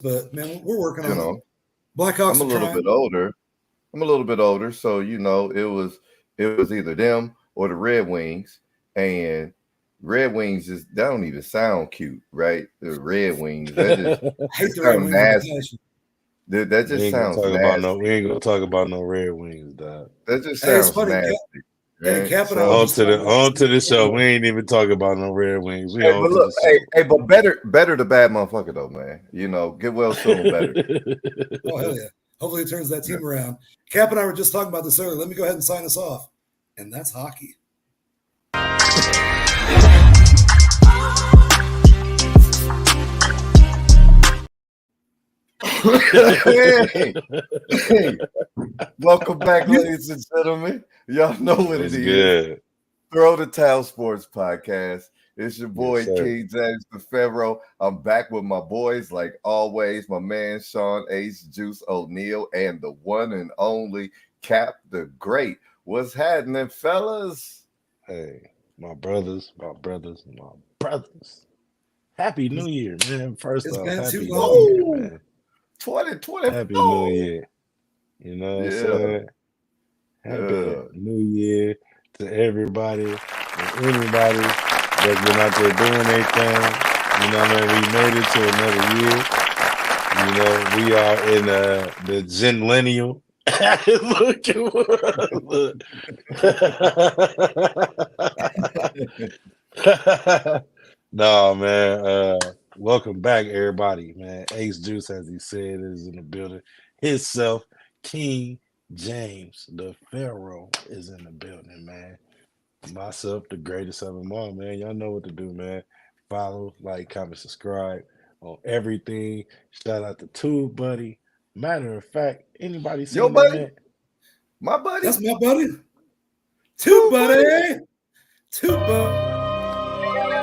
but man, we're working You on it. know, I'm Blackhawks a are little trying. bit older. I'm a little bit older, so it was either them or the Red Wings, and Red Wings just that don't even sound cute, right? The Red Wings that just I that hate the Red sound Wings with a nasty. passion. That We just ain't gonna sounds talk about no. nasty. We ain't gonna talk about no Red Wings, dog. That just Hey, it's sounds funny. nasty, Hey, right? Cap and I were So, On just to talking the about this on the to other the show. day. We ain't even talking about no Red Wings. We hey, on but to look, the show. but better the bad motherfucker though, man. Get well soon, better. Oh hell yeah! Hopefully it turns that team around. Cap and I were just talking about this earlier. Let me go ahead and sign us off, and that's hockey. hey, hey, welcome back, ladies and gentlemen. Y'all know what it What's is. good? Throw the Towel Sports Podcast. It's your Yes, boy sir. King James the Pharaoh. I'm back with my boys, like always. My man Sean Ace Juice O'Neal and the one and only Cap the Great. What's happening, fellas? Hey, my brothers. Happy New Year, man. First It's off, been too Happy New long. Year, Woo! man. 2024. Happy New Year. You know what I'm Yeah, saying? Happy yeah. New Year to everybody and anybody that's been out there doing their thing. You know what I mean? We made it to another year. You know, we are in the Zenlennial. Look at No, man. Welcome back, everybody, man. Ace Juice, as he said, is in the building. Himself, King James, the Pharaoh, is in the building, man. Myself, the greatest of them all, man. Y'all know what to do, man. Follow, like, comment, subscribe on everything. Shout out to Tube Buddy. Matter of fact, anybody Yo, seen that buddy, man? my buddy, That's my buddy. Two too, buddy. buddy. Two buddy.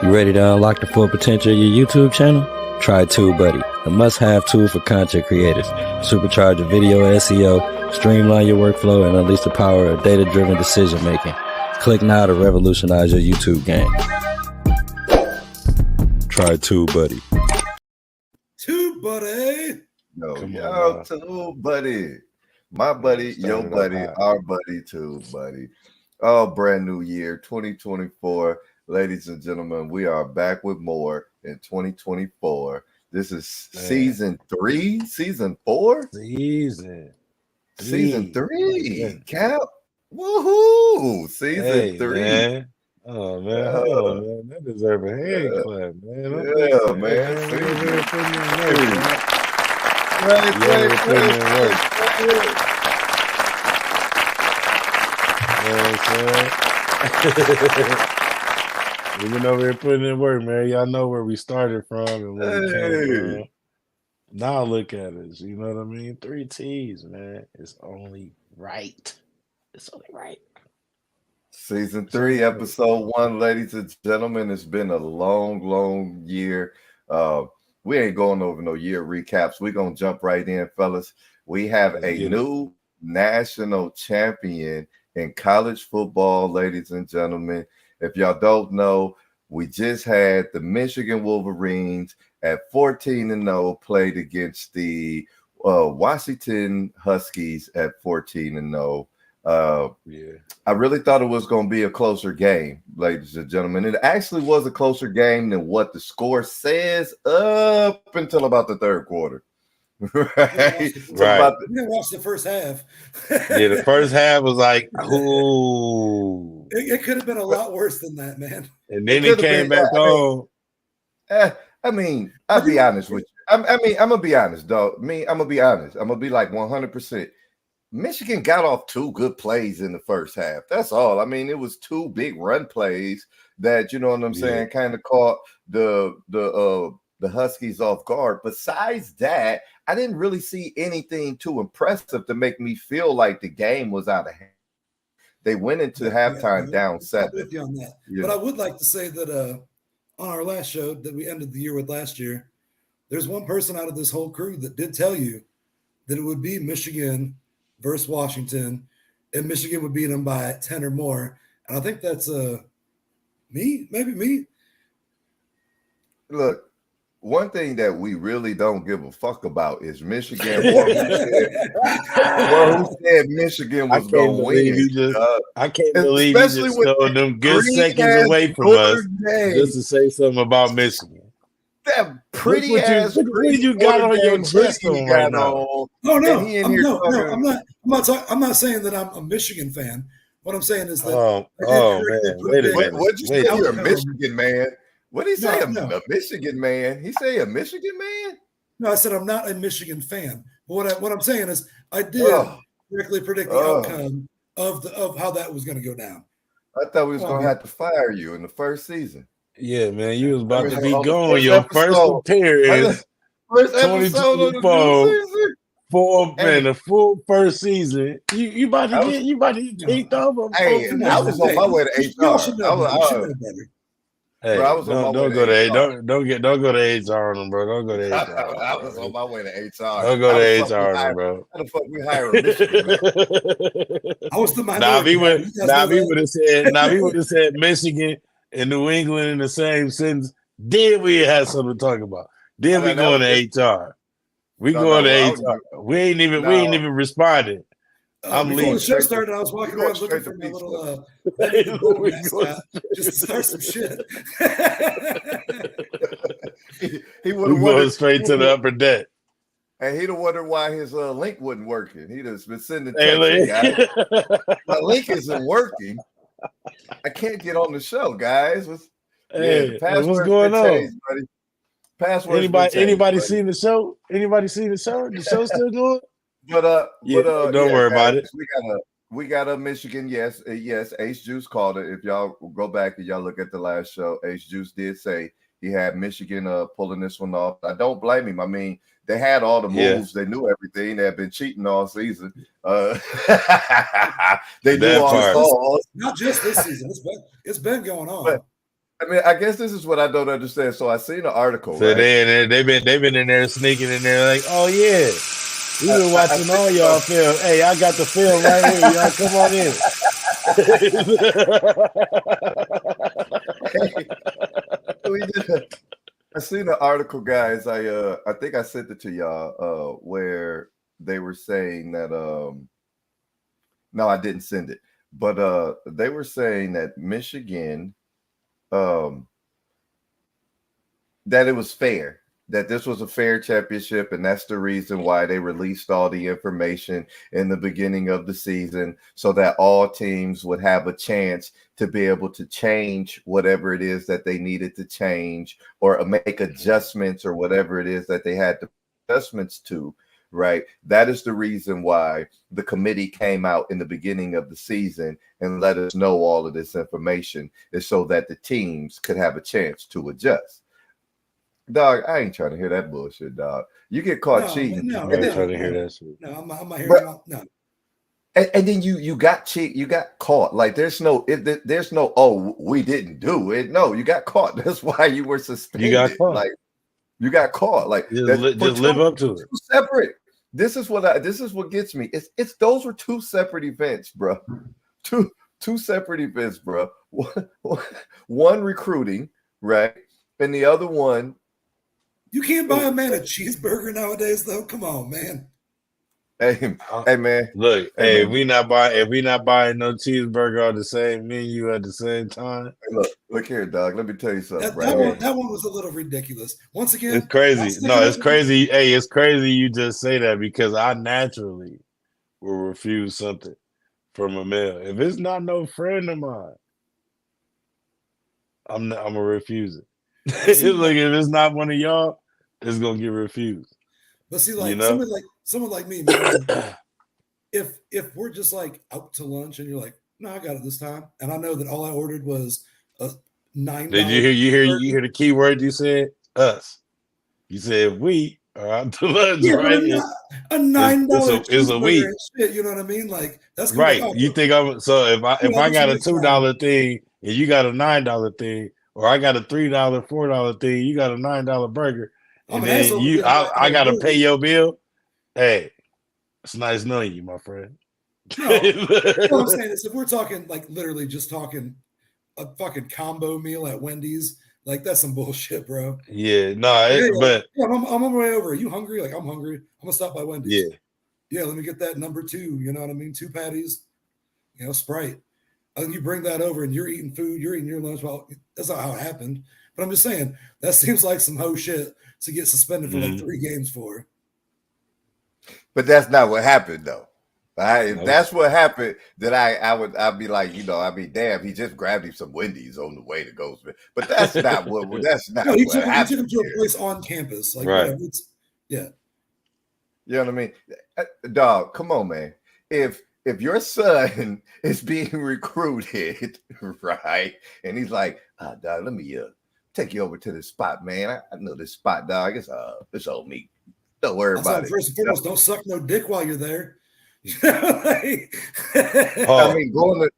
You ready to unlock the full potential of your YouTube channel? Try TubeBuddy, a must-have tool for content creators. Supercharge your video SEO, streamline your workflow, and unleash the power of data-driven decision-making. Click now to revolutionize your YouTube game. Try TubeBuddy. Two buddy. Yo, Come on, yo, now. too, buddy. My Yeah, buddy, your started off buddy, hot. our buddy, too, buddy. Oh, brand new year, 2024. Ladies and gentlemen, we are back with more in 2024. This is Man, season 3, season 4, season season 3. 3. Goodness. Cap. Woohoo! Season Hey, 3. man. Oh, man. Hold Uh, on, man. That deserves a hand uh, clap, man. I'm yeah, listening. Hey, man. man, we over Season here putting in work, 3. man. Right, We over here putting in work. right. You know what I'm saying? We've been over here putting in work, man. Y'all know where we started from and where we came Hey. from. Now look at us. You know what I mean? 3 T's, man. It's only right. It's only right. Season It's only 3, right. episode 1, ladies and gentlemen. It's been a long year. We ain't going over no year recaps. We're gonna jump right in, fellas. We have Let's a get it. new national champion in college football, ladies and gentlemen. If y'all don't know, we just had the Michigan Wolverines at 14-0 played against the Washington Huskies at 14-0. Yeah. I really thought it was going to be a closer game, ladies and gentlemen. It actually was a closer game than what the score says up until about the third quarter. Right? Till Right. about We didn't watch the first half. Yeah, the first half was like, ooh. It could have been a lot worse than that, man. And it then he could have came been. back on. I mean, I'll be honest with you. I'm gonna be honest, dog. I'm gonna be honest. I'm gonna be like 100%. Michigan got off 2 good plays in the first half. That's all. I mean, it was 2 big run plays that, you know what I'm Yeah. saying, kind of caught the Huskies off guard. Besides that, I didn't really see anything too impressive to make me feel like the game was out of hand. They went into halftime down I'm 7. with you on that. Yeah. But I would like to say that on our last show that we ended the year with last year, there's one person out of this whole crew that did tell you that it would be Michigan versus Washington, and Michigan would beat them by 10 or more. And I think that's me, maybe me. Look, one thing that we really don't give a fuck about is Michigan. Who said Michigan was going to win? I can't believe you Especially just with stole them good green seconds ass away from Notre us Dame. just to say something about Michigan. That pretty ass. What you got on your chest on right now? No, Talking, I'm not saying that I'm a Michigan fan. What I'm saying is that man, wait a minute. What'd you say? You're a Michigan man. What did he say? No. A Michigan man? He say a Michigan man? No, I said I'm not a Michigan fan. But what I'm saying is I did correctly predict the outcome of how that was going to go down. I thought we was going to have to fire you in the first season. Yeah, man, you was about to be gone. Your first appearance, first episode of the new season. The full first season. You about to get kicked off. Hey, I was on my way to HR. Hey, bro, I was don't go to HR on them, bro. Don't go to HR. I was on my way to HR. Don't go to HR on them, bro. How the fuck we hire a Michigan man? I was the minority. He would have said Michigan and New England in the same sentence. Then we had something to talk about. Then we going to HR. We going to HR. We ain't even responded. I'm leaving. Before the show started, I was walking around looking for my little mascot just to start some shit. he would have going straight to the upper deck. And he'd have wondered why his link wasn't working. He'd have been sending texts, guys. My link isn't working. I can't get on the show, guys. What's going on? Changed, buddy. Anybody seen the show? Anybody seen the show? The show's still going? Don't worry about it. We got a Michigan. Yes. Ace Juice called it. If y'all go back and y'all look at the last show, Ace Juice did say he had Michigan pulling this one off. I don't blame him. I mean, they had all the moves. They knew everything. They had been cheating all season. They knew all the calls. Not just this season. It's been going on. But, I mean, I guess this is what I don't understand. So I seen an article. So they've been in there sneaking in there like, oh yeah. We've been watching all y'all film. Hey, I got the film right here. Y'all come on in. I seen an article, guys. I think I sent it to y'all where they were saying that no, I didn't send it, but they were saying that Michigan that it was fair. That this was a fair championship, and that's the reason why they released all the information in the beginning of the season so that all teams would have a chance to be able to change whatever it is that they needed to change or make adjustments or whatever it is that they had to adjustments to, right? That is the reason why the committee came out in the beginning of the season and let us know all of this information is so that the teams could have a chance to adjust. Dog, I ain't trying to hear that bullshit, dog. You get caught cheating. I ain't trying to hear that shit. No, I'm not hearing no. And then you got cheat, you got caught. Like there's no oh, we didn't do it. No, you got caught. That's why you were suspended. You got caught. Like you got caught. Like just live up to it. Separate. This is what gets me. It's those were two separate events, bro. Two separate events, bro. One recruiting, right? And the other one. You can't buy a man a cheeseburger nowadays, though. Come on, man. Hey man. Look, if we not buying no cheeseburger on the same menu at the same time. Hey, look here, dog. Let me tell you something. That one was a little ridiculous. Once again, it's crazy. No, it's crazy. Hey, it's crazy you just say that because I naturally will refuse something from a male. If it's not no friend of mine, I'm gonna refuse it. It's like if it's not one of y'all, it's gonna get refused. But see, like someone like me, man, if we're just like out to lunch and you're like, no, I got it this time, and I know that all I ordered was a $9. Did you hear the key word you said? Us. You said we are out to lunch, right? A $9. It's a we. Shit, you know what I mean? Like that's right. You think I'm so if I got a $2 thing and you got a $9 thing. Or I got a $3, $4 thing. You got a $9 burger, and then I got to pay your bill. Hey, it's nice knowing you, my friend. No, what I'm saying is, if we're talking like literally just talking a fucking combo meal at Wendy's Like that's some bullshit, bro. Yeah, no, Hey, but yeah, I'm on my way over. Are you hungry? Like I'm hungry. I'm gonna stop by Wendy's. yeah, Yeah, let me get that number 2. You know what I mean? 2 patties, Sprite. And you bring that over and you're eating food, you're eating your lunch. Well, that's not how it happened. But I'm just saying, that seems like some hoe shit to get suspended for like 3 games for. But that's not what happened, though. If Nope. that's what happened, then I'd be like, damn, he just grabbed him some Wendy's on the way to go. But that's not what that's not No, he what took happened. him to a place on campus. Like, Right. whatever. Yeah. You know what I mean? Dog, come on, man. If your son is being recruited, right, and he's like, dog, let me take you over to this spot, man. I know this spot, dog. It's on me. Don't worry about it. First and foremost, don't suck no dick while you're there. I mean,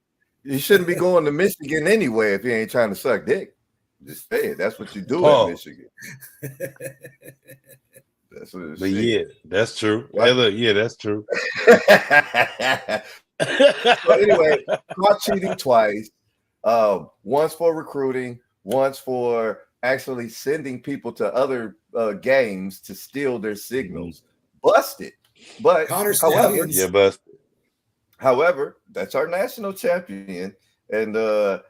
you shouldn't be going to Michigan anyway if you ain't trying to suck dick. Just say it. That's what you do in Michigan. That's what it's. But yeah, that's true. What? Hey, look, yeah, that's true. So anyway, caught cheating twice. Once for recruiting, once for actually sending people to other games to steal their signals. Busted. But Connor however, Stallions. Yeah, but however, that's our national champion. And I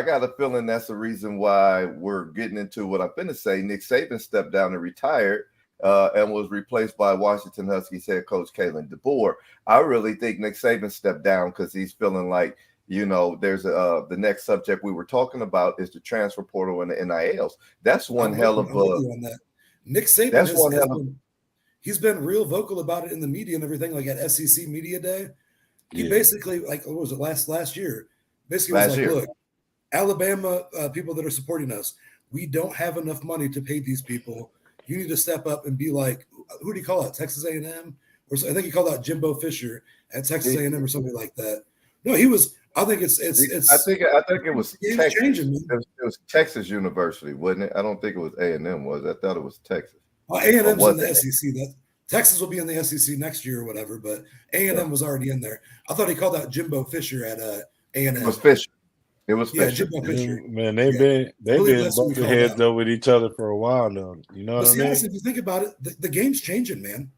got a feeling that's the reason why we're getting into what I'm finna say. Nick Saban stepped down and retired and was replaced by Washington Huskies head coach Kalen DeBoer. I really think Nick Saban stepped down because he's feeling like, there's the next subject we were talking about is the transfer portal and the NILs. That's one hell of a Nick Saban. That's one hell of. He's been real vocal about it in the media and everything, like at SEC Media Day. He basically, like, what was it, last year? Basically was like, look, Alabama people that are supporting us, we don't have enough money to pay these people. You need to step up and be like, who do you call it? Texas A&M? Or so, I think he called out Jimbo Fisher at Texas A&M or something like that. No, he was. I think it's. I think it was Texas. It was Texas University, wasn't it? I don't think it was A&M. Was I thought it was Texas. Well, A&M's in the SEC. Texas will be in the SEC next year or whatever, but A&M was already in there. I thought he called out Jimbo Fisher at A&M. It was Fisher. It was Fisher. Jimbo Fisher. Man, they've been bumping heads up with each other for a while now. You know what I mean? Honestly, if you think about it, the game's changing, man.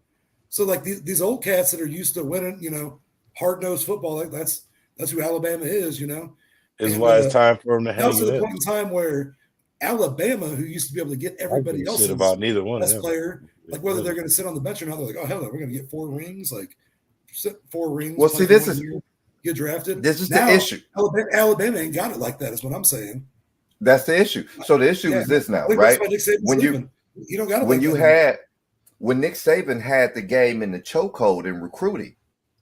So like these old cats that are used to winning, hard-nosed football, that's who Alabama is, It's why it's time for them to hang it. To the point in time where Alabama, who used to be able to get everybody else's about neither one best player, like whether they're going to sit on the bench or not, they're like, oh hell no, we're going to get 4 rings, like 4 rings. Well, see, this is get drafted. This is the issue. Alabama ain't got it like that. Is what I'm saying. That's the issue. So the issue is this now, right? When you don't got it. When Nick Saban had the game in the chokehold in recruiting,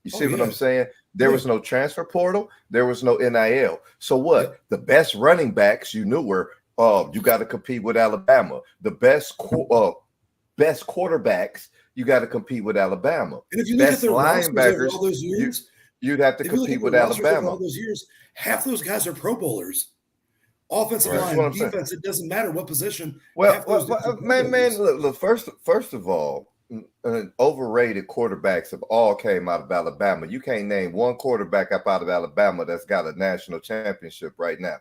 you see what I'm saying? There was no transfer portal. There was no NIL. So what? Yeah. The best running backs you knew were, you got to compete with Alabama. The best quarterbacks, you got to compete with Alabama. And if you look at the linebackers, all those years, you'd have to compete with Alabama. All those years, half those guys are Pro Bowlers. Offensive line, defense, it doesn't matter what position. Well, man, look, first of all, overrated quarterbacks have all came out of Alabama. You can't name one quarterback up out of Alabama that's got a national championship right now.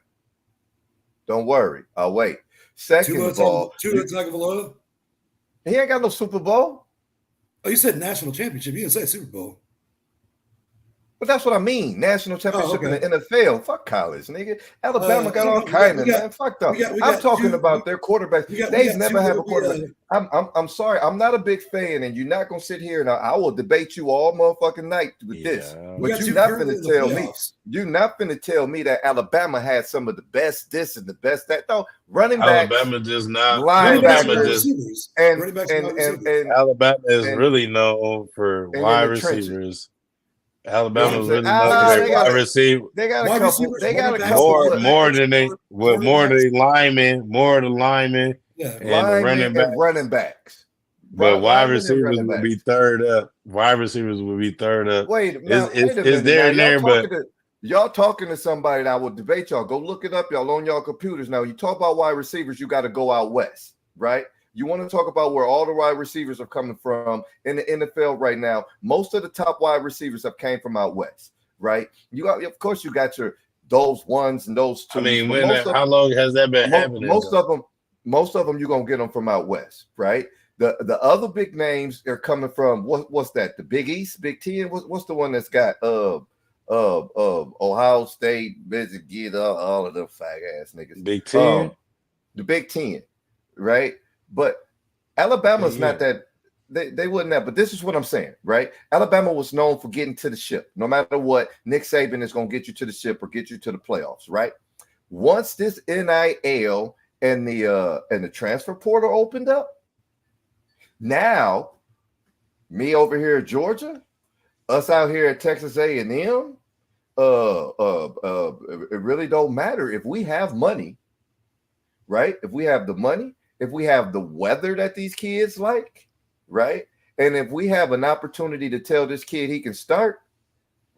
Don't worry, I'll wait. Second of all, Tua Tagovailoa. He ain't got no Super Bowl. Oh, you said national championship. You didn't say Super Bowl. But that's what I mean. National championship in the NFL. Fuck college, nigga. Alabama got all kind of man. Fuck up. I'm talking about their quarterbacks. They've never had a quarterback. I'm sorry. I'm not a big fan, and you're not gonna sit here and I will debate you all motherfucking night with this. But you're not gonna tell me. You're not gonna tell me that Alabama had some of the best this and the best that. No, running backs. Alabama just not. Linebackers. And Alabama is really known for wide receivers. Alabama's really known for their wide receiver. They got a couple. They got a couple more than the linemen. Yeah, and running backs. But wide receivers would be third up. Wide receivers would be third up. Wait a minute. But y'all talking to somebody that I will debate y'all. Go look it up, y'all, on y'all computers. Now, you talk about wide receivers, you got to go out west, right? You want to talk about where all the wide receivers are coming from in the NFL right now. Most of the top wide receivers have came from out west, right? Of course, you got your those ones and those twos. I mean, But how long has that been happening? most of them, you're gonna get them from out west, right? The other big names are coming from what's that? The Big East, Big Ten. What's the one that's got Ohio State, Michigan, all of them fag ass niggas. Big Ten, the Big Ten, right? But Alabama's not that. They wouldn't have. But this is what I'm saying, right? Alabama was known for getting to the ship. No matter what, Nick Saban is going to get you to the ship or get you to the playoffs, right? Once this NIL and the transfer portal opened up, now me over here at Georgia, us out here at Texas A&M, it really don't matter if we have money, right? If we have the money, if we have the weather that these kids like, right? And if we have an opportunity to tell this kid he can start,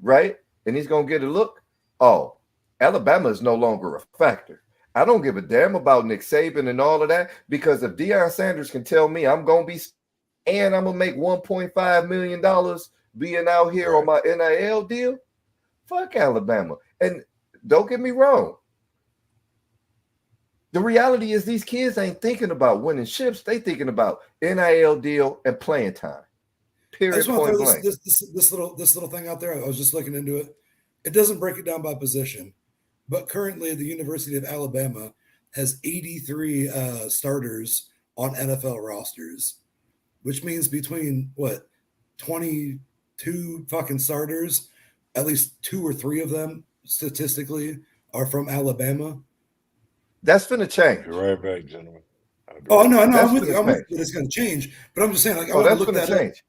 right? And he's going to get a look. Oh, Alabama is no longer a factor. I don't give a damn about Nick Saban and all of that, because if Deion Sanders can tell me I'm going to be and I'm going to make $1.5 million being out here on my NIL deal, fuck Alabama. And don't get me wrong. The reality is these kids ain't thinking about winning ships. They thinking about NIL deal and playing time. Period. I just want to Point throw blank. this little thing out there. I was just looking into it. It doesn't break it down by position, but currently the University of Alabama has 83 starters on NFL rosters, which means between 22 fucking starters, at least 2 or 3 of them statistically are from Alabama. That's going to change. Be right back, gentlemen. Oh no, That's I'm with you. gonna change. It's going to change, but I'm just saying, like, I Oh, want to that's look going that to up. change.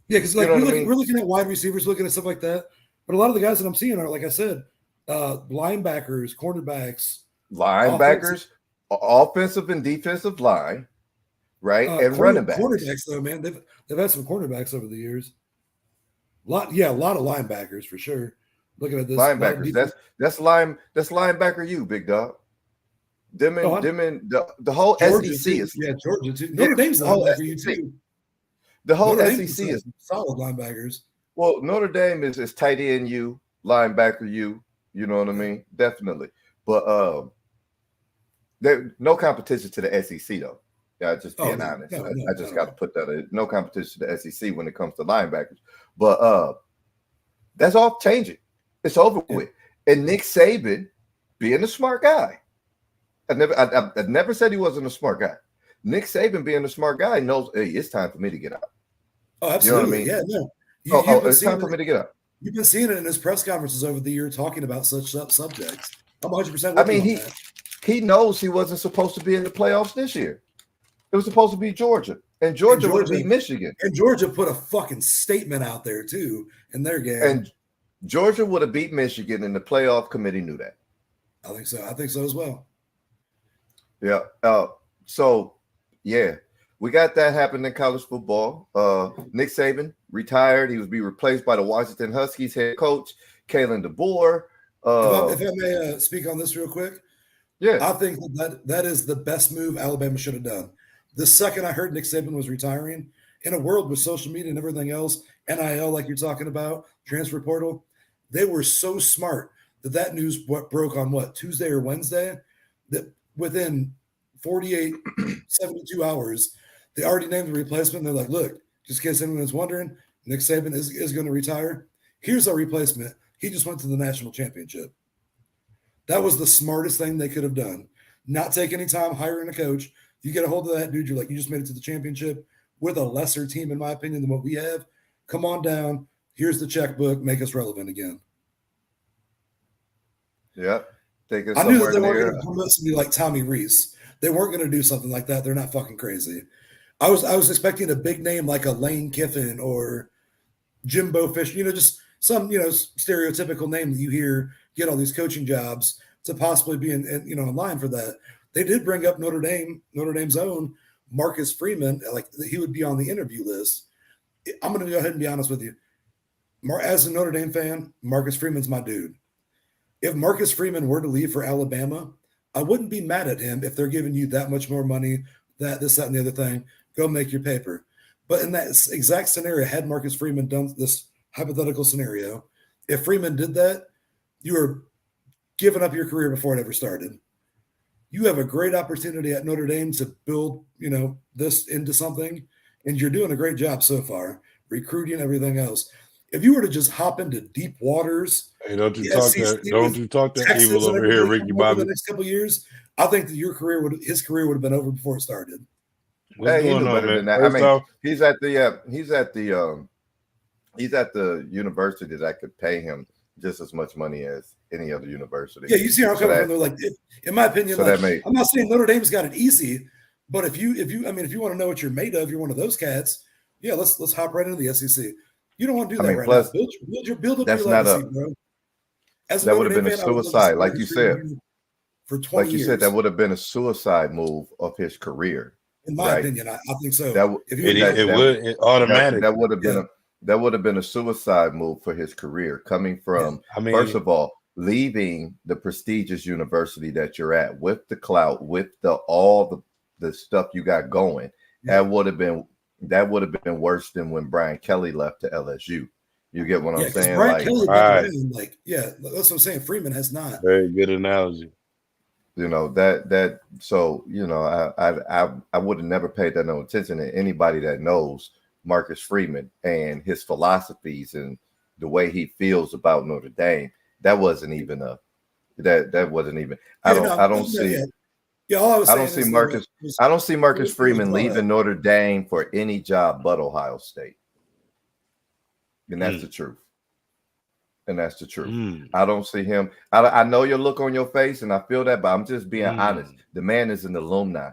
Yeah, because like You know what I mean? we're looking at wide receivers, looking at stuff like that. But a lot of the guys that I'm seeing are, like I said, linebackers, cornerbacks, Linebackers, offensive and defensive line, right? And running backs. Cornerbacks, though, man, they've had some cornerbacks over the years. A lot of linebackers for sure. Looking at this, Linebackers. That's linebacker you, big dog. Them and the whole Georgia SEC too. is Georgia too. Notre Dame's the whole linebacker you SEC. too. The whole Notre Dame SEC is solid linebackers. well. Notre Dame is tight end you, linebacker you. You know what I mean? Definitely. But there no competition to the SEC though. Yeah, just being honest. I just got to put that in. No competition to the SEC when it comes to linebackers. But that's all changing. It's over with. And Nick Saban, being a smart guy, I never said he wasn't a smart guy. Nick Saban, being a smart guy, knows, hey, it's time for me to get out. Oh, absolutely. You know what I mean? Yeah, no. It's time for me to get out. You've been seeing it in his press conferences over the year talking about such subjects. I'm 100%. I mean, he knows he wasn't supposed to be in the playoffs this year. It was supposed to be Georgia. And Georgia would beat Michigan. And Georgia put a fucking statement out there, too, in their game. And Georgia would have beat Michigan, and the playoff committee knew that. I think so. I think so as well. Yeah. So, yeah, we got that happened in college football. Nick Saban retired. He was be replaced by the Washington Huskies head coach, Kalen DeBoer. If I may speak on this real quick. Yeah. I think that is the best move Alabama should have done. The second I heard Nick Saban was retiring, in a world with social media and everything else, NIL, like you're talking about, transfer portal, they were so smart that news broke on Tuesday or Wednesday, that within 48, 72 hours, they already named the replacement. They're like, look, just in case anyone is wondering, Nick Saban is going to retire. Here's our replacement. He just went to the national championship. That was the smartest thing they could have done. Not take any time hiring a coach. You get a hold of that dude, you're like, you just made it to the championship with a lesser team, in my opinion, than what we have. Come on down. Here's the checkbook. Make us relevant again. Yeah. I knew that they weren't going to promote somebody like Tommy Rees. They weren't going to do something like that. They're not fucking crazy. I was expecting a big name like a Lane Kiffin or Jimbo Fisher, just some, stereotypical name that you hear get all these coaching jobs to possibly be in line for that. They did bring up Notre Dame's own Marcus Freeman, like he would be on the interview list. I'm going to go ahead and be honest with you. As a Notre Dame fan, Marcus Freeman's my dude. If Marcus Freeman were to leave for Alabama, I wouldn't be mad at him if they're giving you that much more money, this, that, and the other thing. Go make your paper. But in that exact scenario, had Marcus Freeman done this hypothetical scenario, if Freeman did that, you are given up your career before it ever started. You have a great opportunity at Notre Dame to build, this into something, and you're doing a great job so far, recruiting, everything else. If you were to just hop into deep waters, Hey, don't you the talk SEC that? Don't with you talk that Texas evil and over here, everybody Ricky coming over Bobby? the next couple of years, I think that his career would have been over before it started. What's Hey, he going knew on, better man? than that. First I mean, off, he's at the university that could pay him just as much money as any other university. Yeah, you see how I'm So coming that- from. They're like, in my opinion, so that may- I'm not saying Notre Dame's got it easy, but if you want to know what you're made of, you're one of those cats. Yeah, let's hop right into the SEC. You don't want to do that plus, now. Build up that's your not legacy, bro. As a that would Notre have been Dame a fan, I would love to suicide, see like you Marcus said. Freeman for 20 Like you years. said, that would have been a suicide move of his career. In my right? opinion, I think so. It automatic. That would have been a suicide move for his career, coming from first of all, leaving the prestigious university that you're at with the clout, with all the stuff you got going. That would have been worse than when Brian Kelly left to LSU. You get what I'm saying? Brian Kelly, that's what I'm saying. Freeman has not. Very good analogy. So I would have never paid that no attention to anybody that knows Marcus Freeman and his philosophies and the way he feels about Notre Dame. That wasn't even I don't see Marcus Freeman leaving Notre Dame for any job but Ohio State. And that's the truth. I don't see him. I know your look on your face, and I feel that, but I'm just being honest. The man is an alumni,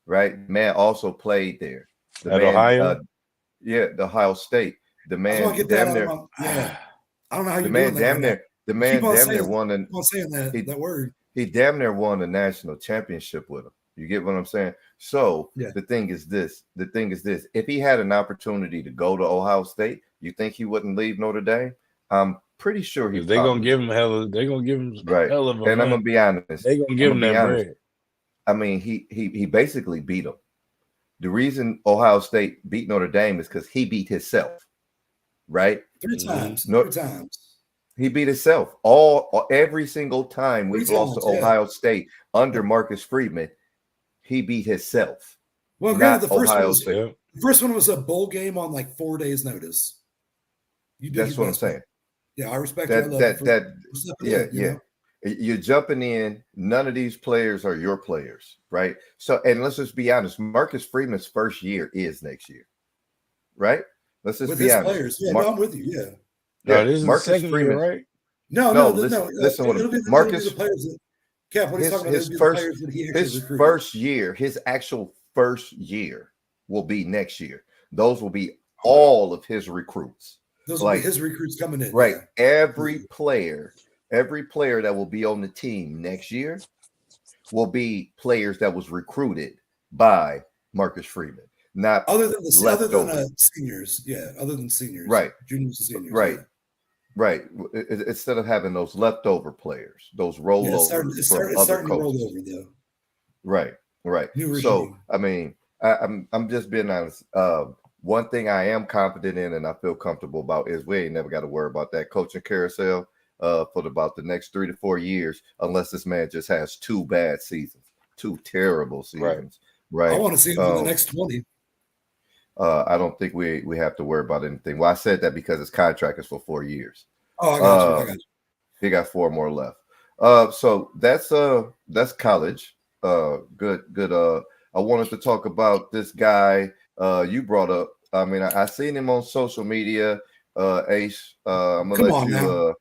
right? The man also played there. Ohio? The Ohio State. The man I don't know how you doing that. The man damn near won that word. He damn near won a national championship with him. You get what I'm saying? So the thing is this. If he had an opportunity to go to Ohio State, you think he wouldn't leave Notre Dame? I'm pretty sure they're gonna give him hell of a and I'm gonna be honest. They're gonna give him that bread. I mean, he basically beat him. The reason Ohio State beat Notre Dame is because he beat himself, right? Three times. He beat himself every single time we lost to Ohio State under Marcus Freeman. He beat himself. Well, granted, the first one was a bowl game on like 4 days' notice. That's what I'm saying. Yeah, I respect that. You're jumping in. None of these players are your players, right? So, and let's just be honest. Marcus Freeman's first year is next year, right? Let's just be honest. Players. Yeah, I'm with you. Yeah. No, this is Marcus Freeman, right? No. Listen. Marcus, Cap, what he's talking about? His first year, his actual first year will be next year. Those will be all of his recruits. Those will be his recruits coming in. Right. Yeah. Every player that will be on the team next year will be players that was recruited by Marcus Freeman. Not other than seniors. Yeah, other than seniors. Right. Juniors and seniors. Right. Yeah. Right. Instead of having those leftover players, those rollovers. It's starting to roll over though. Right. So I mean, I'm just being honest. One thing I am confident in and I feel comfortable about is we ain't never got to worry about that coaching carousel for about the next 3 to 4 years, unless this man just has 2 bad seasons, 2 terrible seasons. Right. I want to see him in the next 20. I don't think we have to worry about anything. Well, I said that because his contract is for 4 years. Oh, I got you. He got 4 more left. So that's college. Good. I wanted to talk about this guy you brought up. I mean, I seen him on social media. Ace, I'm gonna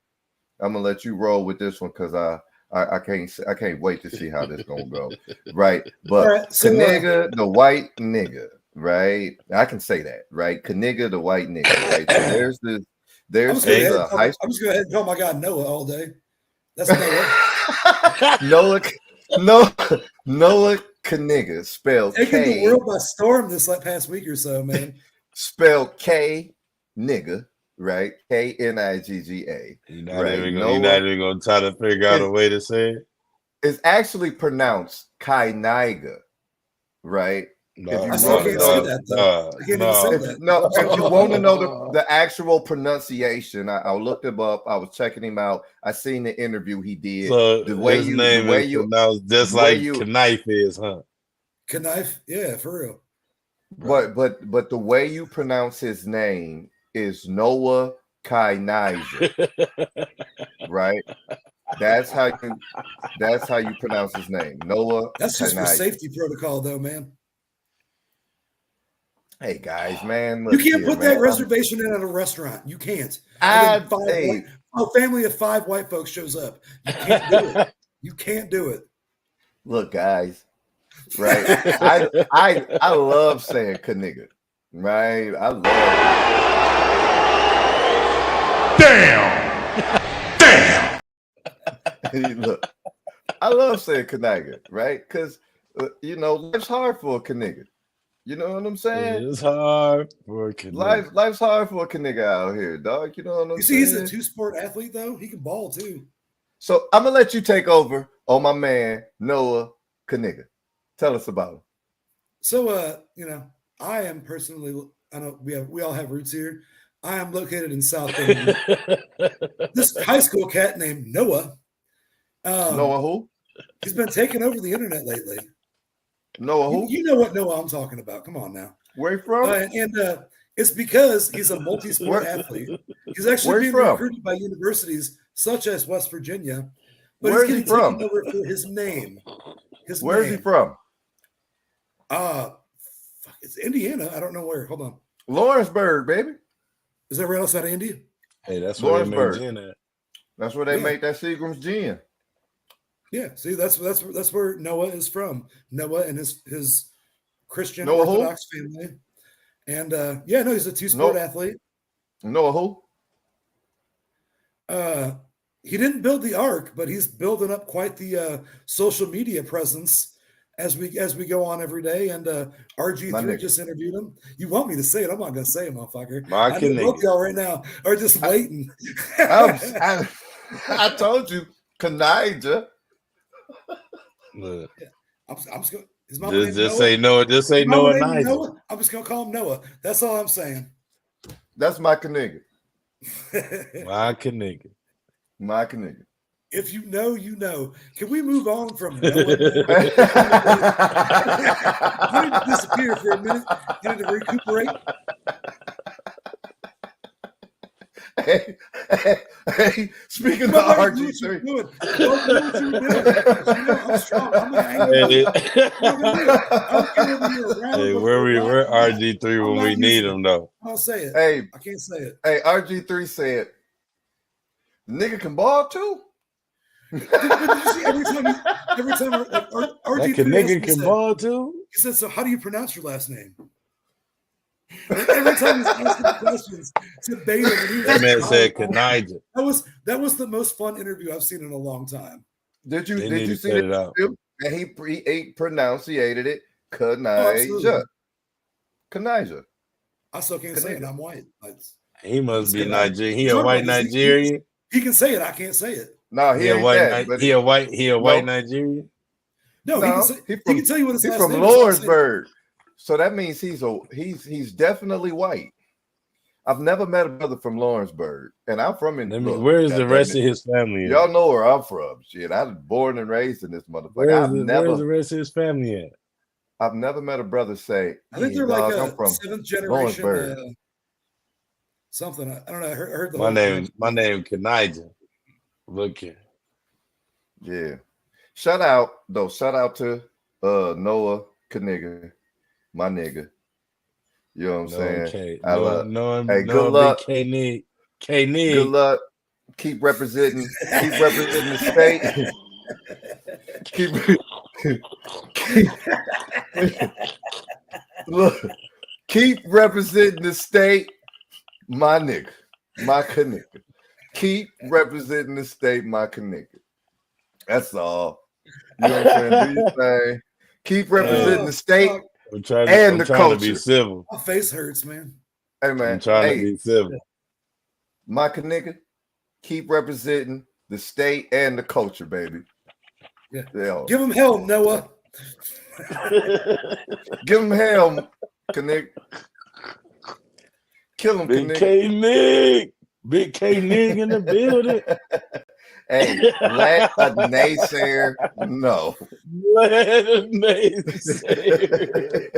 let you roll with this one because I can't wait to see how this gonna go. Right, but Kaniga, the white nigga. Right, I can say that. Right, Kaniga, the white nigga. Right, so there's I'm just gonna go ahead and call my guy Noah all day. That's Noah. Noah Kaniga, spelled taking K. the world by storm this past week or so, man. Spelled K nigga, right? K-N-I-G-G-A. You're not even gonna try to figure out a way to say it. It's actually pronounced Kainiga, right? you I still wanna can't know- say that though. I can't even say If, that. no, if you want to know the actual pronunciation, I looked him up. I was checking him out. I seen the interview he did. So The way his you- name the way is you- pronounced just the way like you- Knife is, huh? Knife, yeah, for real. But the way you pronounce his name is Noah Kainizer, right? That's how you pronounce his name, Noah. That's just for Kainizer. safety protocol, though, man. Hey guys, man, You look can't here, put man. that reservation in at a restaurant. You can't. I- And then hey. a family of 5 white folks shows up. You can't do it. You can't do it. Look, guys, right? I love saying "nigga," right? I love it. Look, I love saying "nigga," right? Because life's hard for a nigga. You know what I'm saying? It's hard for Life's hard for a nigga out here, dog. You know what I'm You see, saying? he's a 2-sport athlete, though. He can ball too. So I'm gonna let you take over on my man Noah Kaniga. Tell us about him. So, I am personally. I know we all have roots here. I am located in South Bend. This high school cat named Noah. Noah who? He's been taking over the internet lately. Noah who? You know what Noah I'm talking about. Come on now. Where you from? And it's because he's a multi-sport athlete. He's actually Where he being from? recruited by universities such as West Virginia. But Where is he's he getting from? taken over for his name. Where is he from? It's Indiana. I don't know where. Hold on. Lawrenceburg, baby. Is that right outside of India? Hey, that's where they Lawrenceburg. made gin at. That's where they Yeah. make that Seagram's gin. Yeah. See, that's where Noah is from. Noah and his Christian Noah who? Orthodox family. And he's a 2-sport athlete. Noah who? He didn't build the ark, but he's building up quite the social media presence as we go on every day. And My RG3 nigga. just interviewed him. You want me to say it? I'm not going to say it, motherfucker. My I know nigga. both y'all right now are just waiting. I told you, Kanija. Look, I'm just going. His mama named just Noah. say Noah. Just say His mama Noah named Nigel. Noah. I'm just going to call him Noah. That's all I'm saying. That's my nigga. My nigga. My nigga. If you know, you know. Can we move on from Noah? You need to disappear for a minute. You need to recuperate. Hey, speaking of Nobody knew what you RG3. were doing. Nobody knew what you were doing. You know, I'm strong. I'm not angry. Hey, I don't care whether you're around. hey, before where or not. RG3 I'm when not we need using him though? I'll say it. Hey, I can't say it. RG3 said, nigga can ball too. But did you see every time like, That RG3 nigga can said, ball too. He said, "So how do you pronounce your last name?" Like, every time he's asking the questions to bait him, and he was That man like, said "Oh, Kanija. that was the most fun interview I've seen in a long time. Did you They need to see cut it out. And he pronunciated it absolutely. Kanija. Kanija. I still can't say it. I'm white. He must be He's Nigerian. He a He's white right. Nigerian. He can say it. I can't say it. No, He he a ain't white. that, but He a white Nigerian. No, he No, can say. he He from- can tell you what his he's last from name is. Lawrenceburg. So that means he's definitely white. I've never met a brother from Lawrenceburg, and I'm from in. look, Where is the goddamn rest it. of his family? At? Y'all know where I'm from. Shit, I was born and raised in this motherfucker. Where's the rest of his family at? I've never met a brother say, I think "Hey, they're dog, like I'm a from 7th generation. Lawrenceburg." Something. I don't know. I heard the My whole name connection. Kanija. Look here. Yeah. Shout out to Noah Kaniga, my nigga. You know what I'm saying? Okay. I love. Hey, good luck. K-Nig. Good luck. Keep representing the state. Look, keep representing the state, my nigga, my nigga. Keep representing the state, my nigga. That's all. You know what I'm saying? Do your thing. Keep representing the state I'm trying and the to be culture. civil. My face hurts, man. Hey man, I'm trying hey, to be civil. my nigga, keep representing the state and the culture, baby. Yeah. Yeah. Give him hell, Noah. Give him hell, Knig. Kill him, Big Knig. K Nig. Big K Nig in the building. Hey, let a naysayer know. Let a naysayer.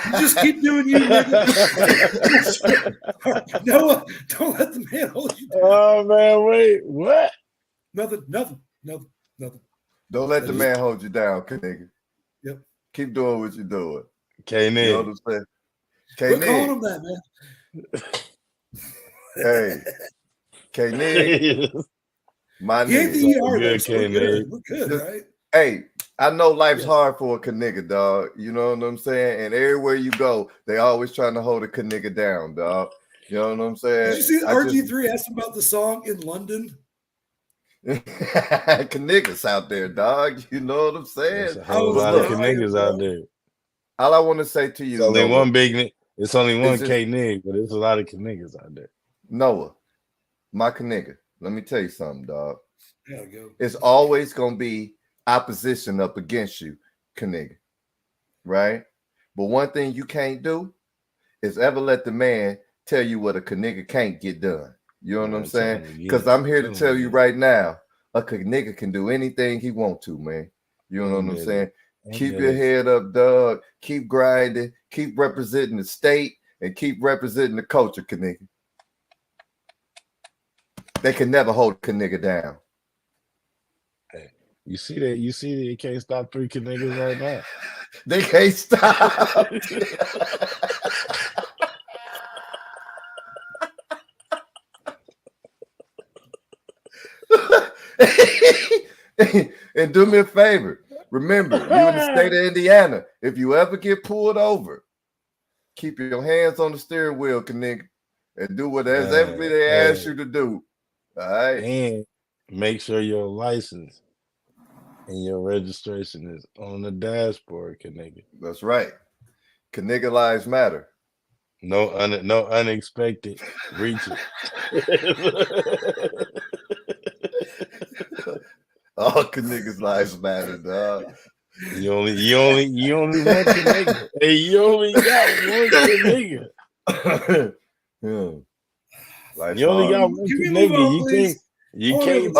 You just keep doing you, nigga. Noah, don't let the man hold you down. Oh man, wait, what? Nothing. Don't let the man hold you down, Knig. Yep. Keep doing what you're doing. K You know Nig. what I'm saying? We're calling K-Nig. him that, man. Hey, K-Nig. My He ain't the nigga. ER, though, Good, so we're K-Nig. good. We're good, right? Hey, I know life's Yeah. hard for a Knig, dog. You know what I'm saying? And everywhere you go, they always trying to hold a Knig down, dog. You know what I'm saying? Did you see I RG3 asked him about the song in London? Kniggers out there, dog. You know what I'm There's saying? a whole was lot of lying, niggas bro. out there. All I want to say to you, It's only Noah, one big. It's only one Is it- K Nig, but there's a lot of niggas out there. Noah, my Knig. Let me tell you something, dog. Gotta go. It's always gonna be opposition up against you, Knig. Right? But one thing you can't do is ever let the man tell you what a Knig can't get done. You know what I'm saying? Because I'm here to tell you right now, a Knig can do anything he want to, man. You know what I'm saying? Keep your head up, dog. Keep grinding. Keep representing the state and keep representing the culture, Knig. They can never hold Knig down. You see that? You see that? You can't stop three niggas right now. They can't stop. And do me a favor. Remember, you in the state of Indiana. If you ever get pulled over, keep your hands on the steering wheel, Knig, and do whatever they ask you to do. All right. And make sure your license and your registration is on the dashboard, nigga. That's right. Knig lives matter. No unexpected reaches. All Kniggers lives matter, dog. You only want the nigga. Hey, you only got one nigga. Yeah. Life's You only hard. got one Can we move on, nigga. please? You Oh, can't.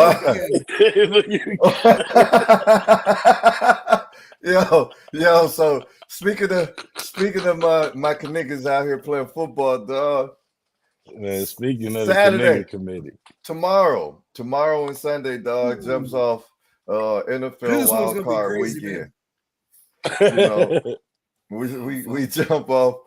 Yo. So speaking of my niggas out here playing football, dog. Man, speaking of Saturday. the nigga committee, Tomorrow and Sunday, dog, jumps off NFL This one's wild gonna be card crazy, weekend. man. You know, we jump off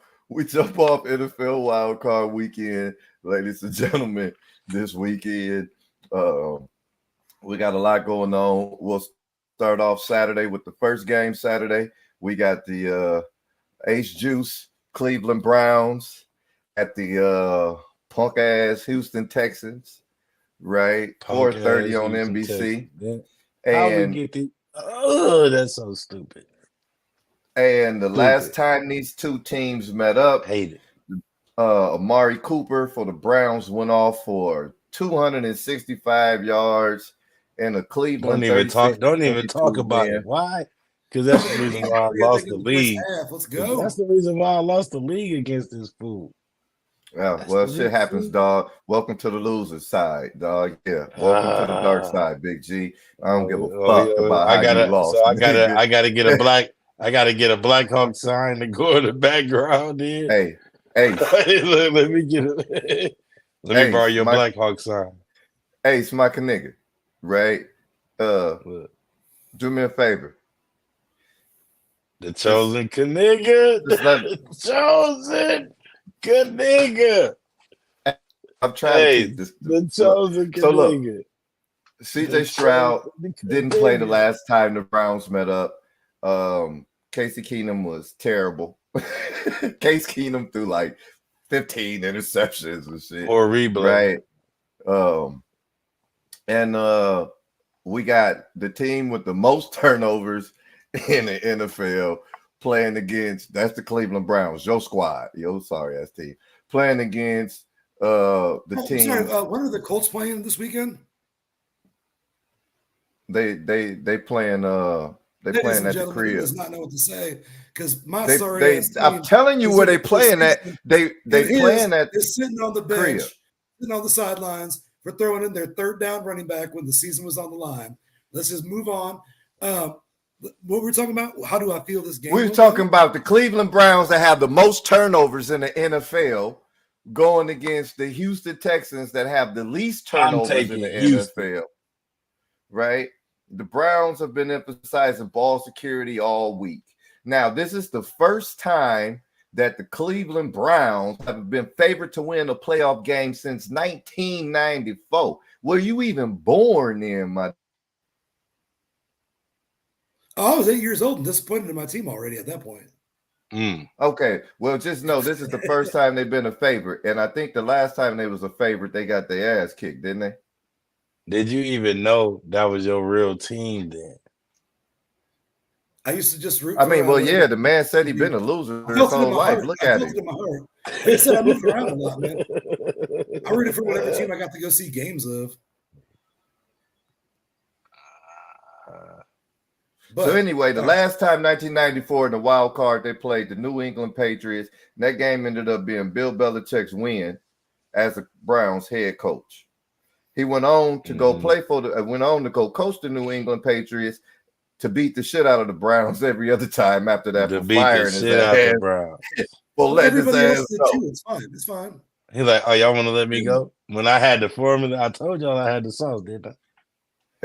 NFL wild card weekend, ladies and gentlemen, this weekend. We got a lot going on. We'll start off Saturday with the first game Saturday. We got the Ace Juice Cleveland Browns at the punk ass Houston Texans, right? 4:30 on NBC. How we And get the? Oh, that's so stupid. And the last time these two teams met up, Hate it. Amari Cooper for the Browns went off for 265 yards and a Cleveland. Don't even talk about it. Why? Because that's the reason why I lost the league. Let's go. That's the reason why I lost the league against this fool. Yeah, well, shit happens, dog. Welcome to the loser side, dog. Yeah, welcome to the dark side, Big G. I don't give a fuck about how you lost. So I gotta get a black. I gotta get a Black Hawk sign to go in the background. There. Hey, Look, let me get it. Let me borrow your Black Hawk sign. Hey, it's my nigga, right? Do me a favor. The chosen nigga. The chosen nigga. I'm trying to keep this. The chosen so look, nigga. CJ Stroud didn't play the last time the Browns met up. Casey Keenum was terrible. Case Keenum threw like 15 interceptions and shit. Or replay. Right. And we got the team with the most turnovers in the NFL playing against, that's the Cleveland Browns, your squad. Sorry ass team. Playing against the team. Sorry, when are the Colts playing this weekend? They playing Ladies and at the gentlemen, he crib. does not know what to say because my They sorry ass I'm team telling you is where in they the playing at. postseason, They and playing at is sitting on the bench, crib. sitting on the sidelines for throwing in their third down running back when the season was on the line. Let's just move on. What we're talking about? How do I feel this game? We were will talking go? about the Cleveland Browns that have the most turnovers in the NFL going against the Houston Texans that have the least I'm turnovers in taking the Houston. NFL. Right? The Browns have been emphasizing ball security all week. Now, this is the first time that the Cleveland Browns have been favored to win a playoff game since 1994. Were you even born then, my? Oh, I was 8 years old and disappointed in my team already at that point. Okay, well, just know this is the first time they've been a favorite, and I think the last time they was a favorite, they got their ass kicked, didn't they? Did you even know that was your real team then? I used to just root. I mean, for, well, yeah, the man said he'd been a loser I his felt it in whole my life. heart. Look I at felt him. it in my heart. Like I said, I moved around a lot, man. I rooted for whatever team I got to go see games of. So anyway, the last time 1994 in the wild card, they played the New England Patriots. And that game ended up being Bill Belichick's win as the Browns head coach. He went on to go play for went on to go coach the New England Patriots to beat the shit out of the Browns every other time after that To for beat firing the his shit out ass. the Browns. Well, let his everybody ass else did go. too. It's fine. It's fine. He's like, "Oh, y'all want to let me go?" When I had the formula, I told y'all I had the sauce, didn't I?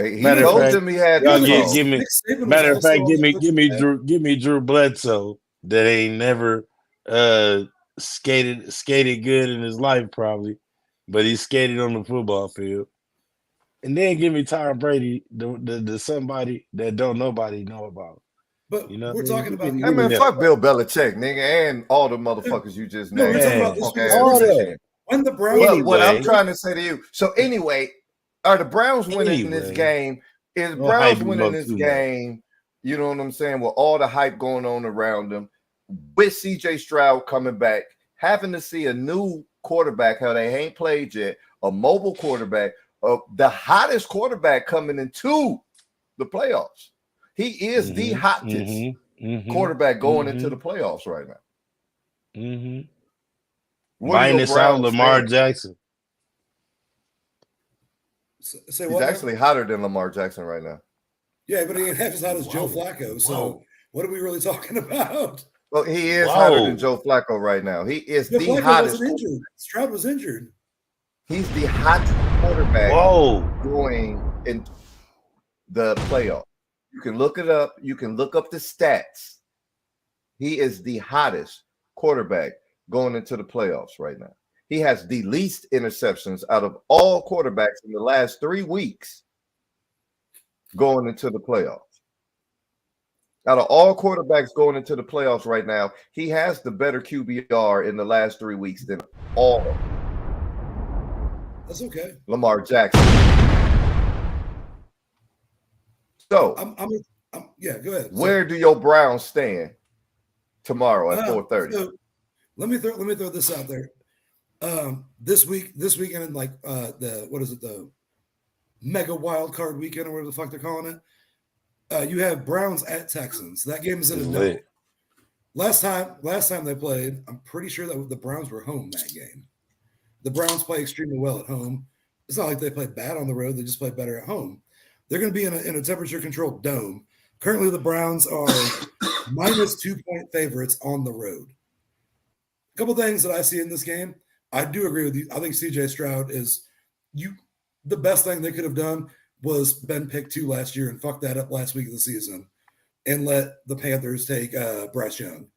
He Matter of told fact, them he had y'all the give sauce. me. Nick Saban was Matter of also fact, on give the me coaching Drew Bledsoe that ain't never skated good in his life probably, but he skated on the football field. And then give me Tom Brady, the somebody that don't nobody know about. But You know, we're talking about. Hey, man, fuck Bill Belichick, nigga, and all the motherfuckers you just No, named. we're talking about Man, this Punk week's ass all sports. that. shit. When the Browns. But what I'm Anyway. trying to say to you, so anyway, are the Browns winning this Anyway. game? Is Don't Browns hype him winning up this too much. game? You know what I'm saying? With all the hype going on around them, with CJ Stroud coming back, having to see a new quarterback, how they ain't played yet, a mobile quarterback, the hottest quarterback coming into the playoffs. He is the hottest quarterback going into the playoffs right now. What are your Minus out Browns Lamar saying? Jackson. Say He's what? actually hotter than Lamar Jackson right now. Yeah, but he ain't half as hot as Joe Flacco. So what are we really talking about? Well, he is hotter than Joe Flacco right now. He is Joe the Flacco hottest. wasn't injured. Stroud was injured. He's the hottest quarterback going in the playoff. You can look it up. You can look up the stats. He is the hottest quarterback going into the playoffs right now. He has the least interceptions out of all quarterbacks in the last 3 weeks going into the playoffs. Out of all quarterbacks going into the playoffs right now, he has the better QBR in the last 3 weeks than all of them. That's okay. Lamar Jackson. So, yeah, go ahead. Where do your Browns stand tomorrow at 4:30? So let me throw this out there. This weekend, like the mega wild card weekend or whatever the fuck they're calling it. You have Browns at Texans. That game is in a dome. Last time they played, I'm pretty sure that the Browns were home that game. The Browns play extremely well at home. It's not like they play bad on the road. They just play better at home. They're going to be in a temperature-controlled dome. Currently, the Browns are minus 2-point favorites on the road. A couple things that I see in this game. I do agree with you. I think CJ Stroud is the best thing they could have done was been picked 2 last year and fuck that up last week of the season and let the Panthers take Bryce Young.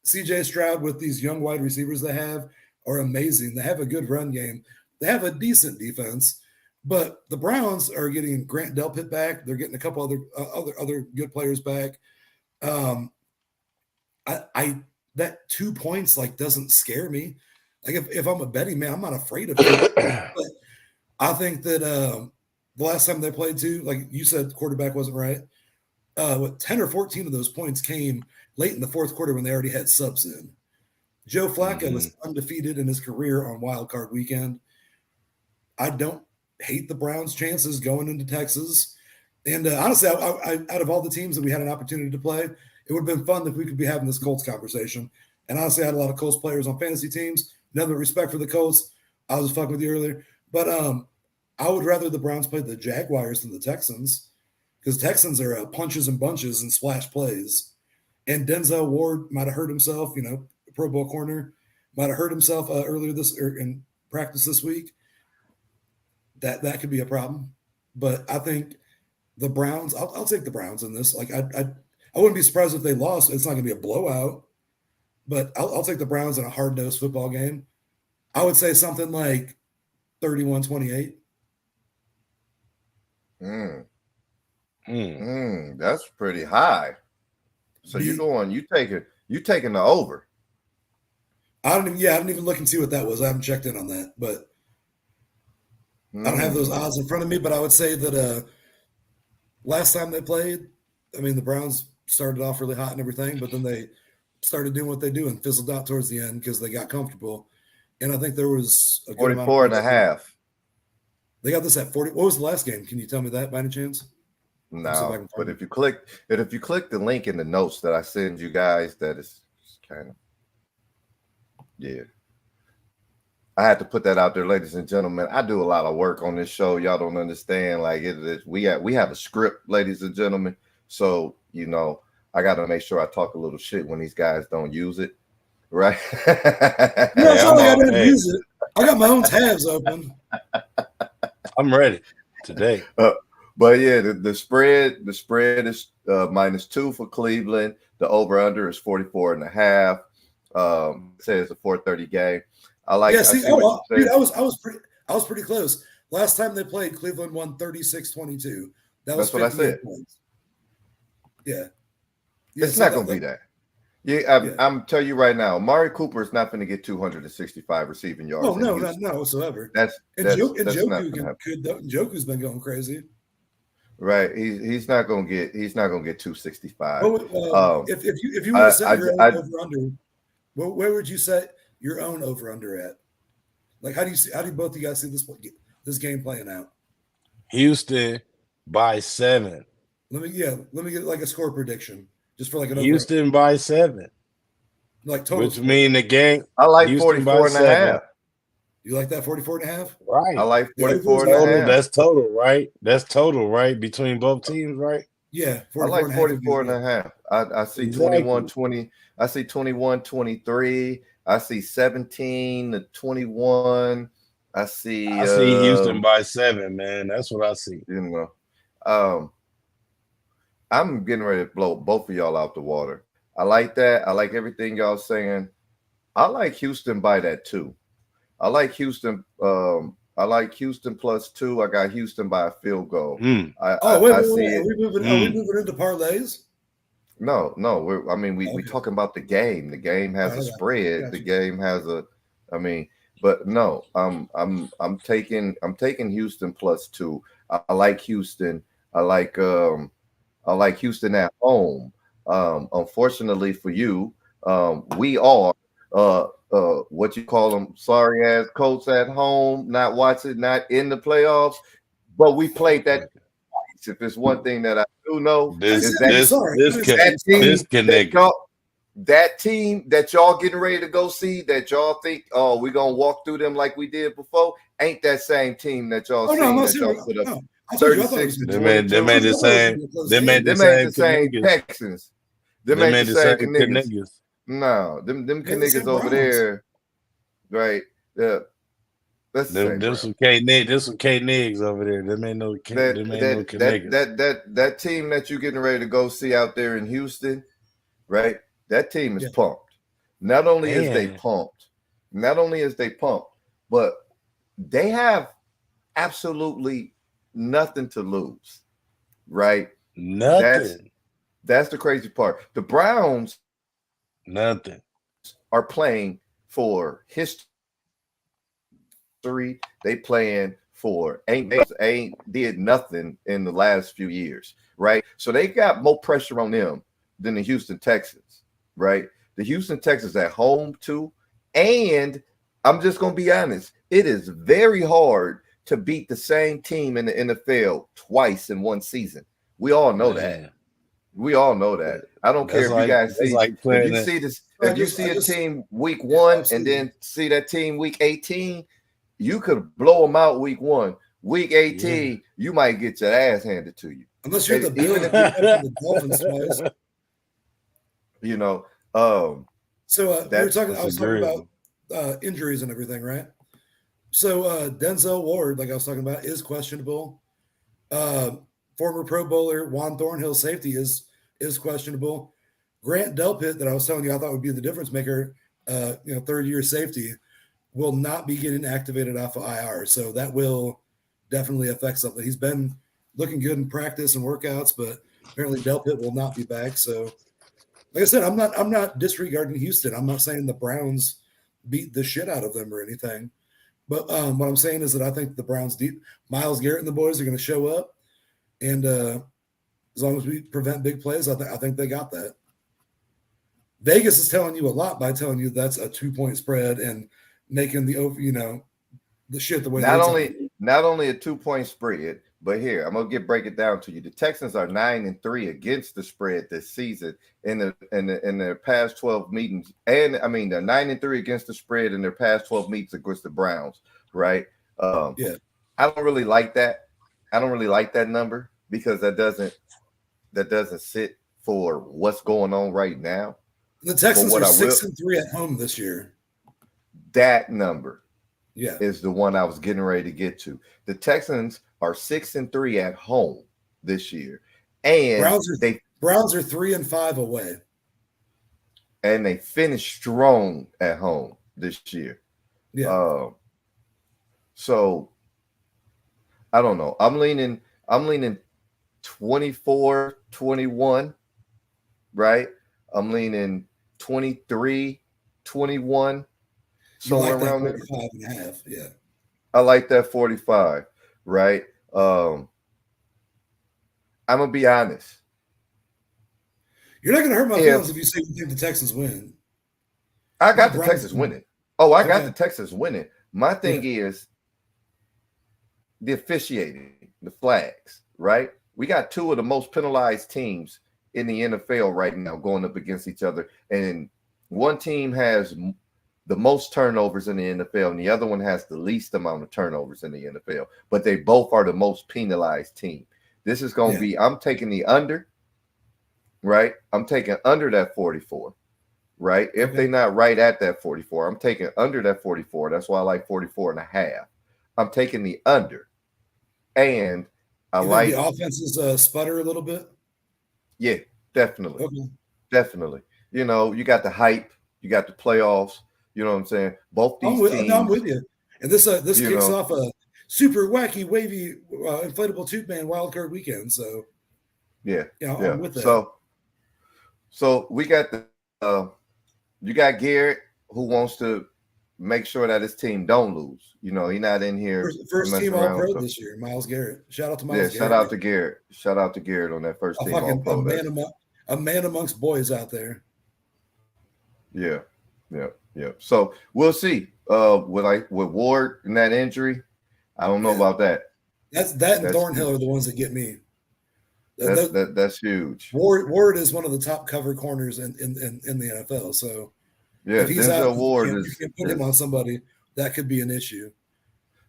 CJ Stroud with these young wide receivers they have are amazing. They have a good run game. They have a decent defense, but the Browns are getting Grant Delpit back. They're getting a couple other good players back. That 2 points doesn't scare me. Like if I'm a betting man, I'm not afraid of it. But I think that the last time they played too, like you said, the quarterback wasn't right. 10 or 14 of those points came late in the fourth quarter when they already had subs in. Joe Flacco was undefeated in his career on Wild Card Weekend. I don't hate the Browns' chances going into Texas. And honestly, out of all the teams that we had an opportunity to play, it would have been fun if we could be having this Colts conversation. And honestly, I had a lot of Colts players on fantasy teams. Nothing but respect for the Colts. I was fucking with you earlier. But I would rather the Browns play the Jaguars than the Texans, because Texans are punches and bunches and splash plays. And Denzel Ward might have hurt himself, Pro Bowl corner, might have hurt himself earlier in practice this week. That could be a problem. But I think the Browns, I'll take the Browns in this. Like I wouldn't be surprised if they lost. It's not going to be a blowout, but I'll take the Browns in a hard-nosed football game. I would say something like 31-28. That's pretty high. So you taking the over. I didn't even look and see what that was. I haven't checked in on that, but I don't have those odds in front of me. But I would say that last time they played, I mean, the Browns started off really hot and everything, but then they started doing what they do and fizzled out towards the end because they got comfortable. And I think there was a 44 and a half. They got this at 40. What was the last game? Can you tell me that by any chance? No, but if you click the link in the notes that I send you guys, that is kind of, yeah. I had to put that out there, ladies and gentlemen. I do a lot of work on this show. Y'all don't understand. Like we have a script, ladies and gentlemen. So I got to make sure I talk a little shit when these guys don't use it, right? I don't use it. I got my own tabs open. I'm ready today. But yeah, the spread is -2 for Cleveland. The over/under is 44.5. Say it's a 4:30 game. I like. Yeah, see, dude, I was pretty close. Last time they played, Cleveland won 36-22. That's what I said. Points. Yeah. It's not going to be that. Yeah, I'm telling you right now, Amari Cooper is not going to get 265 receiving yards. Oh no, not whatsoever. Njoku's been going crazy. Right, he's not going to get 265. If you were to set your own over under, where would you set your own over under at? Like, how do both of you guys see this game playing out? Houston by 7. Let me get like a score prediction. Just for like an Houston by 7. Like total. Which mean the game. I like 44.5. You like that 44.5? Right. I like 44.5. That's total, right? That's total, right? Between both teams, right? Yeah. I like 44.5. I see 21-20. I see 21-23. I see 17-21. I see Houston by 7, man. That's what I see. I'm getting ready to blow both of y'all out the water. I like that. I like everything y'all saying. I like Houston by that too. I like Houston. I like Houston +2. I got Houston by a field goal. Wait. Are we moving into parlays? No. We talking about the game. The game has a spread. The game has a. But no. I'm taking Houston +2. I like Houston. I like Houston at home. Unfortunately for you, we are what you call them, sorry ass Colts at home, not watching, not in the playoffs, but we played that twice. If it's one thing that I do know, that team that y'all getting ready to go see, that y'all think, oh, we're gonna walk through them like we did before, ain't that same team that y'all put up. 36. They made the same Texans. They made the same niggas. No, them niggas over there, right? Yeah, that's them some K niggas over there. Them ain't no niggas. That team that you're getting ready to go see out there in Houston, right? That team is pumped. Not only is they pumped, but they have absolutely nothing to lose, right? Nothing. That's the crazy part. The Browns, nothing, are playing for history. They playing for ain't did nothing in the last few years, right? So they got more pressure on them than the Houston Texans, right? The Houston Texans at home too, and I'm just gonna be honest, it is very hard to beat the same team in the NFL twice in one season. We all know Man. that. We all know that. I don't care That's if you guys that's see. like If playing you it. see this, I if you just- see I a just- team week 1 and absolutely. then see that team week 18, you could blow them out week 1. Week 18, you might get your ass handed to you. Unless you're the Even Bills, if you went from the Dolphins twice. You know, So we were That's talking. I was talking agreeable. about injuries and everything, right? So Denzel Ward, like I was talking about, is questionable. Former Pro Bowler Juan Thornhill, safety, is questionable. Grant Delpit, that I was telling you I thought would be the difference maker, third year safety, will not be getting activated off of IR. So that will definitely affect something. He's been looking good in practice and workouts, but apparently Delpit will not be back. So, like I said, I'm not disregarding Houston. I'm not saying the Browns beat the shit out of them or anything. But what I'm saying is that I think the Browns Myles Garrett and the boys are going to show up, and as long as we prevent big plays, I think they got that. Vegas is telling you a lot by telling you that's a 2-point spread and making the shit the way not they only a 2-point spread, but here I'm gonna break it down to you. The Texans are 9-3 against the spread this season in their past 12 meetings, and I mean they're 9-3 against the spread in their past 12 meetings against the Browns, right? Yeah. I don't really like that. I don't really like that number because that doesn't sit for what's going on right now. The Texans what are I will- 6-3 at home this year. That number Yeah. is the one I was getting ready to get to. The Texans are 6-3 at home this year, and Browns are 3-5 away. and they finished strong at home this year. Yeah. So I don't know. I'm leaning 24-21, right? I'm leaning 23-21, somewhere like around that there. 45.5. Yeah. I like that 45, right? I'm gonna be honest. You're not going to hurt my If- feelings if you say you think the Texans win. I got the Browns Texans win. winning. Oh, I got Okay. the Texans winning. My thing is the officiating, the flags, right? We got two of the most penalized teams in the NFL right now going up against each other. And one team has the most turnovers in the NFL, and the other one has the least amount of turnovers in the NFL. But they both are the most penalized team. This is going to be, I'm taking the under, right? I'm taking under that 44. Right? If they're not right at that 44, I'm taking under that 44. That's why I like 44.5. I'm taking the under. And I You like think the offenses sputter a little bit. Yeah, definitely. Okay. Definitely. You know, you got the hype, you got the playoffs, you know what I'm saying? Both these teams. I'm with you. And this You kicks know. off a super wacky, wavy, inflatable tube man wild card weekend. So Yeah. I'm with that. So we got you got Garrett who wants to make sure that his team don't lose. You know, he's not in here. First messing team all around pro with this year, Myles Garrett. Shout out to Yeah, Myles Garrett. shout out to Garrett. Shout out to Garrett on that first team all pro. A man amongst boys out there. Yeah. So we'll see. With Ward and that injury, I don't know about that. That's and Thornhill are the ones that get me. That's huge. Ward is one of the top cover corners in the NFL. So yeah, if he's Denzel out, Ward you can put him on somebody that could be an issue.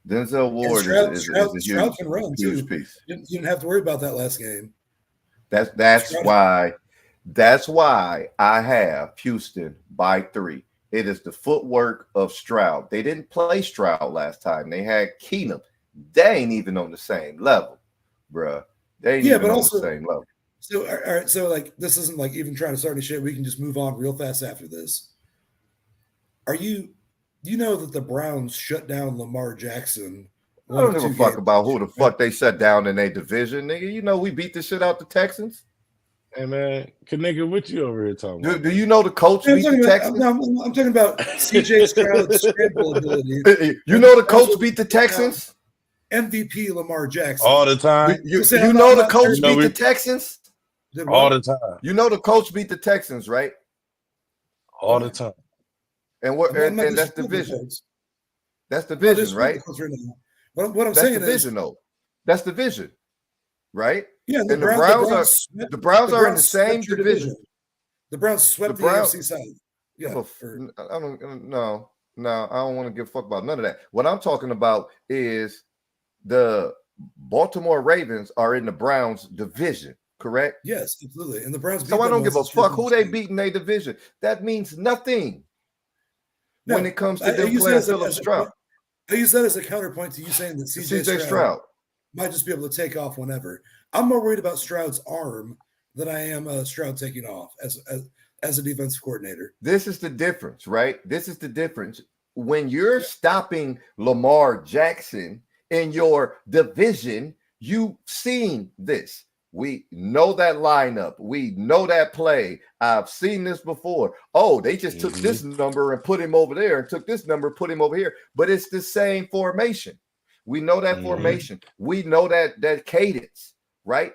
Denzel Ward is a Stroud can run huge too. piece. You didn't have to worry about that last game. That's why I have Houston by 3. It is the footwork of Stroud. They didn't play Stroud last time. They had Keenum. They ain't even on the same level, bruh. They ain't even on the same level. So, all right. So, like, this isn't like even trying to start any shit. We can just move on real fast after this. You know that the Browns shut down Lamar Jackson? I don't give a fuck about who the fuck they shut down in their division, nigga. You know we beat the shit out the Texans. Hey man, nigga, what you over here talking about? Do you know the coach beat the Texans? I'm talking about CJ Stroud's scramble ability. You know the coach beat the Texans? MVP Lamar Jackson. All the time. You know the coach beat the Texans? All the time. You know the coach beat the Texans, right? All the time. And that's division. That's division, right? What I'm That's saying division, is, though. That's division, right? Yeah, and And the Browns are swept, in the same swept your division. The Browns swept the Browns- AFC South. Yeah, I don't no, I don't want to give a fuck about none of that. What I'm talking about is the Baltimore Ravens are in the Browns division, correct? yes, absolutely. And the Browns. So I don't give a fuck who they beat in their division. That means nothing when it comes to them playing Philip Stroud. I use that as a counterpoint to you saying that CJ Stroud might just be able to take off whenever. I'm more worried about Stroud's arm than I am Stroud taking off as a defensive coordinator. This is the difference, right? This is the difference. When you're stopping Lamar Jackson in your division, you've seen this. We know that lineup. We know that play. I've seen this before. Oh, they just took this number and put him over there and took this number, put him over here. But it's the same formation. We know that formation. We know that cadence, right?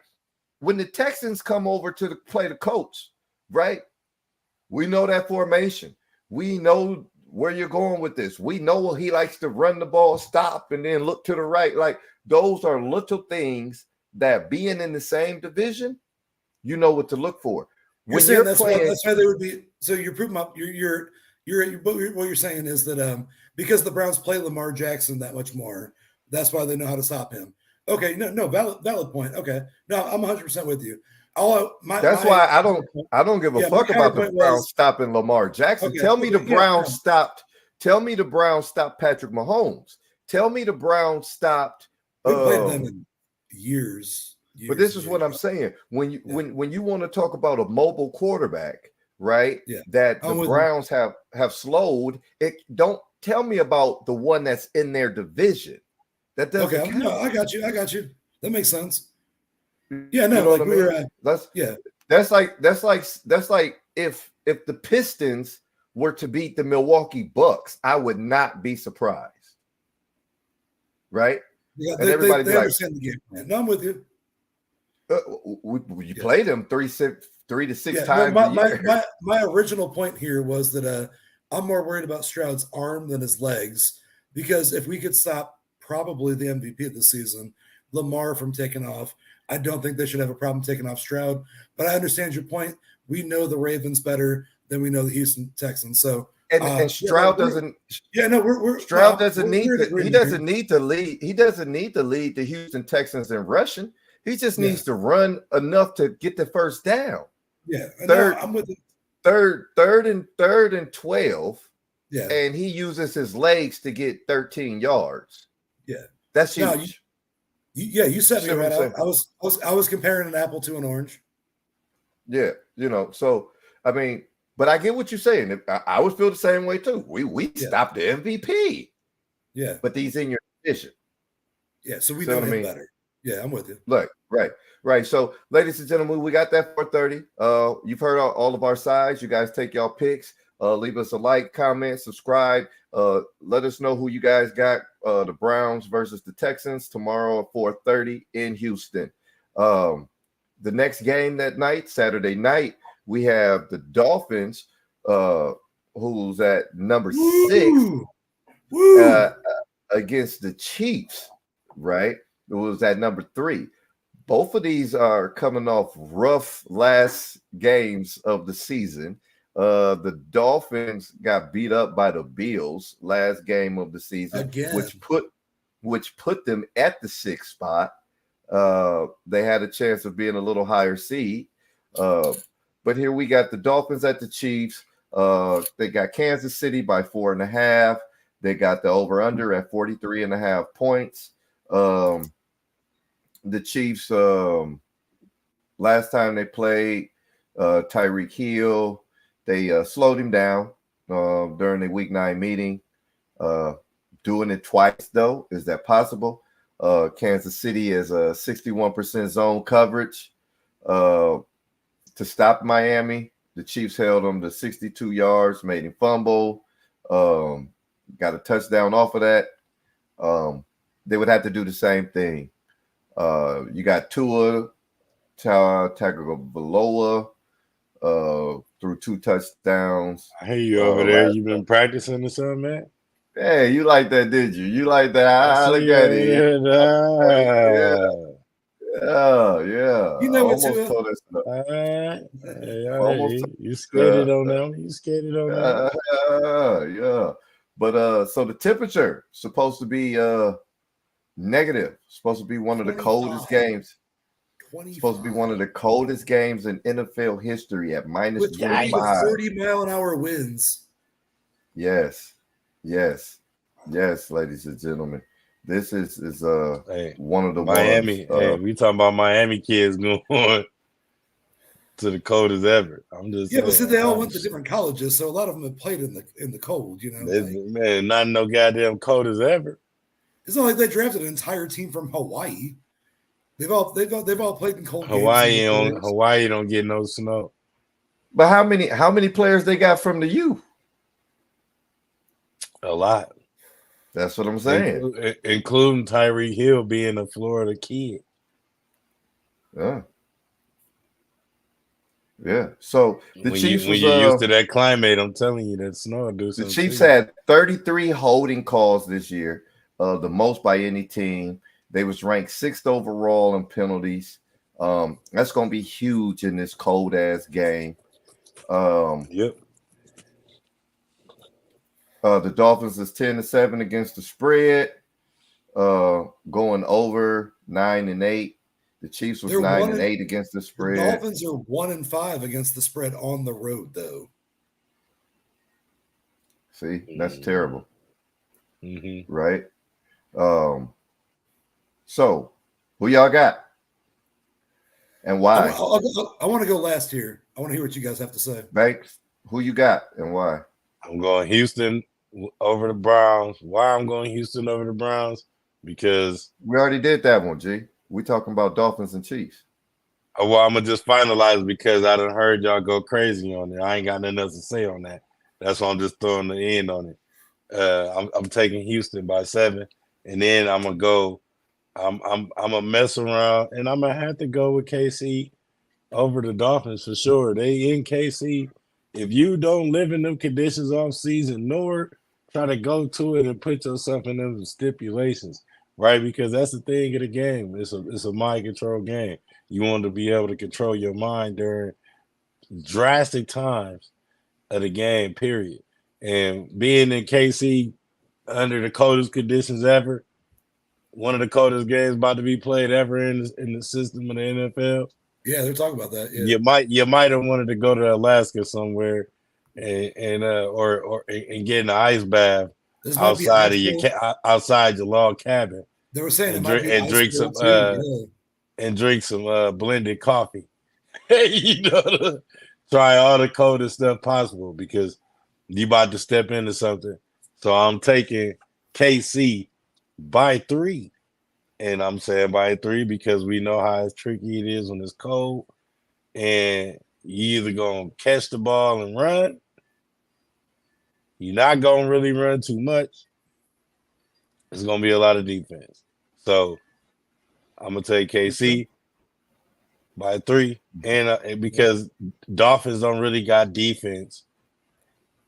When the Texans come over to play the Colts, right? We know that formation. We know where you're going with this. We know he likes to run the ball, stop, and then look to the right. Like, those are little things that being in the same division, you know what to look for. When you're playing, that's why they would be. So you're proving up. What you're saying is that because the Browns play Lamar Jackson that much more, that's why they know how to stop him. Okay, no, valid point. Okay, no, I'm 100% with you. That's why I don't give a fuck about the Browns stopping Lamar Jackson. Okay, tell me the Browns stopped. Tell me the Browns stopped Patrick Mahomes. Tell me the Browns stopped. We played them in years. But this is what I'm saying. When you when you want to talk about a mobile quarterback, right? Yeah. That the Browns have slowed. It don't tell me about the one that's in their division. That doesn't count. No, I got you. That makes sense. Yeah, no, you know like what I we mean? were. That's like if the Pistons were to beat the Milwaukee Bucks, I would not be surprised. Right? Yeah, and everybody they understand the game plan. No, I'm with you. You play them 3 to 6 times a year. My original point here was that I'm more worried about Stroud's arm than his legs, because if we could stop probably the MVP of the season, Lamar, from taking off, I don't think they should have a problem taking off Stroud. But I understand your point. We know the Ravens better than we know the Houston Texans. So and Stroud doesn't. Yeah, no, we're Stroud doesn't need to. He doesn't need to lead. He doesn't need to lead the Houston Texans in rushing. He just needs to run enough to get the first down. Yeah, I'm with it. Third and 12. Yeah, and he uses his legs to get 13 yards. Yeah, that's huge. You said me right. I was comparing an apple to an orange. Yeah, So I mean, but I get what you're saying. I would feel the same way too. We stopped the MVP. Yeah, but he's in your division. Yeah, so we know him better. Yeah, I'm with you. Look, right. So, ladies and gentlemen, we got that 4:30. You've heard all of our sides. You guys take y'all picks. Leave us a like, comment, subscribe. Let us know who you guys got. The Browns versus the Texans tomorrow at 4:30 in Houston. The next game that night, Saturday night, we have the Dolphins, who's at number 6, against the Chiefs, right? It was at number 3. Both of these are coming off rough last games of the season. The Dolphins got beat up by the Bills last game of the season, again, which put them at the 6th spot. They had a chance of being a little higher seed. But here we got the Dolphins at the Chiefs. They got Kansas City by 4.5. They got the over-under at 43.5 points. The Chiefs, last time they played Tyreek Hill, they slowed him down during the Week 9 meeting. Doing it twice, though, is that possible? Kansas City is a 61% zone coverage to stop Miami. The Chiefs held him to 62 yards, made him fumble, got a touchdown off of that. They would have to do the same thing. You got Tua Tagovailoa threw 2 touchdowns. I hear you over there. You been practicing or something, man? Hey, you like that, did you? You like that? Look at it. Yeah. You know what, Almost Tua? tore us up. All right. Almost. You skated on them. You skated on them. Yeah. But so the temperature supposed to be negative. Supposed to be one of the coldest 25. games. 25. Supposed to be one of the coldest games in NFL history at minus with 25. 30-mile-an-hour winds. Yes, ladies and gentlemen. This is Hey, one of the Miami. ones. Hey, we talking about Miami kids going to the coldest ever. I'm just Yeah, but see, they all saying, went to different colleges, so a lot of them have played in the cold. You know, man, not no goddamn cold as ever. it's not like they drafted an entire team from Hawaii. They've all played in cold games. Hawaii don't get no snow. But how many players they got from the U? A lot. That's what I'm saying. Including Tyreek Hill being a Florida kid. Yeah. So the Chiefs when you're used to that climate, I'm telling you that snow will do something. The Chiefs had 33 holding calls this year, the most by any team. They was ranked 6th overall in penalties. That's going to be huge in this cold ass game. Yep. The Dolphins is 10-7 against the spread, going over 9-8. The Chiefs was 9-8 against the spread. The Dolphins are 1-5 against the spread on the road, though. See, that's terrible, right? So who y'all got, and why? I want to go last here. I want to hear what you guys have to say. Banks, who you got and why? I'm going Houston over the Browns. Why I'm going Houston over the Browns? Because we already did that one, G. We talking about Dolphins and Chiefs. Well, I'm gonna just finalize because I done heard y'all go crazy on it. I ain't got nothing else to say on that. That's why I'm just throwing the end on it. I'm taking Houston by 7, and then I'm gonna go. I'm gonna mess around, and I'm gonna have to go with KC over the Dolphins for sure. They in KC. If you don't live in them conditions off season, nor try to go to it and put yourself in them stipulations, right? Because that's the thing of the game. It's a mind control game. You want to be able to control your mind during drastic times of the game, period. And being in KC under the coldest conditions ever, one of the coldest games about to be played ever in the system of the NFL. Yeah, they're talking about that. Yeah. You might have wanted to go to Alaska somewhere and get in an ice bath outside your log cabin. They were saying drink some blended coffee. Try all the coldest stuff possible because you about to step into something. So I'm taking KC by 3. And I'm saying by 3 because we know how tricky it is when it's cold. And you either going to catch the ball and run. You're not going to really run too much. It's going to be a lot of defense. So I'm going to take KC by 3. And because Dolphins don't really got defense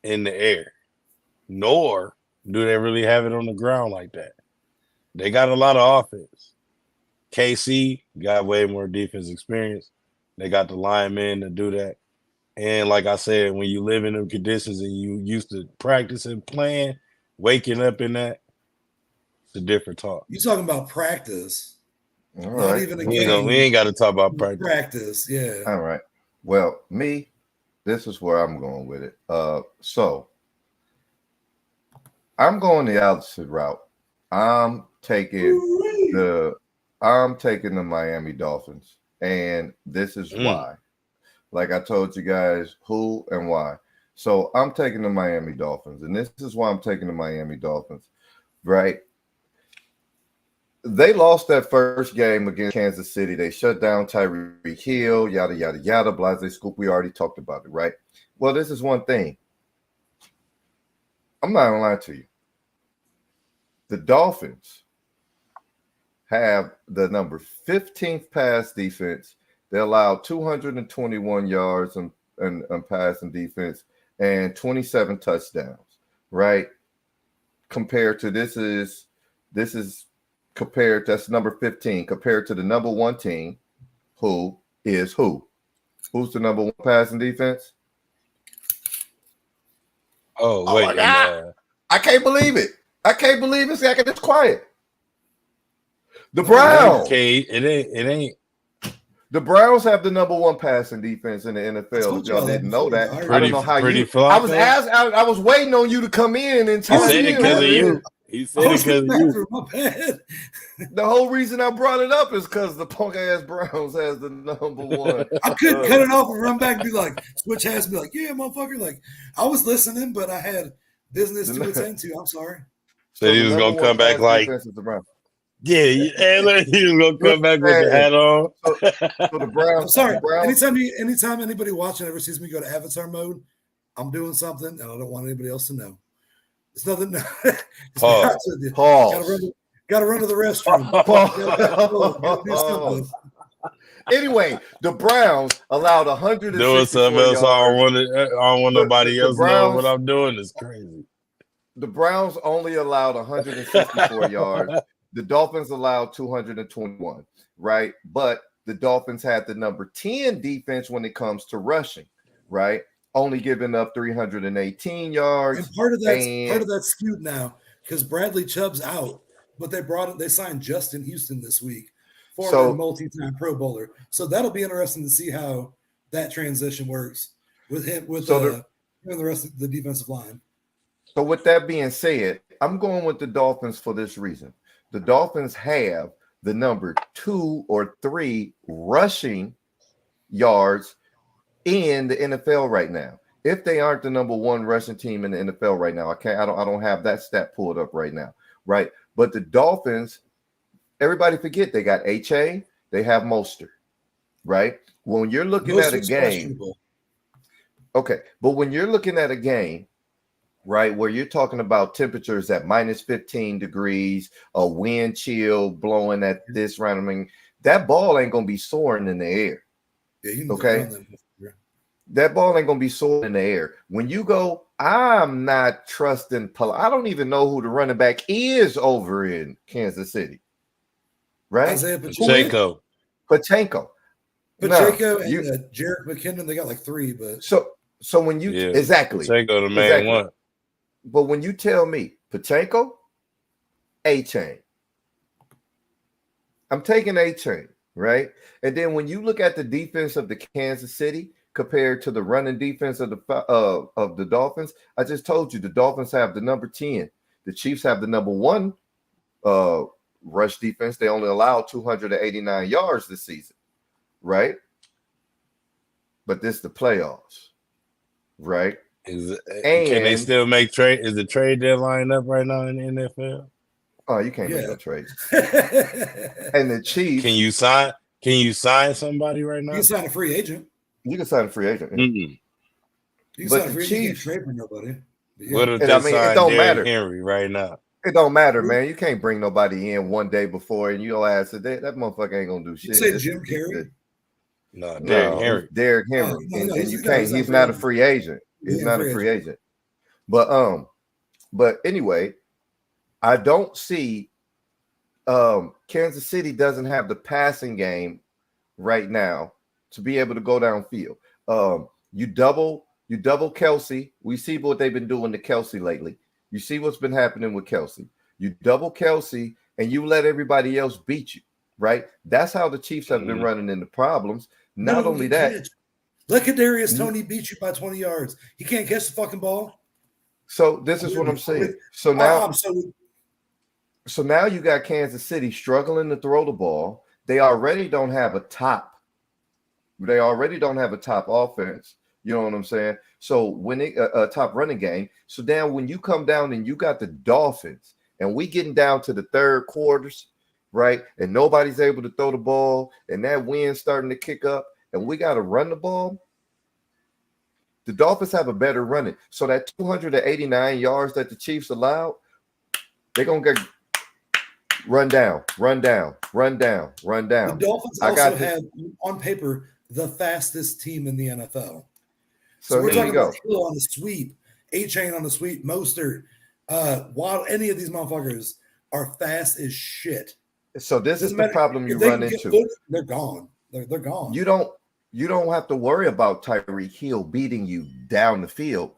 in the air, nor do they really have it on the ground like that. They got a lot of offense. KC got way more defense experience. They got the linemen to do that. And like I said, when you live in them conditions and you used to practicing, playing, waking up in that, it's a different talk. You're talking about practice. All Not right. even a game. We ain't got to talk about practice. Practice, yeah. All right. Well, this is where I'm going with it. So I'm going the opposite route. I'm taking the Miami Dolphins, and this is why. Like I told you guys who and why. So I'm taking the Miami Dolphins, and this is why I'm taking the Miami Dolphins, right? They lost that first game against Kansas City. They shut down Tyreek Hill, yada, yada, yada, blase scoop. We already talked about it, right? Well, this is one thing. I'm not going to lie to you. The Dolphins have the number 15th pass defense. They allowed 221 yards in passing defense and 27 touchdowns, right? Compared to this is compared, that's number 15, compared to the number 1 team, who is who? Who's the number 1 passing defense? Oh, wait. my God. I can't believe it. I can't believe it's quiet. The Browns. Okay, it ain't. The Browns have the number 1 passing defense in the NFL. told If y'all y'all that didn't know that, before. I don't know how Pretty you. flawed, I was waiting on you to come in and He tell said it because of me. you. He said I it was because of in the you. bathroom, my bad. The whole reason I brought it up is because the punk ass Browns has the number 1. I couldn't cut it off and run back and be like, switch has be like, yeah, motherfucker. Like, I was listening, but I had business to attend to. I'm sorry. Said he was the gonna number come 1 back pass like, defense is the Browns. yeah, he was gonna come back with the hat on. So the Browns. I'm sorry. The Browns, Anytime anybody watching ever sees me go to avatar mode, I'm doing something and I don't want anybody else to know. It's nothing. Pause. Gotta run to the restroom. Gotta do something. Anyway, the Browns allowed 164 Doing something else. yards. I don't want nobody the else knowing Browns- what I'm doing. It's crazy. The Browns only allowed 164 yards. The Dolphins allowed 221, right? But the Dolphins had the number 10 defense when it comes to rushing, right? Only giving up 318 yards. And part of that's skewed now because Bradley Chubb's out, but they signed Justin Houston this week, former multi-time Pro Bowler. So that'll be interesting to see how that transition works with him and the rest of the defensive line. So with that being said, I'm going with the Dolphins for this reason. The Dolphins have the number 2 or 3 rushing yards in the NFL right now. If they aren't the number 1 rushing team in the NFL right now, I don't have that stat pulled up right now, right? But the Dolphins, everybody forget they got HA, they have Mostert, right? When you're looking at a game, okay, but when you're looking at a game, right, where you're talking about temperatures at minus 15 degrees, a wind chill blowing at this round, I mean, that ball ain't gonna be soaring in the air. Yeah, okay. That ball ain't gonna be soaring in the air. When you go, I'm not trusting. I don't even know who the running back is over in Kansas City, right? Isaiah Pacheco. Pacheco and Jerick McKinnon. They got like 3, but so when you exactly Pacheco the main one. But when you tell me Pacheco, A-Chain, I'm taking A-Chain, right? And then when you look at the defense of the Kansas City compared to the running defense of the Dolphins, I just told you the Dolphins have the number 10. The Chiefs have the number 1 rush defense. They only allowed 289 yards this season, right? But this is the playoffs, right? Can they still make trade? Is the trade deadline up right now in the NFL? Oh, you can't make no trades. And the Chiefs. Can you sign somebody right now? You can sign a free agent. You can sign a free agent. You can sign a free agent. You can't trade for nobody. What if they sign Derrick Henry right now? It don't matter, man. You can't bring nobody in one day before and you'll ask that motherfucker ain't gonna do shit. You say Jim Carrey? No, Derrick Henry. Derrick Henry. And you can't. He's not a free agent. He's not a free agent. But anyway, I don't see Kansas City doesn't have the passing game right now to be able to go downfield. You double Kelsey. We see what they've been doing to Kelsey lately. You see what's been happening with Kelsey. You double Kelsey and you let everybody else beat you, right? That's how the Chiefs have been running into problems. Not only that, let Kadarius Toney beat you by 20 yards. He can't catch the fucking ball. So this is what I'm saying. So now you got Kansas City struggling to throw the ball. They already don't have a top offense. You know what I'm saying? So when a top running game. So now when you come down and you got the Dolphins and we getting down to the third quarters, right? And nobody's able to throw the ball and that wind's starting to kick up and we got to run the ball. The Dolphins have a better running. So that 289 yards that the Chiefs allowed, they're going to get run down. The Dolphins also have, on paper, the fastest team in the NFL. So we're talking about Hill on the sweep, A-Chain on the sweep, Mostert, while any of these motherfuckers are fast as shit. So this is Doesn't the matter. problem If you they run can get into. loose, they're gone. They're gone. You don't have to worry about Tyreek Hill beating you down the field,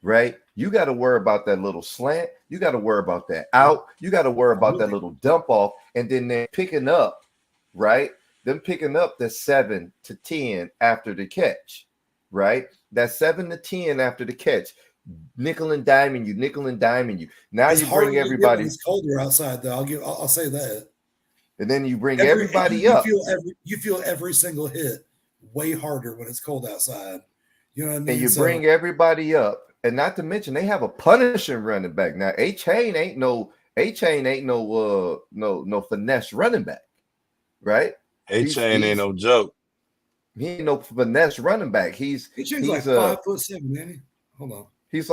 right? You got to worry about that little slant. You got to worry about that out. You got to worry about that little dump off, and then they're picking up, right? Them picking up the 7 to 10 after the catch, right? That 7 to 10 after the catch, nickel and diming you. Now It's you harder bring to get everybody, when it's colder outside, though. I'll say that. and then you bring everybody you up. You feel every single hit way harder when it's cold outside. You know what I mean? And you bring everybody up, and not to mention they have a punishing running back. Now, A-Chain ain't no finesse running back, right? A-Chain ain't no joke. He ain't no finesse running back. He's like 5'7", ain't he? Hold on. He's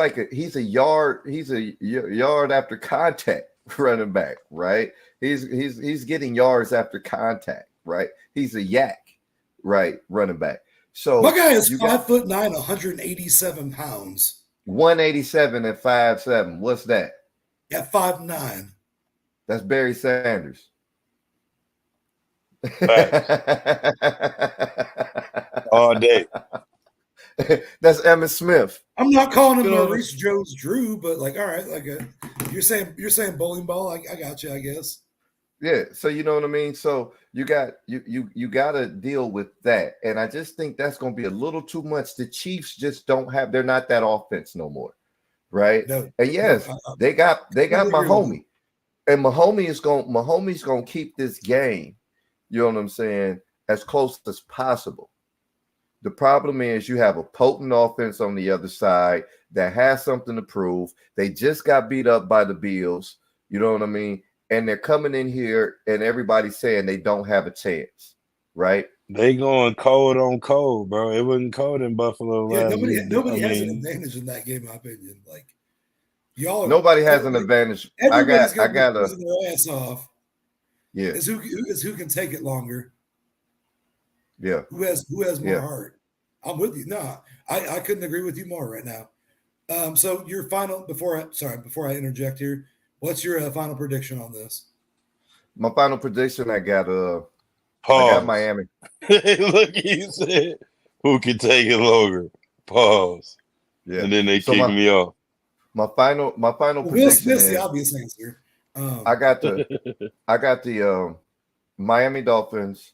a yard after contact running back, right? He's getting yards after contact, right? He's a yak, right, running back. So my guy is 5'9", 187 pounds. 187 and 5'7". What's that? At 5'9". That's Barry Sanders. All day. That's Emmitt Smith. I'm not calling him Maurice Jones-Drew, but like, all right, like you're saying bowling ball. I got you, I guess. Yeah, so you know what I mean. So you got to deal with that, and I just think that's going to be a little too much. The Chiefs just they're not that offense no more, right? No, and yes, they got Mahomes, and Mahomes gonna keep this game. You know what I'm saying? As close as possible. The problem is you have a potent offense on the other side that has something to prove. They just got beat up by the Bills. You know what I mean? And they're coming in here and everybody's saying they don't have a chance, right? They going cold on cold, bro. It wasn't cold in Buffalo last week. Nobody has an advantage in that game, in my opinion. Like nobody has an advantage. Everybody's I got their ass off. Yeah. Is who can take it longer. Yeah. Who has more heart? I'm with you. No, I couldn't agree with you more right now. So your final before I interject here, what's your final prediction on this? My final prediction, I got Miami. Look, he said, "Who can take it longer?" Pause. Yeah, and then they kick me off. My final prediction Will Smith's is the obvious answer. I got the Miami Dolphins.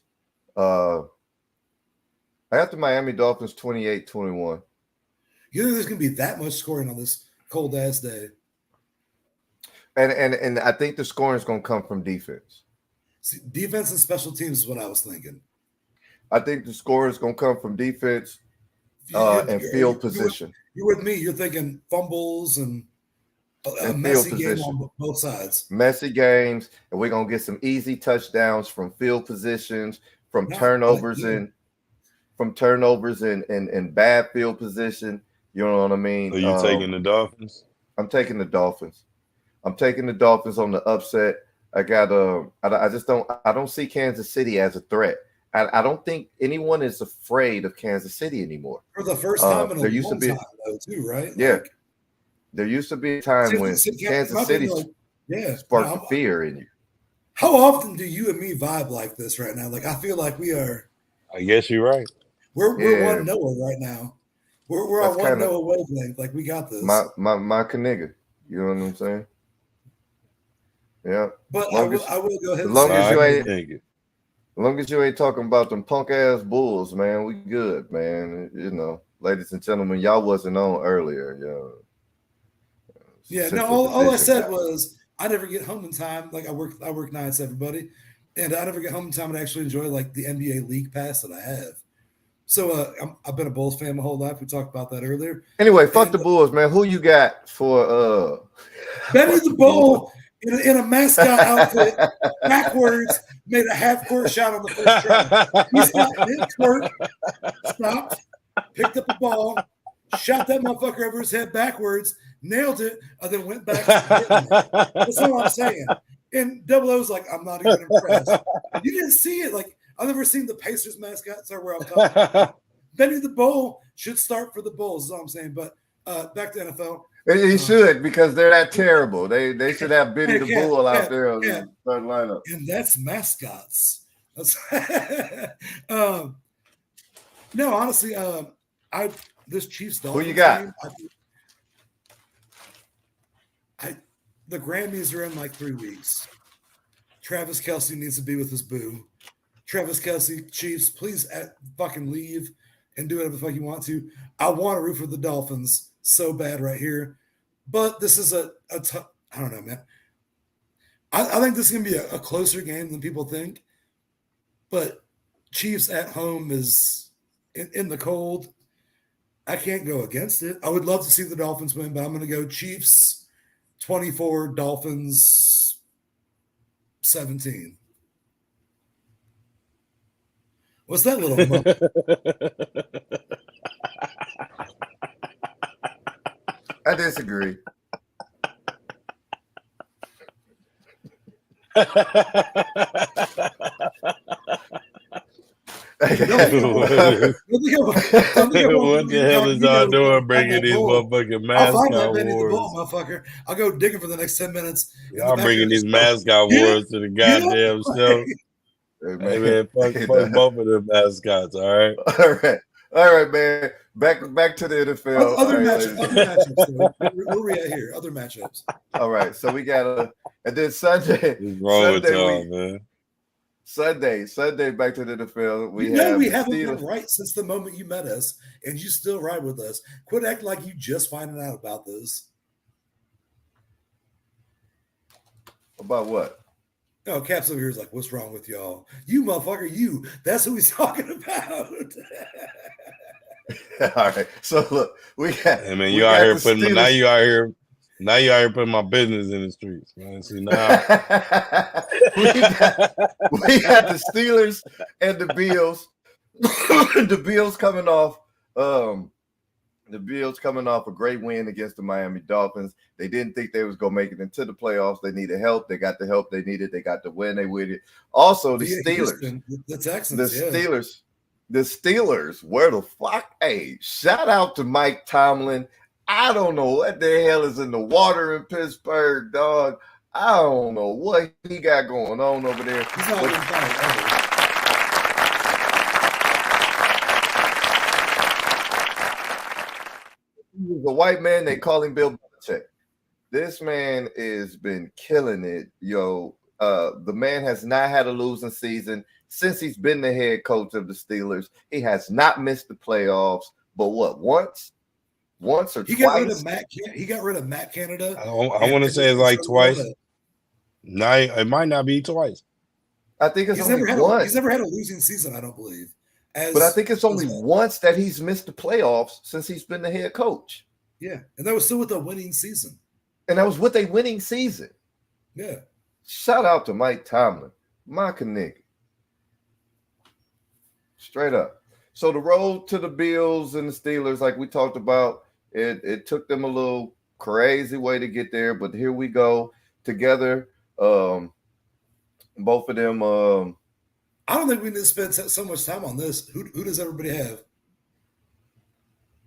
I got the Miami Dolphins 28-21. You think there's going to be that much scoring on this cold ass day? And I think the scoring is going to come from defense. See, defense and special teams is what I was thinking. I think the score is going to come from defense and field position. You're with me. You're thinking fumbles and a messy game on both sides. Messy games, and we're going to get some easy touchdowns from field positions, from turnovers and bad field position. You know what I mean? So you taking the Dolphins? I'm taking the Dolphins. I'm taking the Dolphins on the upset. I don't see Kansas City as a threat. I don't think anyone is afraid of Kansas City anymore. For the first time in a long time, though, too, right? Yeah. There used to be a time when Kansas City sparked fear in you. How often do you and me vibe like this right now? Like, I feel like we are. I guess you're right. We're one Noah right now. We're on one Noah wavelength. Like, we got this. My nigga. You know what I'm saying? Yeah. But I will go ahead. As long as you ain't talking about them punk ass Bulls, man, we good, man. You know, ladies and gentlemen, y'all wasn't on earlier. Yeah. No. All I said was I never get home in time. Like I work nights, everybody, and I never get home in time and actually enjoy like the NBA League Pass that I have. So I've been a Bulls fan my whole life. We talked about that earlier. Anyway, fuck the Bulls, man. Who you got for Benny the Bull in a mascot outfit, backwards, made a half-court shot on the first try. He stopped mid-court, stopped, picked up the ball, shot that motherfucker over his head backwards, nailed it, and then went back. That's all I'm saying. And Double O's like, I'm not even impressed. You didn't see it. Like, I've never seen the Pacers mascot. Sorry, where I'm talking. Benny the Bull should start for the Bulls, is all I'm saying. But back to NFL. He should, because they're that terrible. They should have Benny the Bull out there on the third lineup. And that's mascots. That's no, honestly, this Chiefs Dolphins. Who you got? Game, the Grammys are in like 3 weeks. Travis Kelce needs to be with his boo. Travis Kelce, Chiefs, please fucking leave and do whatever the fuck you want to. I want to root for the Dolphins so bad right here, but this is I don't know, man. I think this is going to be a closer game than people think, but Chiefs at home is in the cold. I can't go against it. I would love to see the Dolphins win, but I'm going to go Chiefs 24, Dolphins 17. What's that little I disagree. What the hell is y'all doing bringing these motherfucking mascot wars? Motherfucker. I'll go digging for the next 10 minutes. Y'all bringing these mascot wars to the goddamn show. Hey, man, fuck both of them mascots, all right? All right, man. Back to the NFL. Other matchups. Where we at here? Other matchups. All right, so we got and then Sunday. What's wrong with y'all, man? Sunday, back to the NFL. We haven't been right since the moment you met us, and you still ride with us. Quit acting like you just finding out about this. About what? Oh, Caps over here is like, what's wrong with y'all? You motherfucker, you. That's who he's talking about. All right. So look, we got. Hey man, you out here putting now you out here putting my business in the streets, man. See now we got the Steelers and the Bills. The Bills coming off a great win against the Miami Dolphins. They didn't think they was gonna make it into the playoffs. They needed help. They got the help they needed. They got the win they with it. Also, the Steelers, the Texans, the Steelers, where the fuck? Hey, shout out to Mike Tomlin. I don't know what the hell is in the water in Pittsburgh, dog. I don't know what he got going on over there. He's not even fine ever. He was a white man. They call him Bill Belichick. This man has been killing it, yo. The man has not had a losing season since he's been the head coach of the Steelers. He has not missed the playoffs, but what, once or twice? He got rid of Matt Canada. I want to say it's like twice. No, it might not be twice. I think it's only once. He's never had a losing season, I don't believe. But I think it's only once that he's missed the playoffs since he's been the head coach. Yeah, and that was still with a winning season. And that was with a winning season. Yeah. Shout out to Mike Tomlin. My nigga. Straight up. So the road to the Bills and the Steelers, like we talked about, it took them a little crazy way to get there, but here we go together. Both of them. I don't think we need to spend so much time on this. Who does everybody have?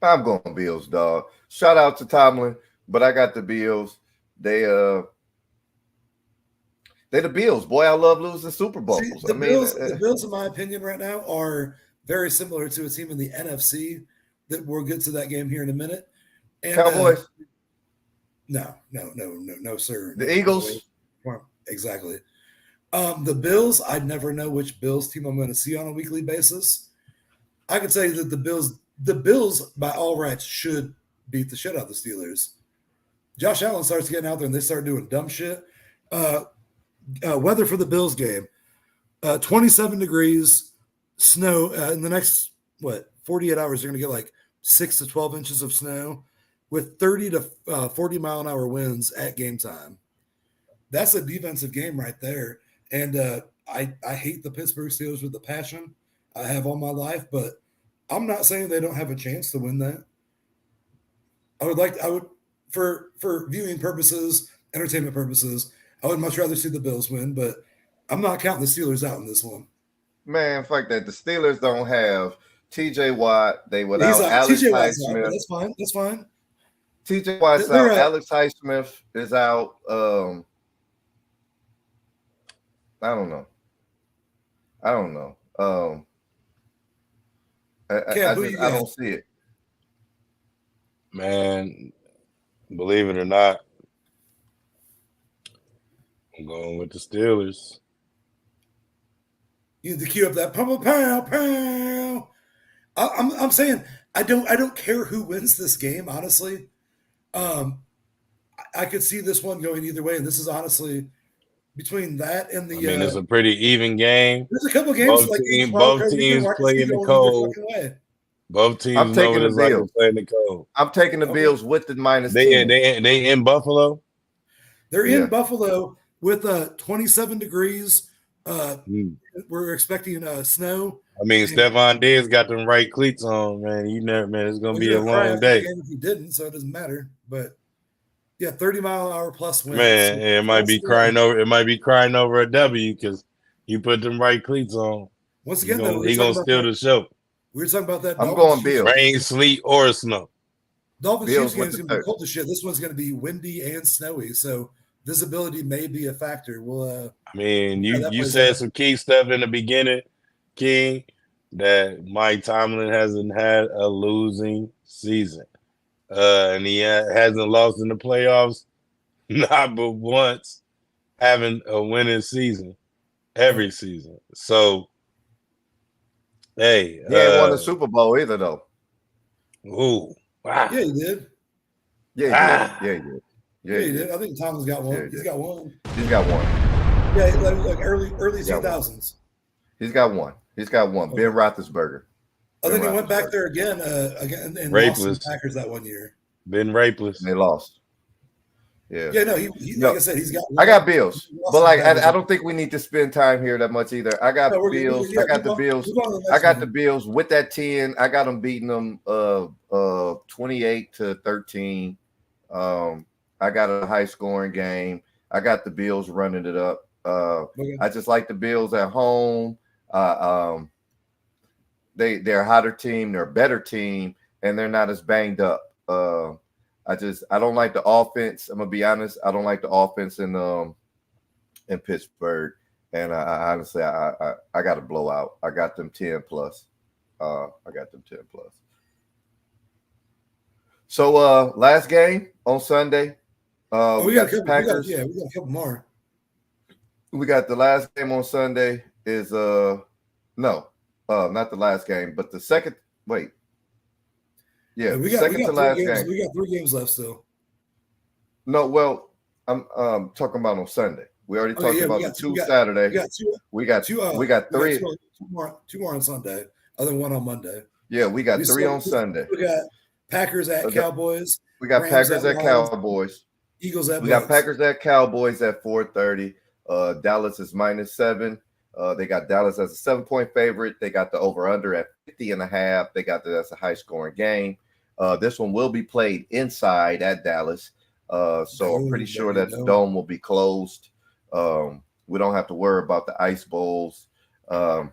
I'm going Bills, dog. Shout out to Tomlin, but I got the Bills. They the Bills. Boy, I love losing Super Bowls. See, the Bills, in my opinion, right now are very similar to a team in the NFC that we'll get to that game here in a minute. And, Cowboys? No, sir. The Eagles? Exactly. The Bills, I never know which Bills team I'm going to see on a weekly basis. I can tell you that the Bills, by all rights, should beat the shit out of the Steelers. Josh Allen starts getting out there and they start doing dumb shit. Weather for the Bills game, 27 degrees, snow. In the next, 48 hours, they're going to get like 6 to 12 inches of snow with 30 to 40 mile an hour winds at game time. That's a defensive game right there. And I hate the Pittsburgh Steelers with a passion. I have all my life, but I'm not saying they don't have a chance to win that. For viewing purposes, entertainment purposes, I would much rather see the Bills win, but I'm not counting the Steelers out in this one. Man, fuck that. The Steelers don't have TJ Watt. They without Alex Highsmith. That's fine. TJ Watt's They're out. Alex Highsmith is out. I don't know. I don't see it. Man, believe it or not, I'm going with the Steelers. You need to cue up that pow pow pow. I'm saying I don't care who wins this game. Honestly, I could see this one going either way, and this is honestly between that and the. I mean, it's a pretty even game. There's a couple games Both like teams play in the cold. Both teams I'm taking the Bills. Play in the cold. I'm taking the Bills with the minus. They in Buffalo. They're in Buffalo with 27 degrees. We're expecting snow. I mean, Stephon Diggs got them right cleats on, man. It's gonna be a long day. If he didn't, so it doesn't matter. But yeah, 30-mile-an-hour plus winds. Man, it might be crying over. It might be crying over a W because you put them right cleats on. Once again, he's gonna steal the show. We were talking about that. I'm going Bills. Rain, sleet, or snow. Dolphins Chiefs game is gonna be cold as shit. This one's gonna be windy and snowy, so visibility may be a factor. We'll. I mean, you said some key stuff in the beginning, King, that Mike Tomlin hasn't had a losing season. And he hasn't lost in the playoffs, not but once, having a winning season every season. So, hey. He ain't won the Super Bowl either, though. Ooh. Wow. Yeah, he did. Yeah, he did. Yeah, he did. I think Tomlin's got one. Yeah, he's got one. He's got one. Yeah, like early 2000s. He's got one. He's got one. Ben Roethlisberger. I think he went back there again and lost to the Packers that one year. Ben Rapeless. They lost. Yeah. Yeah, no, like I said, he's got one. I got Bills. But like I don't think we need to spend time here that much either. I got Bills. I got the Bills. I got the Bills with that 10. I got them beating them 28-13. I got a high scoring game. I got the Bills running it up. I just like the Bills at home. They're a hotter team, they're a better team, and they're not as banged up. I don't like the offense. I'm gonna be honest. I don't like the offense in Pittsburgh, and I honestly I got a blowout. I got them 10 plus. So last game on Sunday. We got the Packers. We got a couple more. We got the last game on Sunday is not the last game, but the second. Wait, we got second to last game. We got 3 games left still. No, well, I'm talking about on Sunday. We already talked about the 2 Saturday. We got 3. We got 2 more on Sunday, other than one on Monday. Yeah, we got 3 on Sunday. We got Packers at Cowboys. We got Rams Packers at Cowboys. Eagles at. We got Packers at Cowboys at 4:30. Dallas is -7. They got Dallas as a 7-point favorite. They got the over/under at 50.5. They got that's a high scoring game. This one will be played inside at Dallas. So I'm pretty sure that the dome will be closed. We don't have to worry about the ice bowls. The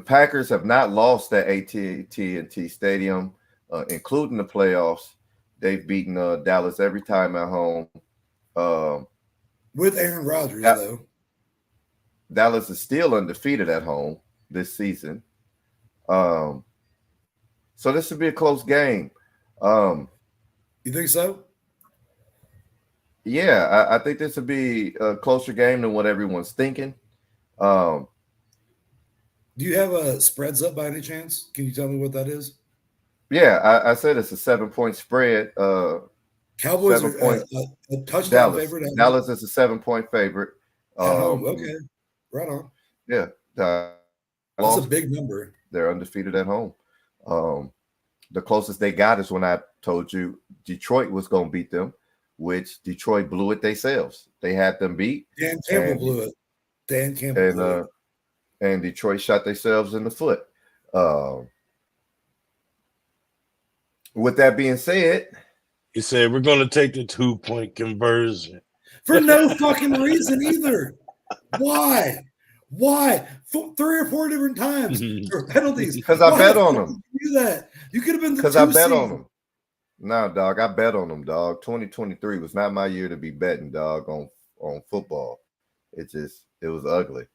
Packers have not lost at AT&T Stadium, including the playoffs. They've beaten Dallas every time at home. With Aaron Rodgers, though. Dallas is still undefeated at home this season. So this would be a close game. You think so? Yeah, I think this would be a closer game than what everyone's thinking. Do you have spreads up by any chance? Can you tell me what that is? Yeah, I said it's a 7-point spread. Cowboys are a touchdown favorite. Dallas is a 7-point favorite. Okay, right on. Yeah, that's a big number. They're undefeated at home. The closest they got is when I told you Detroit was going to beat them, which Detroit blew it themselves. They had them beat. Dan Campbell blew it. Dan Campbell blew it. And Detroit shot themselves in the foot. With that being said, he said we're going to take the 2-point conversion for no fucking reason either. Why? 3 or 4 different times for penalties? Because I bet on them. do that. You could have been the Because I 2 bet seed. on them. No, dog, I bet on them, dog. 2023 was not my year to be betting, dog, on football. It was ugly.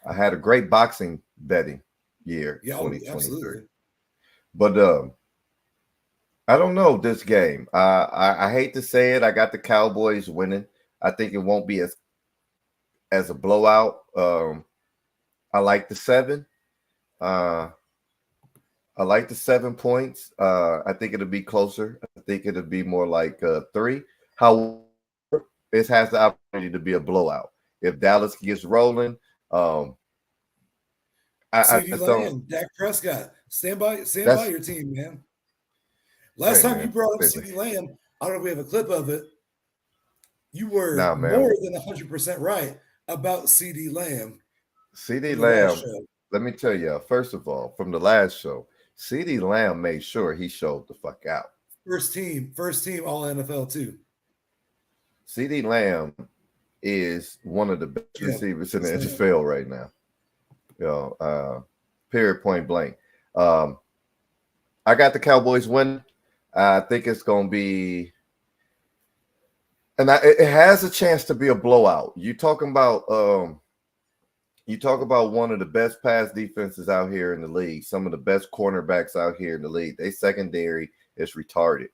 I had a great boxing betting year, Yeah, 2023. absolutely. But I don't know this game. I hate to say it. I got the Cowboys winning. I think it won't be as a blowout. I like the 7. I like the 7 points. I think it'll be closer. I think it'll be more like 3. However, it has the opportunity to be a blowout. If Dallas gets rolling, I CD just Lamb, don't. Dak Prescott, stand by That's- your team, man. Last Hey, time man. you brought up Hey, CD Lamb, I don't know if we have a clip of it. You were Nah, man. more than 100% right about CD Lamb. CD in the last Lamb, show. let me tell you, first of all, from the last show, CD Lamb made sure he showed the fuck out. First team, all NFL too. CD Lamb is one of the best Yeah, receivers in the same. NFL right now. Period, point blank. I got the Cowboys win. I think it's going to be, and it has a chance to be a blowout. You talk about one of the best pass defenses out here in the league, some of the best cornerbacks out here in the league. They secondary is retarded.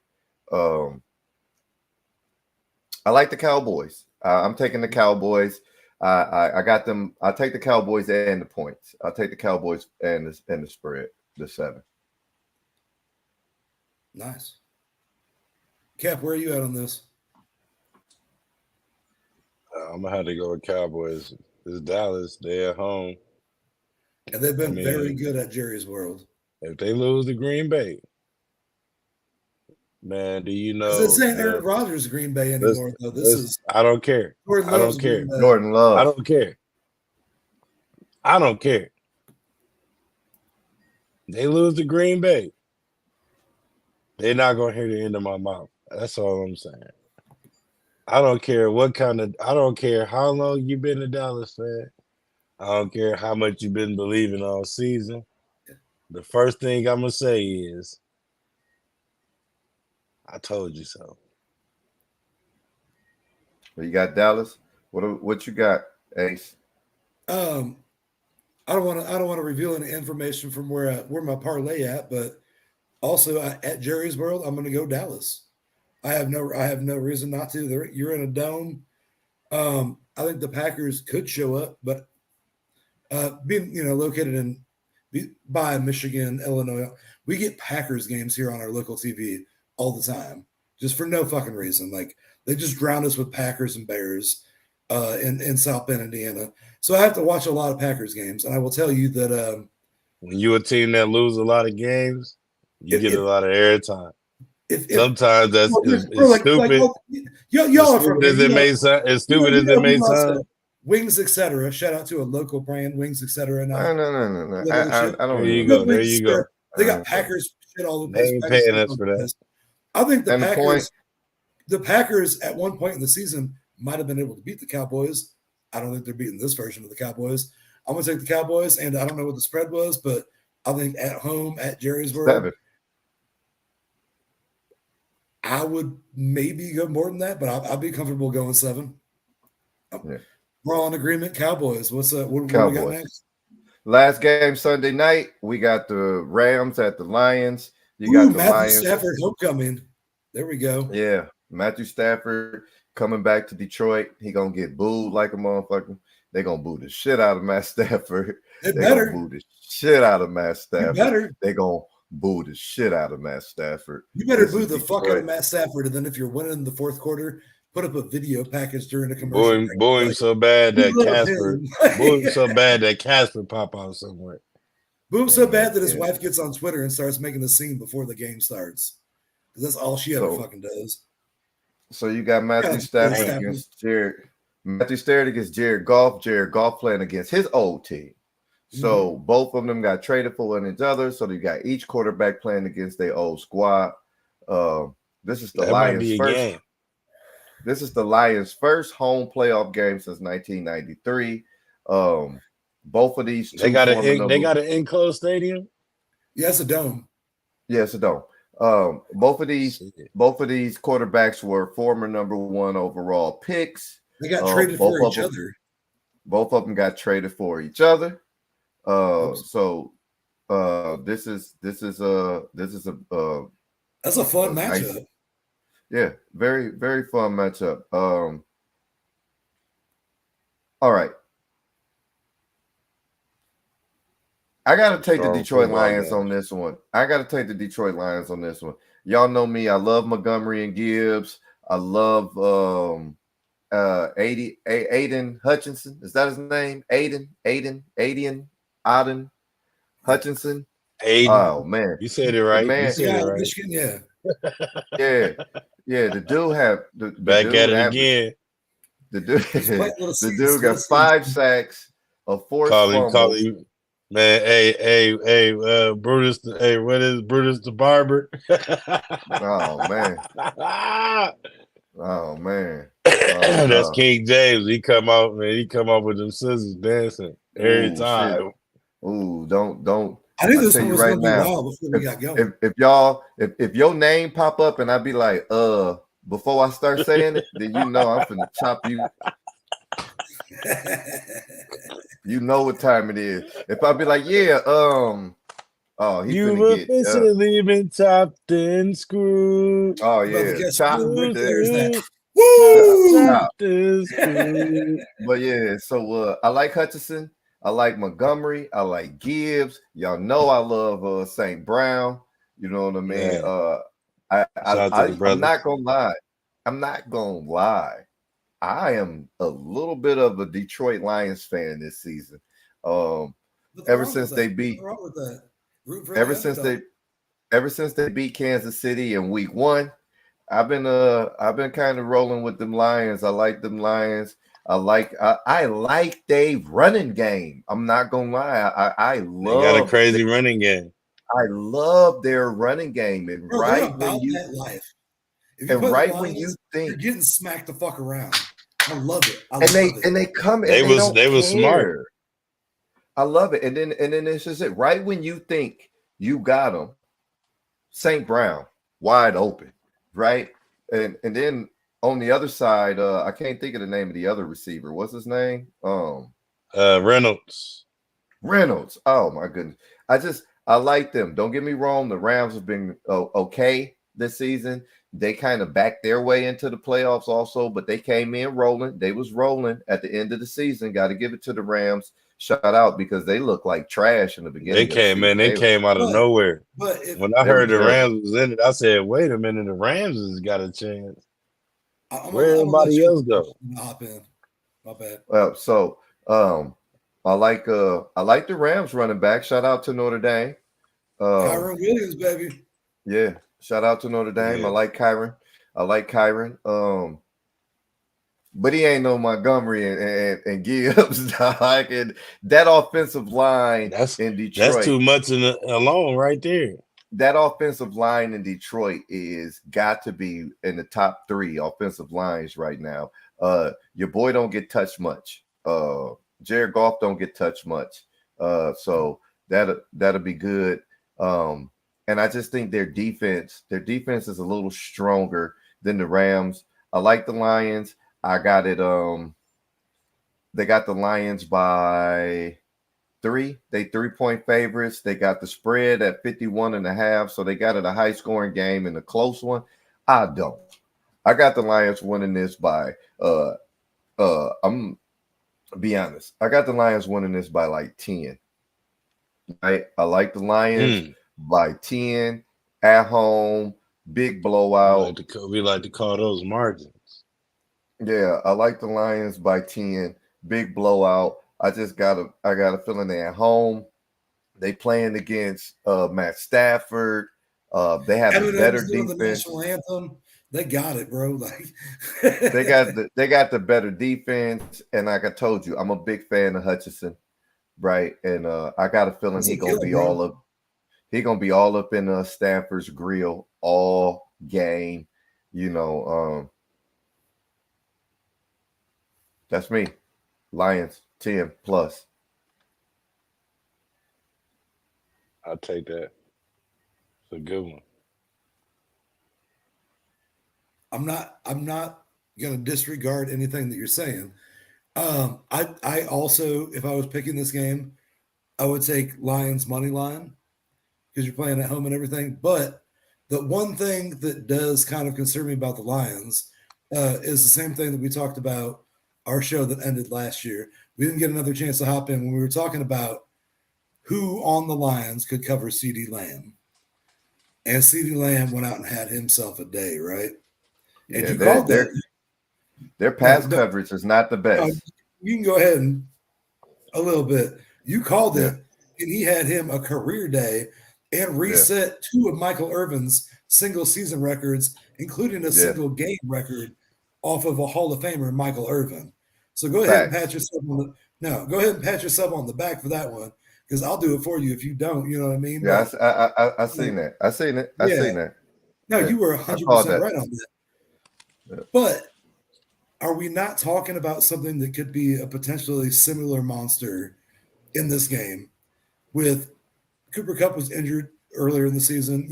I like the Cowboys. I'm taking the Cowboys. I got them. I'll take the Cowboys and the points. I'll take the Cowboys and the spread, the 7. Nice. Cap, where are you at on this? I'm gonna have to go with Cowboys. It's Dallas. They're at home. And they've been I mean, very good at Jerry's World. If they lose to Green Bay, man, do you know? This ain't Aaron Rodgers Green Bay anymore, though. This is I don't care. Jordan I Love's don't care. Green Bay. Jordan Love. I don't care. I don't care. They lose to Green Bay. They're not gonna hear the end of my mouth. That's all I'm saying. I don't care I don't care how long you've been a Dallas fan. I don't care how much you've been believing all season. The first thing I'm gonna say is, I told you so. You got Dallas. What you got, Ace? I don't want to reveal any information from where my parlay at, but also at Jerry's World, I'm going to go Dallas. I have no reason not to. You're in a dome. I think the Packers could show up, but being located by Michigan, Illinois, we get Packers games here on our local TV all the time, just for no fucking reason. Like they just drown us with Packers and Bears in South Bend, Indiana. So I have to watch a lot of Packers games, and I will tell you that when you're a team that loses a lot of games, you get a lot of airtime. Sometimes that's stupid. Y'all are from as it may sound. As stupid as it may sound. Wings, etc. Shout out to a local brand, Wings, etc. No. I don't. There you go. There you go. They got Packers shit all over. They ain't paying us for that. I think the Packers at one point in the season might have been able to beat the Cowboys. I don't think they're beating this version of the Cowboys. I'm going to take the Cowboys, and I don't know what the spread was, but I think at home at Jerry's World, 7. I would maybe go more than that, but I'll be comfortable going 7. Yeah. We're all in agreement. Cowboys. What do we Cowboys. got next? Last game Sunday night, we got the Rams at the Lions. You got the Matthew Lions. Stafford homecoming. There we go. Yeah, Matthew Stafford coming back to Detroit. He gonna get booed like a motherfucker. They gonna boo the shit out of Matt Stafford. They gonna boo the shit out of Matt Stafford. They gonna boo the shit out of Matt Stafford. You better boo the fuck out of Matt Stafford, and then if you're winning in the fourth quarter, put up a video package during the commercial. Boo him so bad that Casper pop out somewhere. Boo him so bad that his wife gets on Twitter and starts making a scene before the game starts. Because that's all she ever fucking does. So you got Matthew Stafford against Jared. Matthew Stafford against Jared Goff. Jared Goff playing against his old team. So both of them got traded for one each other. So you got each quarterback playing against their old squad. This is the Lions' first game. This is the Lions' first home playoff game since 1993. Both of these two they got an enclosed stadium. Yeah, it's a dome. Yes, it don't. Both of these quarterbacks were former number 1 overall picks. They got traded for each other. Both of them got traded for each other. So this is a that's a fun matchup. Nice, yeah, very, very fun matchup. All right. I got to take the Detroit Lions on this one. Y'all know me. I love Montgomery and Gibbs. I love Aiden Hutchinson. Is that his name? Aiden Hutchinson. Aiden. Oh man, you said it right. Man, you said it right. Michigan, yeah. The dude have the back dude at it again. The dude got 5 sacks, a forced fumble. Man, hey, Brutus. Hey, what is Brutus the Barber? Oh man. That's King James. He come out, man. He come out with them scissors dancing every time. Shit. Ooh, don't. I knew this one was right now. Before we got going. If your name pop up and I be like, before I start saying it, then you know I'm finna chop you. You know what time it is. If I be like, yeah, you've officially been chopped and screwed. Oh yeah, chopped. But yeah, so I like Hutchinson. I like Montgomery. I like Gibbs. Y'all know I love St. Brown. You know what I mean? Yeah. I'm not gonna lie. I am a little bit of a Detroit Lions fan this season. Ever since they beat Kansas City in week 1, I've been kind of rolling with them Lions. I like them Lions. I like Dave running game. I'm not gonna lie. I love they got a crazy running game. I love their running game. And bro, right when you think you're getting smacked the fuck around. I love it. They come. They was smart. I love it. And then it's just it. Right when you think you got them, St. Brown wide open, right? And then on the other side, I can't think of the name of the other receiver. What's his name? Reynolds. Oh my goodness. I like them. Don't get me wrong. The Rams have been okay this season. They kind of backed their way into the playoffs also, but they came in rolling. They was rolling at the end of the season. Got to give it to the Rams. Shout out because they look like trash in the beginning. They came out of nowhere. But when I heard the Rams was in it, I said, wait a minute, the Rams has got a chance. Where everybody else go? Hop in. My bad. Well, so I like the Rams running back. Shout out to Notre Dame. Kyron Williams, baby. Yeah. Shout out to Notre Dame. Yeah. I like Kyron. But he ain't no Montgomery and Gibbs. And that offensive line in Detroit. That's too much alone right there. That offensive line in Detroit is got to be in the top 3 offensive lines right now. Your boy don't get touched much. Jared Goff don't get touched much. So that'll be good. And I just think their defense is a little stronger than the Rams. I like the Lions. I got it. They got the Lions by 3. They 3-point favorites. They got the spread at 51.5. So they got it a high scoring game and a close one. I don't. I got the Lions winning this by I'm be honest. I got the Lions winning this by like 10. Right? I like the Lions by 10 at home, big blowout. We like to call those margins. Yeah, I like the Lions by 10, big blowout. I got a feeling they're at home. They playing against Matt Stafford. They have a better defense. The national anthem. They got it, bro. Like they got the better defense. And like I told you, I'm a big fan of Hutchinson, right? And I got a feeling he's gonna be all up. He's gonna be all up in Stafford's grill all game. You know, that's me. Lions 10 plus. I'll take that. a good one. I'm not gonna disregard anything that you're saying. I also, if I was picking this game, I would take Lions money line because you're playing at home and everything. But the one thing that does kind of concern me about the Lions is the same thing that we talked about our show that ended last year. We didn't get another chance to hop in when we were talking about who on the Lions could cover CeeDee Lamb. And CeeDee Lamb went out and had himself a day, right? And Yeah, you called that. their pass No, coverage is not the best. you can go ahead and a little bit. You called Yeah. it, and he had him a career day and reset two of Michael Irvin's single season records, including a single game record off of a Hall of Famer, Michael Irvin. So go ahead and pat yourself on the go ahead and pat yourself on the back for that one, because I'll do it for you if you don't. You know what I mean? Yeah, But, I seen that. I seen it. I seen that. No, Yeah, you were I 100% called that. right on that. Yeah. But are we not talking about something that could be a potentially similar monster in this game? With Cooper Kupp was injured earlier in the season,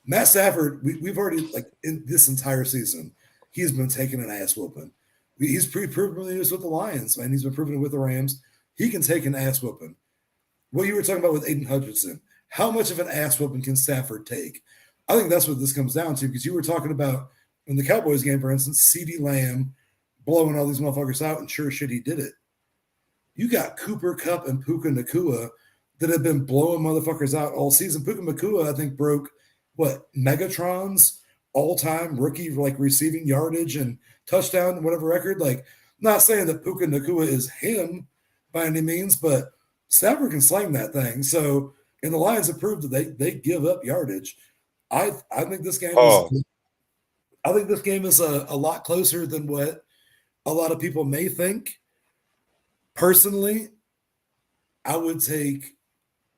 Matt Stafford, we've already, like, in this entire season, he's been taking an ass whooping. He's proven this with the Lions, man. He's been proving it with the Rams. He can take an ass whooping. What you were talking about with Aiden Hutchinson, how much of an ass whooping can Stafford take? I think that's what this comes down to, because you were talking about in the Cowboys game, for instance, CeeDee Lamb blowing all these motherfuckers out, and sure shit, he did it. You got Cooper Kupp and Puka Nacua that have been blowing motherfuckers out all season. Puka Nacua, I think, broke Megatron's all-time rookie receiving yardage and touchdown whatever record. Like, not saying that Puka Nacua is him by any means, but Stafford can slam that thing. So, and the Lions have proved that they give up yardage. I think this game is a lot closer than what a lot of people may think. Personally, I would take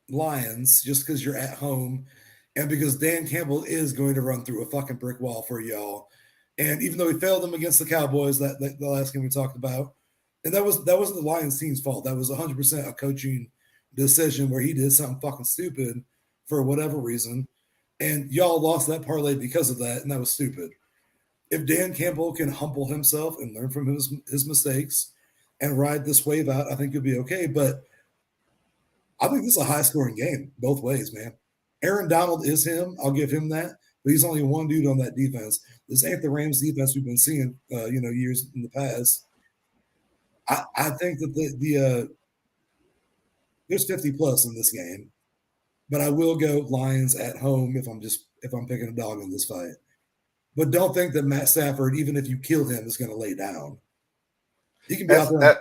Lions just because you're at home and because Dan Campbell is going to run through a fucking brick wall for y'all. And even though he failed them against the Cowboys, that the last game we talked about, and that wasn't the Lions team's fault. That was 100% a coaching decision where he did something fucking stupid for whatever reason. And y'all lost that parlay because of that, and that was stupid. If Dan Campbell can humble himself and learn from his mistakes and ride this wave out, I think he'll be okay. But I think this is a high-scoring game both ways, man. Aaron Donald is him. I'll give him that. But he's only one dude on that defense. This ain't the Rams defense we've been seeing, years in the past. I think that there's 50+ in this game. But I will go Lions at home if I'm picking a dog in this fight. But don't think that Matt Stafford, even if you kill him, is going to lay down. He can be out there.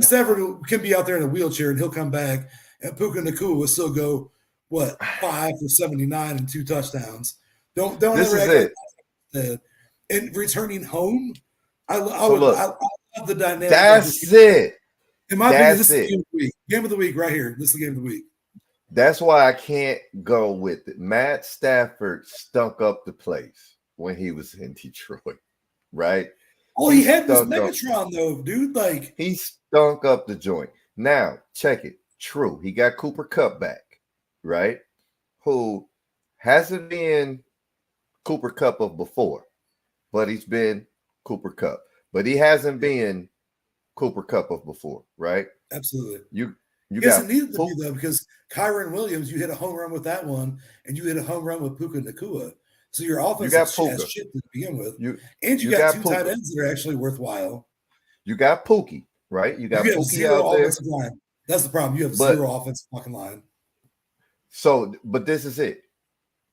Stafford can be out there in a wheelchair and he'll come back, and Puka Nacua will still go 5 for 79 and 2 touchdowns. Don't this ever is act it. like that. And returning home, I love the dynamic. That's it. In my opinion, this is the game of the week. Game of the week right here. This is the game of the week. That's why I can't go with it. Matt Stafford stunk up the place when he was in Detroit, right? All he had was Megatron, though, dude. Like, he stunk up the joint. Now, check it. True. He got Cooper Kupp back, right? Who hasn't been Cooper Kupp of before, but he's been Cooper Kupp. But he hasn't been Cooper Kupp of before, right? Absolutely. You it needed to be, though, because Kyron Williams, you hit a home run with that one, and you hit a home run with Puka Nacua. So your offense has shit to begin with. You got two tight ends that are actually worthwhile. You got Pookie, right? You got Pookie out there. Line. That's the problem. You have zero offensive fucking line. So, but this is it.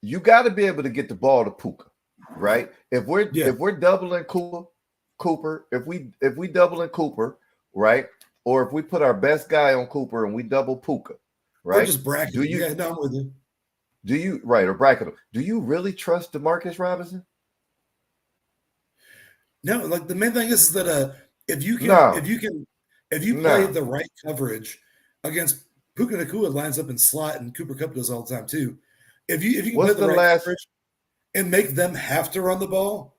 You got to be able to get the ball to Puka, right? If we're doubling Cooper, if we doubling Cooper, right? Or if we put our best guy on Cooper and we double Puka, right? Or just bracket. Do you? I'm with you. Do you or bracket him? Do you really trust DeMarcus Robinson? No, like the main thing is that if you play the right coverage against Puka Nacua lines up in slot, and Cooper Kupp does all the time too. If you can play the right coverage and make them have to run the ball,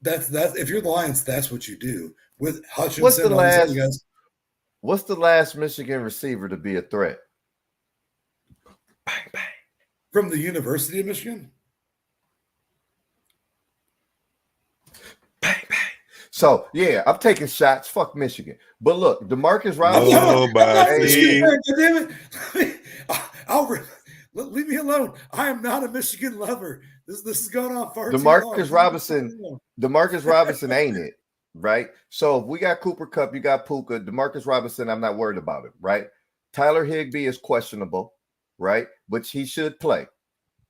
that's if you're the Lions, that's what you do with Hutchinson. What's the last Michigan receiver to be a threat? Bang bang. From the University of Michigan? Bang, bang. So yeah, I'm taking shots. Fuck Michigan. But look, DeMarcus I'm Robinson. not a Nobody. Michigan fan, goddammit. Leave me alone. I am not a Michigan lover. This is going on far too long. DeMarcus Robinson ain't it, right? So if we got Cooper Kupp, you got Puka, DeMarcus Robinson, I'm not worried about it, right? Tyler Higbee is questionable, right? But he should play,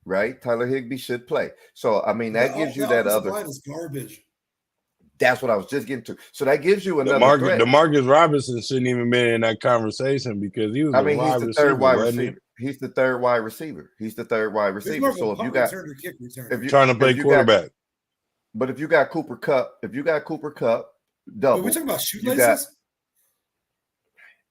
right? Tyler Higbee should play. So I mean that gives you that other line is garbage. That's what I was just getting to. So that gives you another threat. DeMarcus Robinson shouldn't even been in that conversation because he was I mean, a he's the third wide wasn't he? receiver. He's the third wide receiver. He's the third wide receiver. So if you got kick return. Trying to play quarterback. But if you got Cooper Kupp, double. Are we talking about shoelaces?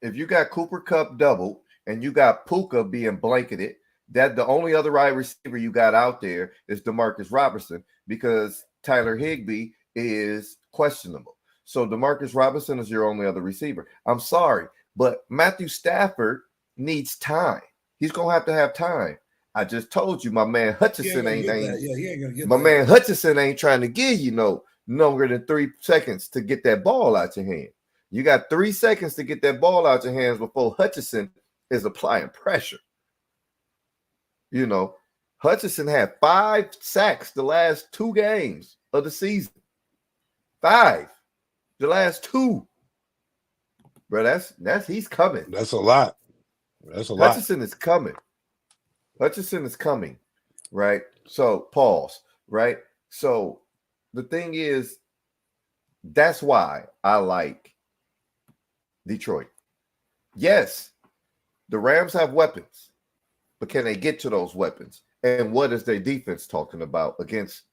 If you got Cooper Kupp double and you got Puka being blanketed, that the only other wide receiver you got out there is DeMarcus Robinson because Tyler Higbee is questionable. So DeMarcus Robinson is your only other receiver. I'm sorry, but Matthew Stafford needs time. He's gonna have time. I just told you, my man Hutchinson ain't gonna get my that. man Hutchinson ain't trying to give you no longer than 3 seconds to get that ball out your hand. You got 3 seconds to get that ball out your hands before Hutchinson is applying pressure. You know, Hutchinson had 5 sacks the last 2 games of the season. 5, the last 2. Bro, that's he's coming. That's a lot. Hutchinson is coming. Hutchinson is coming, right? So pause, right? So the thing is, that's why I like Detroit. Yes, the Rams have weapons, but can they get to those weapons? And what is their defense talking about against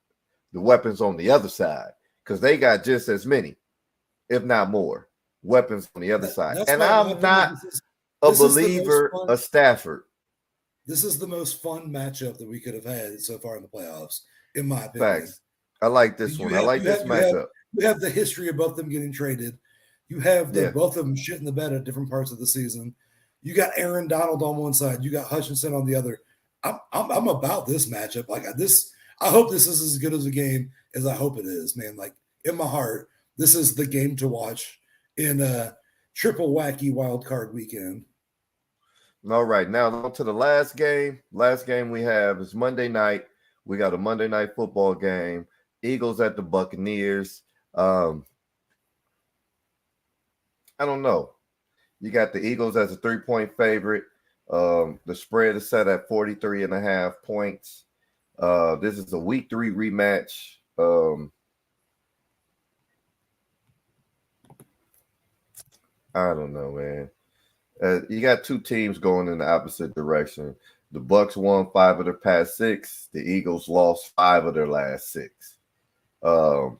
the weapons on the other side? Because they got just as many, if not more, weapons on the other side. And I'm not a believer of Stafford. This is the most fun matchup that we could have had so far in the playoffs, in my opinion. Facts. I like this one. I like this matchup. You have the history of both them getting traded. You have both of them shit in the bed at different parts of the season. You got Aaron Donald on one side. You got Hutchinson on the other. I'm about this matchup. Like this, I hope this is as good as a game as I hope it is, man. Like in my heart, this is the game to watch in a triple wacky wild card weekend. All right, now on to the last game. Last game we have is Monday night. We got a Monday night football game. Eagles at the Buccaneers. I don't know. You got the Eagles as a 3-point favorite. The spread is set at 43.5 points. This is a week 3 rematch. I don't know, man. You got 2 teams going in the opposite direction. The Bucs won 5 of their past 6. The Eagles lost 5 of their last 6. I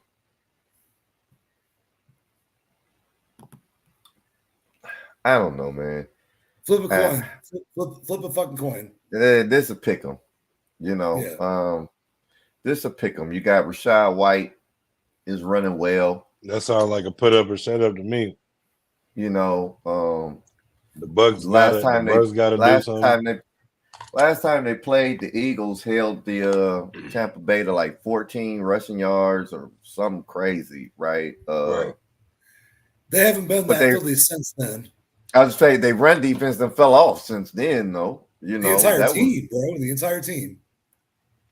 don't know, man. Flip a coin. Flip a fucking coin. This a pick 'em. You know, this a pick 'em. You got Rashad White is running well. That sounds like a put up or shut up to me. You know, the Bucs got to do something. Last time they played, the Eagles held the Tampa Bay to like 14 rushing yards or something crazy, right? Right. They haven't been that Philly since then. I was saying they run defense then fell off since then, though. You know, the entire team, bro. The entire team.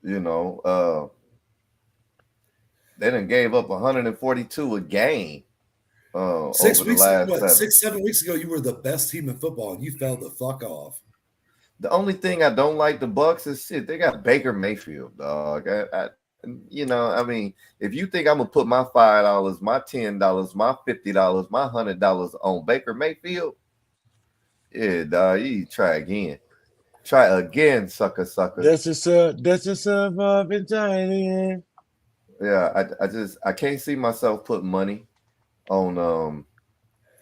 You know, they done gave up 142 a game. 6 weeks, 6-7 weeks ago, you were the best team in football, and you fell the fuck off. The only thing I don't like the Bucs is shit. They got Baker Mayfield, dog. I mean, if you think I'm gonna put my $5, my $10, my $50, my $100 on Baker Mayfield, yeah, dog, you try again. Try again, sucker. That's yourself up and trying. Yeah, I can't see myself putting money on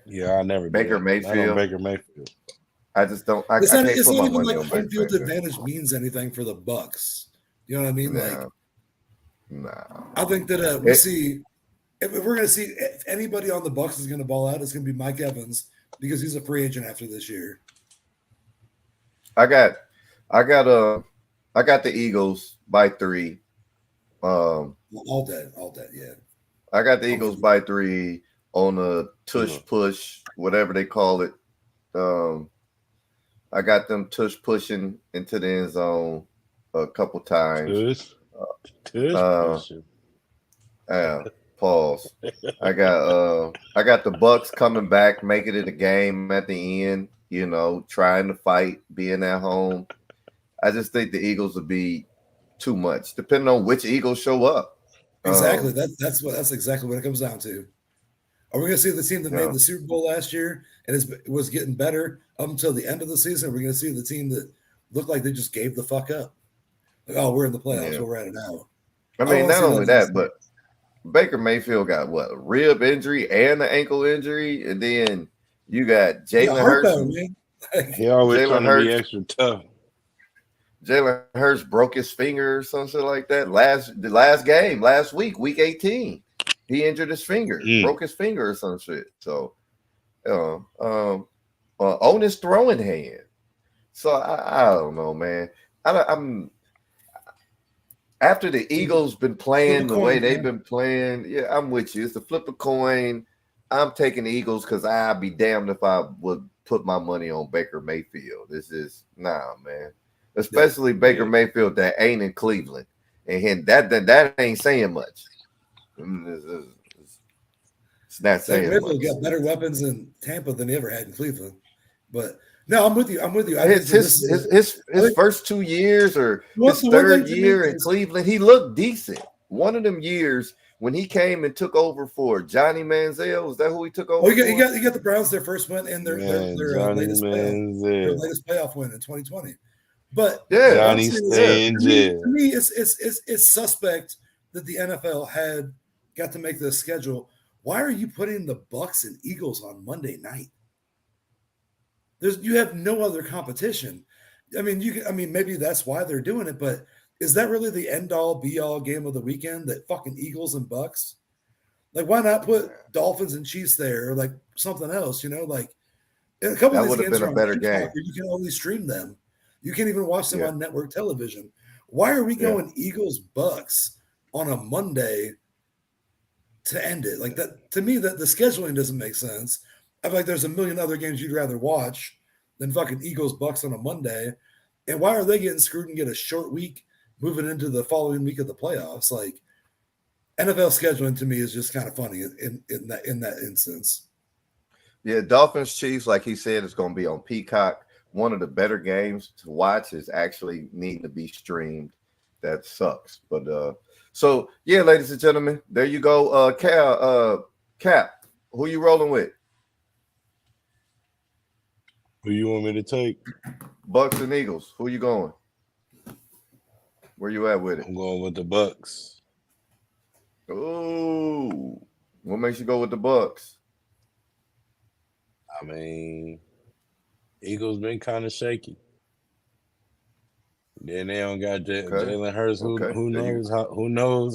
Yeah, I never Baker Mayfield. Baker Mayfield. I just don't. It's not even like home field advantage means anything for the Bucs. You know what I mean? No. I think that we see if we're going to see if anybody on the Bucs is going to ball out, it's going to be Mike Evans because he's a free agent after this year. I got I got the Eagles by 3. All that, yeah. I got the Eagles by 3 on a tush push, whatever they call it. I got them tush pushing into the end zone a couple times. Pushing. Yeah, pause. I got the Bucks coming back, making it a game at the end. You know, trying to fight, being at home. I just think the Eagles will be too much, depending on which Eagles show up. Exactly. That's exactly what it comes down to. Are we going to see the team that made the Super Bowl last year and was getting better up until the end of the season? We're going to see the team that looked like they just gave the fuck up. Like, oh, we're in the playoffs. We're at it now. I mean, not only that, but Baker Mayfield got what, a rib injury and an ankle injury, and then you got Jalen Hurts. He always trying to be extra tough. Jalen Hurts broke his finger or something like that the last game, last week, week 18. He injured his finger, broke his finger or some shit. So, on his throwing hand. So I don't know, man. I'm after the Eagles been playing the way they've been playing. Yeah, I'm with you. It's a flip a coin. I'm taking the Eagles because I'd be damned if I would put my money on Baker Mayfield. This is man. Especially Baker Mayfield that ain't in Cleveland, and that ain't saying much. It's not saying Mayfield got better weapons in Tampa than he ever had in Cleveland. But no, I'm with you. His first 2 years or his third year in Cleveland, he looked decent. One of them years when he came and took over for Johnny Manziel, is that who he took over? Oh, he got the Browns their first win in their latest playoff win in 2020. But Johnny staying to me, it's suspect that the NFL had got to make this schedule. Why are you putting the Bucks and Eagles on Monday night? You have no other competition. I mean, maybe that's why they're doing it, but is that really the end all be all game of the weekend? That fucking Eagles and Bucks? Like, why not put Dolphins and Chiefs there or like something else? You know, like a couple of these games been a better game. You can only stream them. You can't even watch them on network television. Why are we going Eagles Bucks on a Monday to end it? Like that, to me, that the scheduling doesn't make sense. I feel like there's a million other games you'd rather watch than fucking Eagles Bucks on a Monday. And why are they getting screwed and get a short week moving into the following week of the playoffs? Like, NFL scheduling to me is just kind of funny in that instance. Yeah, Dolphins Chiefs, like he said, is going to be on Peacock. One of the better games to watch is actually needing to be streamed. That sucks. But so yeah, ladies and gentlemen, there you go. Cap, who you rolling with? Who you want me to take? Bucks and Eagles. Who you going? Where you at with it? I'm going with the Bucks. Oh, what makes you go with the Bucks? I mean, Eagles been kind of shaky. Then they don't got Jalen Hurts. Who knows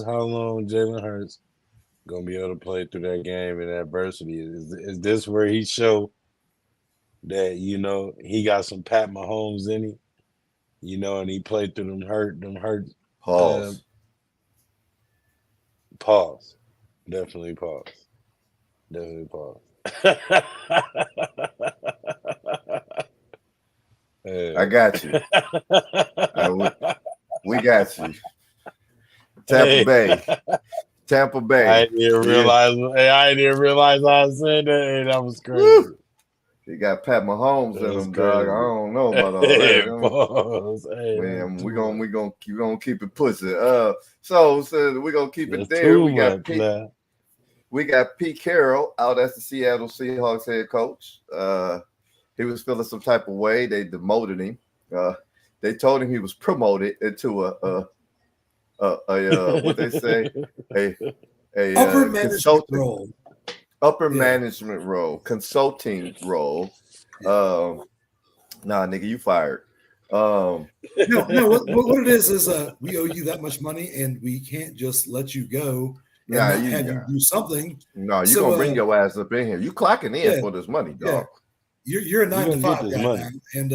how long Jalen Hurts gonna be able to play through that game in adversity? Is this where he show that he got some Pat Mahomes in him? And he played through them hurt. Pause. Pause. Definitely pause. I got you. We got you. Tampa Bay. I didn't realize I said that, and that was crazy. Woo. You got Pat Mahomes in them, dog. I don't know about all that. Man, we're gonna keep it pussy. So we're gonna keep it there. We got Pete Carroll out as the Seattle Seahawks head coach. He was feeling some type of way. They demoted him. They told him he was promoted into a what they say, a upper management role. Management role, consulting role. Nah, nigga, you fired. No. What it is we owe you that much money, and we can't just let you go. You do something. No, you're gonna bring your ass up in here. You clocking in for this money, dog. You're a 9 to 5 guy, man. And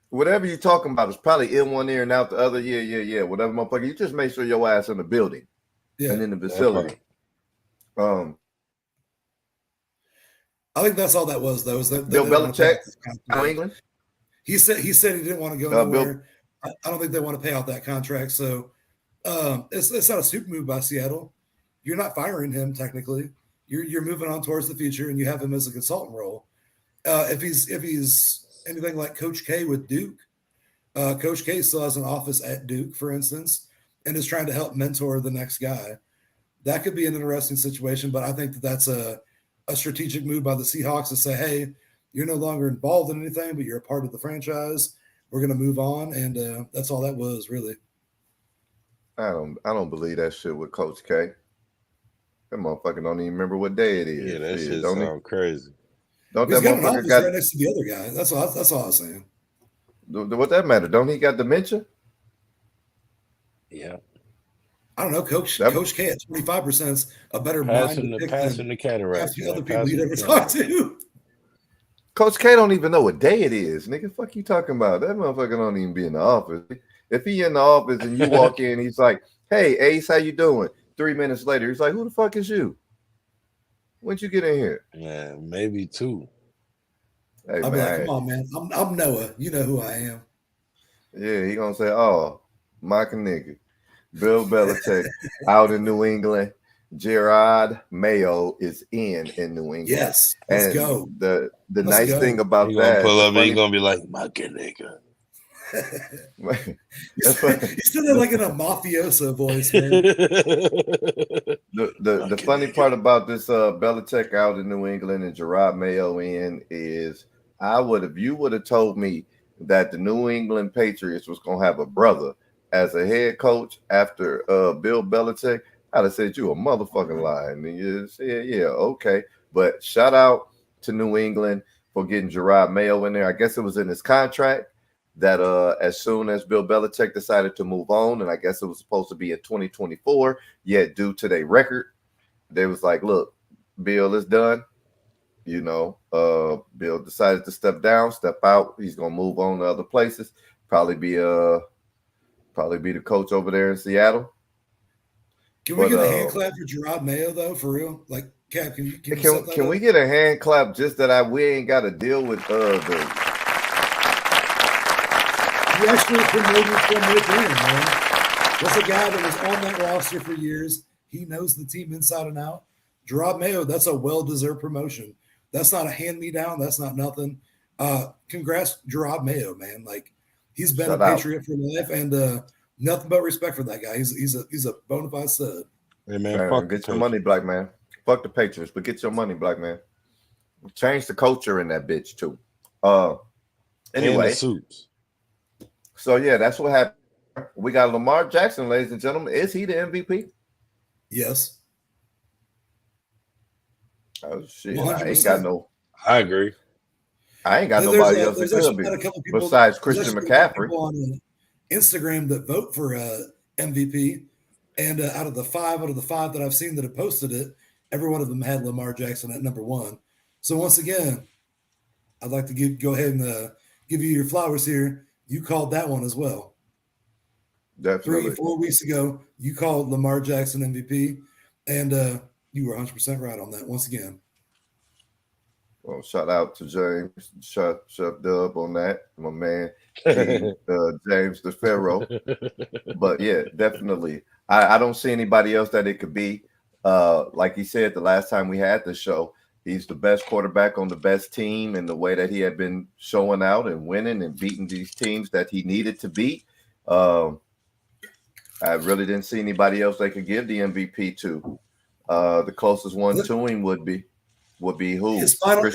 whatever you're talking about is probably in one ear and out the other. Yeah. Whatever, motherfucker. You just make sure your ass in the building and in the facility. I think that's all that was, though. Is that Bill Belichick, New England. He said he didn't want to go nowhere. I don't think they want to pay out that contract. So it's not a super move by Seattle. You're not firing him technically. You're moving on towards the future, and you have him as a consultant role. If he's anything like Coach K with Duke, Coach K still has an office at Duke, for instance, and is trying to help mentor the next guy. That could be an interesting situation, but I think that's a strategic move by the Seahawks to say, hey, you're no longer involved in anything, but you're a part of the franchise. We're going to move on, and that's all that was, really. I don't believe that shit with Coach K. That motherfucker don't even remember what day it is. Yeah, that shit sound crazy. Don't that motherfucker got right next to the other guy? That's all I was saying. What that matter? Don't he got dementia? Yeah. I don't know. Coach K at 25% is a better passing mind the cataract. The other people you never talk to. Coach K don't even know what day it is. Nigga, fuck you talking about? That motherfucker don't even be in the office. If he in the office and you walk in, he's like, hey, Ace, how you doing? 3 minutes later, he's like, who the fuck is you? When'd you get in here? Yeah, maybe 2. Hey, I'll be like, come on, man. I'm Noah. You know who I am. Yeah, he gonna say, oh, my nigga. Bill Belichick out in New England. Gerard Mayo is in New England. Yes, let's go. The nice thing about he that, gonna pull up and he's gonna be like, my nigga. He's still like in a mafioso voice, man. The funny part about this Belichick out in New England and Gerard Mayo in is you would have told me that the New England Patriots was gonna have a brother as a head coach after Bill Belichick, I'd have said you a motherfucking lie. And you said, yeah, okay. But shout out to New England for getting Gerard Mayo in there. I guess it was in his contract that as soon as Bill Belichick decided to move on, and I guess it was supposed to be in 2024, yet due to their record, they was like, look, Bill is done. You know, Bill decided to step out. He's going to move on to other places, probably be the coach over there in Seattle. Can we get a hand clap for Gerard Mayo though? For real, like Cap, can we get a hand clap just that we ain't got to deal with the. You actually promoted from within, man. That's a guy that was on that roster for years. He knows the team inside and out. Gerard Mayo, that's a well-deserved promotion. That's not a hand-me-down. That's not nothing. Congrats, Gerard Mayo, man. Like he's been a Patriot for life, and nothing but respect for that guy. He's a bona fide stud. Hey man, get your money, black man. Fuck the Patriots, but get your money, black man. Change the culture in that bitch too. Anyway, suits. So yeah, that's what happened. We got Lamar Jackson, ladies and gentlemen. Is he the MVP? Yes. Oh shit! 100%. I agree. I ain't got nobody else that could be besides Christian McCaffrey. On Instagram that vote for MVP, and out of the five that I've seen that have posted it, every one of them had Lamar Jackson at number 1. So once again, I'd like to go ahead and give you your flowers here. You called that one as well. Definitely. 3-4 weeks ago, you called Lamar Jackson MVP, and you were 100% right on that once again. Well, shout out to James, shut Dub on that, my man, James the Pharaoh. But yeah, definitely. I don't see anybody else that it could be. Like he said the last time we had the show, he's the best quarterback on the best team, and the way that he had been showing out and winning and beating these teams that he needed to beat. I really didn't see anybody else they could give the MVP to. The closest one to him would be who? His final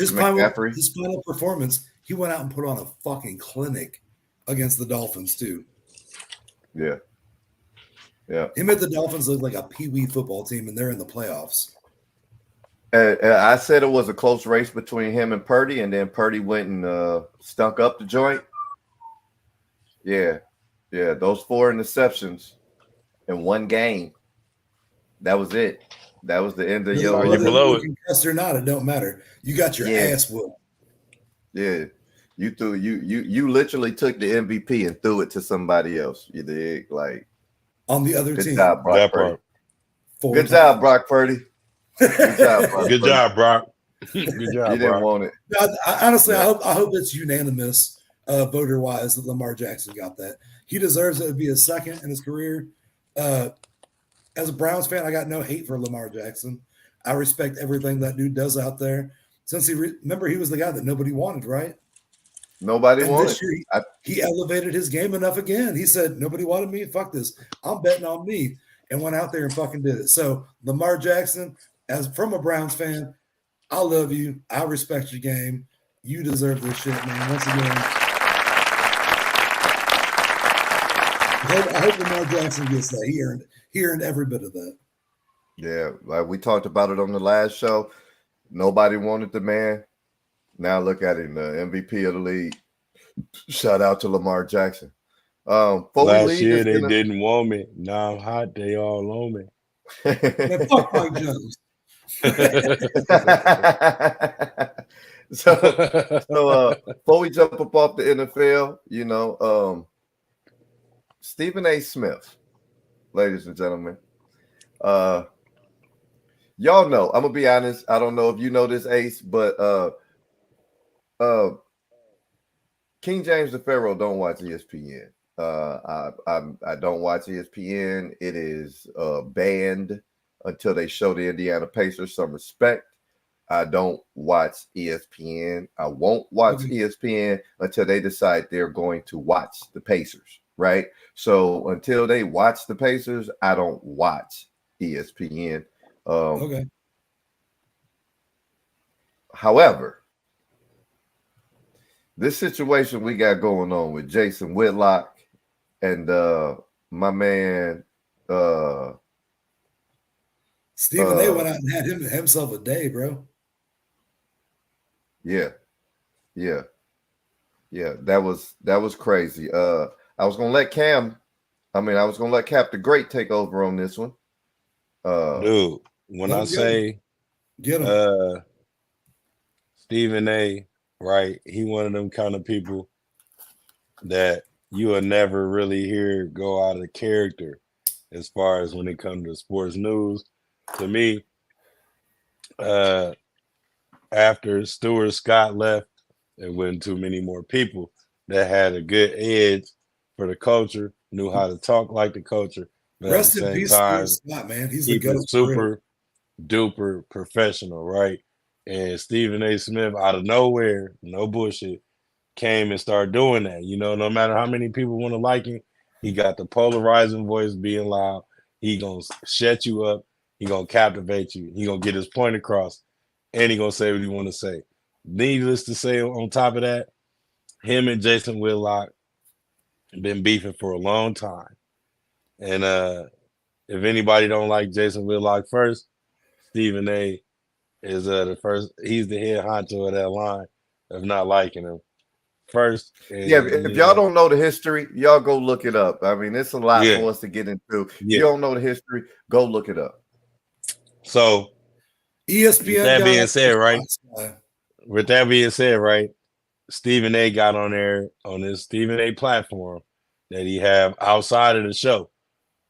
performance, he went out and put on a fucking clinic against the Dolphins too. Yeah. He made the Dolphins look like a pee-wee football team, and they're in the playoffs. I said it was a close race between him and Purdy, and then Purdy went and stunk up the joint. Yeah, those 4 interceptions in one game. That was it. That was the end of your. Whether you concussed or not, it don't matter. You got your ass whooped. Yeah, You literally took the MVP and threw it to somebody else. You did, like, on the other good team. job, Brock That Purdy. part. Four Good job, times. Brock Purdy. Good job, Brock Good Purdy. job, Brock. Good You job, didn't Brock. want it. Honestly, Yeah. I hope it's unanimous voter wise that Lamar Jackson got that. He deserves it to be his second in his career. As a Browns fan, I got no hate for Lamar Jackson. I respect everything that dude does out there. Since remember, he was the guy that nobody wanted, right? Nobody And wanted. this year, he elevated his game enough again. He said, nobody wanted me. Fuck this. I'm betting on me. And went out there and fucking did it. So Lamar Jackson, as from a Browns fan, I love you. I respect your game. You deserve this shit, man. Once again, I hope Lamar Jackson gets that. He earned every bit of that. Yeah, like we talked about it on the last show. Nobody wanted the man. Now look at him, the MVP of the league. Shout out to Lamar Jackson. Last year they didn't want me. Now I'm hot. They all on me. Man, fuck Mike Jones. so before we jump up off the NFL, Stephen A. Smith, ladies and gentlemen, y'all know. I'm gonna be honest. I don't know if you know this, Ace, but King James the Pharaoh don't watch ESPN. I don't watch ESPN. It is banned until they show the Indiana Pacers some respect. I don't watch ESPN. I won't watch ESPN until they decide they're going to watch the Pacers, right? So until they watch the Pacers, I don't watch ESPN. Okay. However, this situation we got going on with Jason Whitlock and my man Stephen A went out and had himself a day, bro. Yeah. That was crazy. I was gonna let Cap the Great take over on this one. Dude, when I say get him. Stephen A, right? He one of them kind of people that you will never really hear go out of character as far as when it comes to sports news. To me, after Stuart Scott left, there wasn't too many more people that had a good edge for the culture, knew how to talk like the culture. But Rest at the in same peace, time, Scott, man. He's the keep it GOAT. super duper professional, right? And Stephen A. Smith, out of nowhere, no bullshit, came and started doing that. No matter how many people want to like him, he got the polarizing voice being loud. He gonna shut you up. He gonna captivate you. He gonna get his point across, and he gonna say what he want to say. Needless to say, on top of that, him and Jason Whitlock been beefing for a long time. And if anybody don't like Jason Whitlock first, Stephen A is the first. He's the head honcho of that line of not liking him first. Yeah, if y'all don't know the history, y'all go look it up. I mean, it's a lot for us to get into. If you don't know the history, go look it up. So ESPN. With that being said, right, Stephen A got on there on this Stephen A platform that he have outside of the show,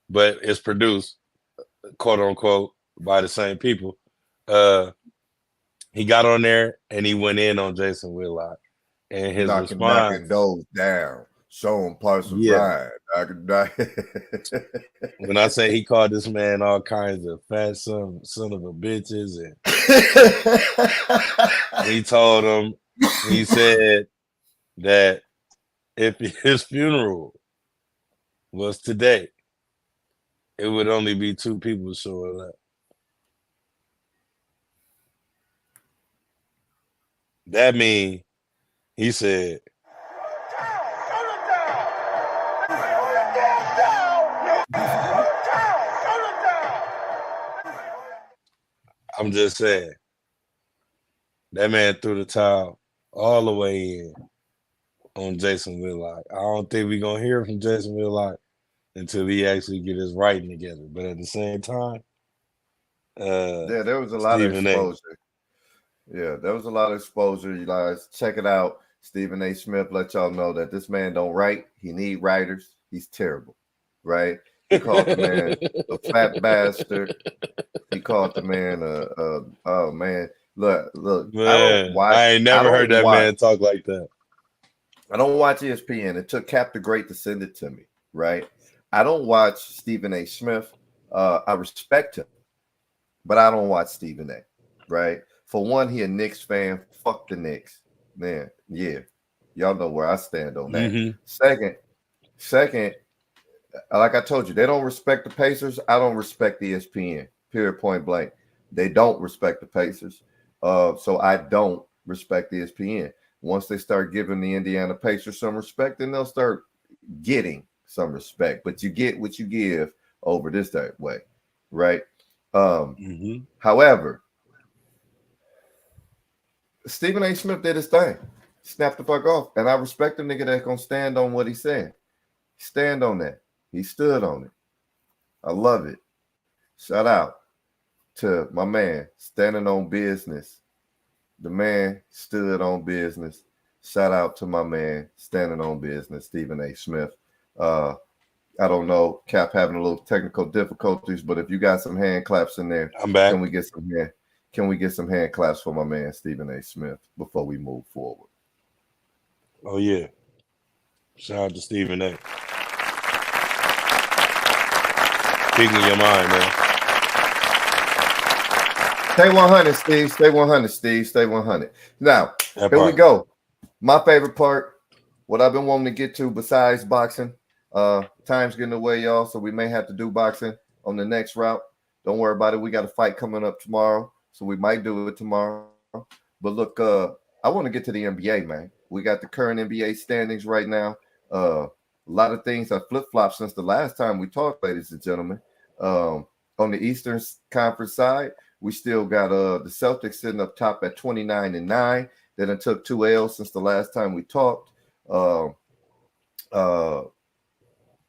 but it's produced, quote unquote, by the same people. He got on there and he went in on Jason Whitlock, and his response, knocking those down, showing parts of Ryan. When I say he called this man all kinds of fat son of a bitches, and he told him, he said that if his funeral was today, it would only be 2 people showing up. That means, he said, I'm just saying, that man threw the towel all the way in on Jason Whitlock. I don't think we're going to hear from Jason Whitlock until he actually get his writing together. But at the same time, there was a lot of exposure. Yeah, there was a lot of exposure. You guys check it out. Stephen A. Smith let y'all know that this man don't write. He need writers. He's terrible, right? He called the man a fat bastard. He called the man oh man. Look. Man, I ain't never heard that man talk like that. I don't watch ESPN. It took Cap the Great to send it to me, right? I don't watch Stephen A. Smith. I respect him, but I don't watch Stephen A. Right? For one, he a Knicks fan. Fuck the Knicks. Man, yeah. Y'all know where I stand on that. Mm-hmm. Second, like I told you, they don't respect the Pacers. I don't respect ESPN. Period, point blank. They don't respect the Pacers. So I don't respect ESPN. Once they start giving the Indiana Pacers some respect, then they'll start getting some respect. But you get what you give over this that way, right? However, Stephen A. Smith did his thing. Snapped the fuck off. And I respect the nigga that's gonna stand on what he's saying. Stand on that. He stood on it. I love it. Shout out to my man standing on business. The man stood on business. Shout out to my man standing on business, Stephen A. Smith. I don't know, Cap having a little technical difficulties, but if you got some hand claps in there, I'm back. Can we get some hand claps for my man Stephen A. Smith before we move forward? Oh yeah. Shout out to Stephen A. Speaking your mind, man. Stay 100, Steve. Stay 100, Steve. Stay 100. Now, That here part. we go. My favorite part, what I've been wanting to get to besides boxing. Time's getting away, y'all, so we may have to do boxing on the next route. Don't worry about it. We got a fight coming up tomorrow, so we might do it tomorrow. But look, I want to get to the NBA, man. We got the current NBA standings right now. A lot of things have flip-flopped since the last time we talked, ladies and gentlemen. On the Eastern Conference side, we still got the Celtics sitting up top at 29-9. Then it took 2 L's since the last time we talked.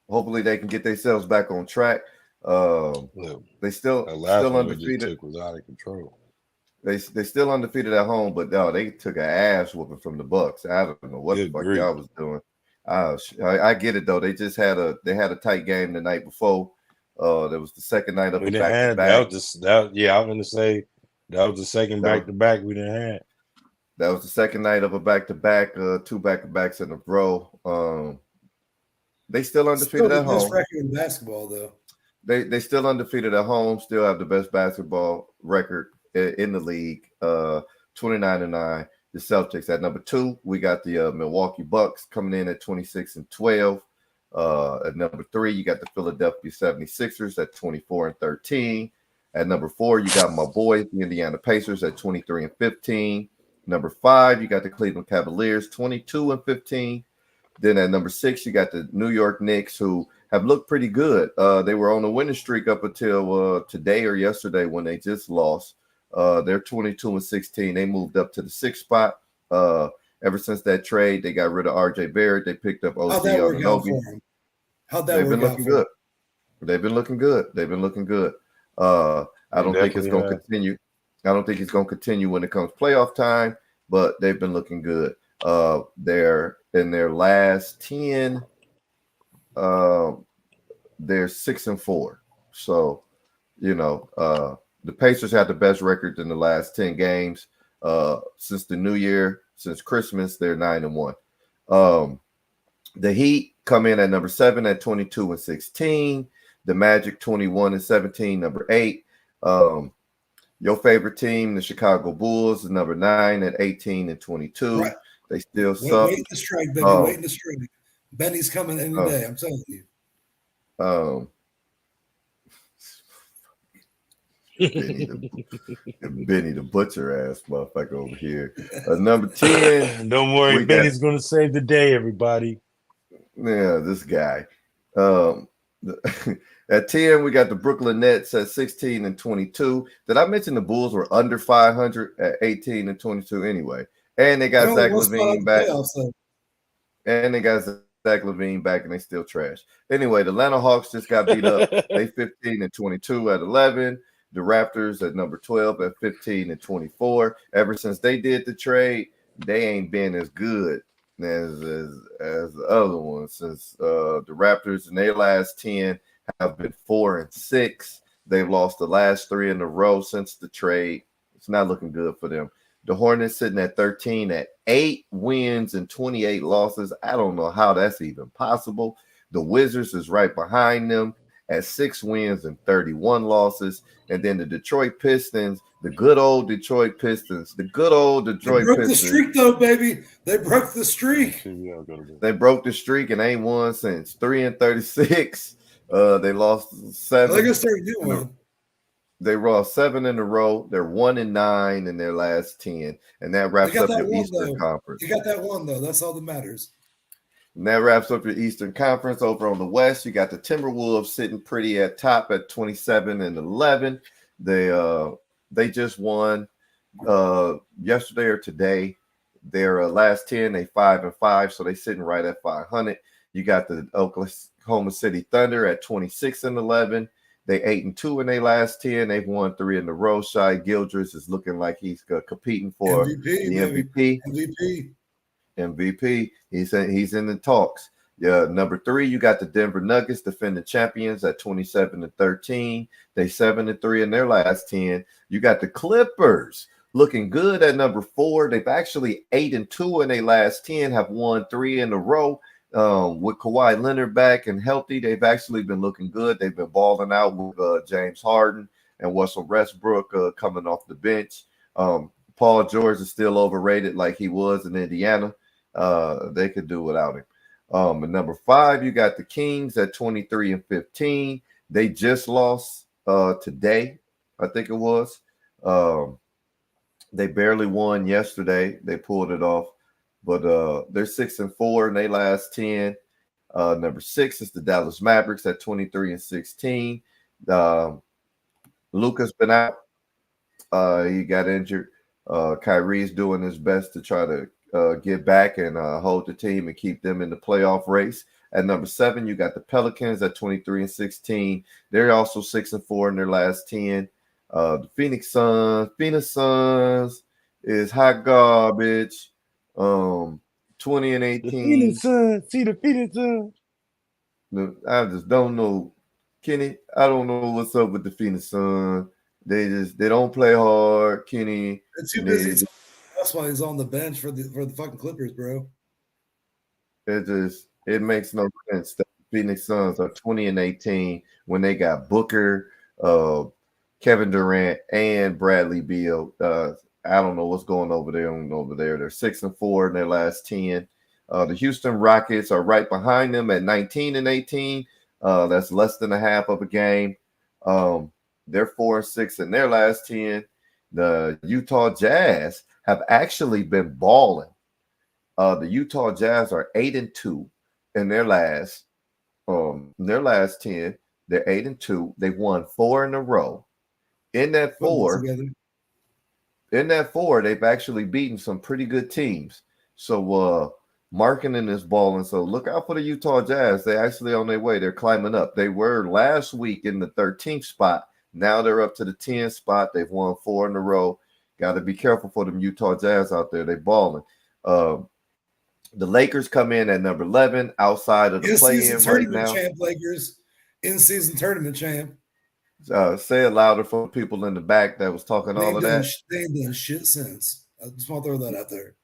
Hopefully they can get themselves back on track. They still undefeated. Was out of control. They still undefeated at home, but no, they took an ass whooping from the Bucks. I don't know what the fuck y'all was doing. I get it though. They just had a tight game the night before. There was the second night of the back-to-back. I'm gonna say that was the second back-to-back we didn't have. That was the second night of a back-to-back, 2 back-to-backs in a row. They still undefeated at home. Best record in basketball, though. They still undefeated at home. Still have the best basketball record in the league. 29-9. The Celtics at number 2. We got the Milwaukee Bucks coming in at 26-12. At number 3, you got the Philadelphia 76ers at 24-13. At number 4, you got my boys, the Indiana Pacers, at 23-15. Number 5, you got the Cleveland Cavaliers, 22-15. Then at number 6, you got the New York Knicks, who have looked pretty good. They were on a winning streak up until today or yesterday when they just lost. They're 22-16. They moved up to the 6th spot. Ever since that trade, they got rid of R.J. Barrett. They picked up OG Anunoby. How'd that work out for him? They've been looking good. I don't think it's going to continue. I don't think it's going to continue when it comes playoff time, but they've been looking good. They're in their last 10. They're 6-4. So, the Pacers had the best record in the last 10 games. Since the new year, since Christmas, they're 9-1. The Heat come in at number 7 at 22-16. The Magic 21-17, number 8. Your favorite team, the Chicago Bulls, is number 9 at 18-22. Right. They still suck. Waiting to strike, Benny. Waiting to strike. Benny's coming any day. I'm telling you. Benny the butcher ass motherfucker over here. Number 10. Don't worry, Benny's going to save the day, everybody. Yeah, this guy. At 10, we got the Brooklyn Nets at 16-22. Did I mention the Bulls were under 500 at 18-22 anyway? And they got Zach LaVine back. And they got Zach LaVine back, and they still trash. Anyway, the Atlanta Hawks just got beat up. They 15-22 at 11. The Raptors at number 12 at 15-24. Ever since they did the trade, they ain't been as good as the other ones since the Raptors in their last 10 have been 4-6. They've lost the last 3 in a row since the trade. It's not looking good for them. The Hornets sitting at 13 at 8 wins and 28 losses. I don't know how that's even possible. The Wizards is right behind them at 6 wins and 31 losses. And then the Detroit Pistons, the good old Detroit Pistons, They broke the streak, though, baby. They broke the streak. They broke the streak and ain't won since 3-36. They lost 7. I guess they're a new one. They lost 7 in a row. They're 1-9 in their last 10, and that wraps up your Eastern Conference. You got that one though. That's all that matters. And that wraps up your Eastern Conference. Over on the West, you got the Timberwolves sitting pretty at top at 27-11. They just won yesterday or today. Their last 10, they 5-5, so they sitting right at 500. You got the Oklahoma City Thunder at 26-11. They 8-2 in their last 10. They've won 3 in a row. Shai Gilgeous is looking like he's competing for the MVP. He's in the talks. Yeah, number 3, you got the Denver Nuggets, defending champions at 27-13. They 7-3 in their last 10. You got the Clippers looking good at number 4. They've actually 8-2 in their last 10, have won 3 in a row. With Kawhi Leonard back and healthy, they've actually been looking good. They've been balling out with James Harden and Russell Westbrook coming off the bench. Paul George is still overrated like he was in Indiana. They could do without him. At number 5, you got the Kings at 23-15. They just lost today, I think it was. They barely won yesterday. They pulled it off. But they're 6-4 in their last 10. Number 6 is the Dallas Mavericks at 23-16. Luka's been out. He got injured. Kyrie's doing his best to try to get back and hold the team and keep them in the playoff race. At number 7, you got the Pelicans at 23-16. They're also 6-4 in their last 10. The Phoenix Suns is hot garbage. 20-18. The Phoenix Suns. I just don't know, Kenny. I don't know what's up with the Phoenix Suns. They don't play hard, Kenny. They're too busy. That's why he's on the bench for the fucking Clippers, bro. It makes no sense that the Phoenix Suns are 20-18 when they got Booker, Kevin Durant, and Bradley Beal. I don't know what's going over there. They're 6-4 in their last 10. The Houston Rockets are right behind them at 19-18. That's less than a half of a game. They're 4-6 in their last 10. The Utah Jazz have actually been balling. The Utah Jazz are 8-2 in their last 10. They're 8-2. They've won 4 in a row. In that 4, they've actually beaten some pretty good teams. So marketing is balling. So look out for the Utah Jazz. They're actually on their way. They're climbing up. They were last week in the 13th spot. Now they're up to the 10th spot. They've won 4 in a row. Got to be careful for them Utah Jazz out there. They're balling. The Lakers come in at number 11 outside of the play-in right now. Lakers, in-season tournament champ. Say it louder for people in the back that was talking all of that. They ain't done shit since. I just want to throw that out there.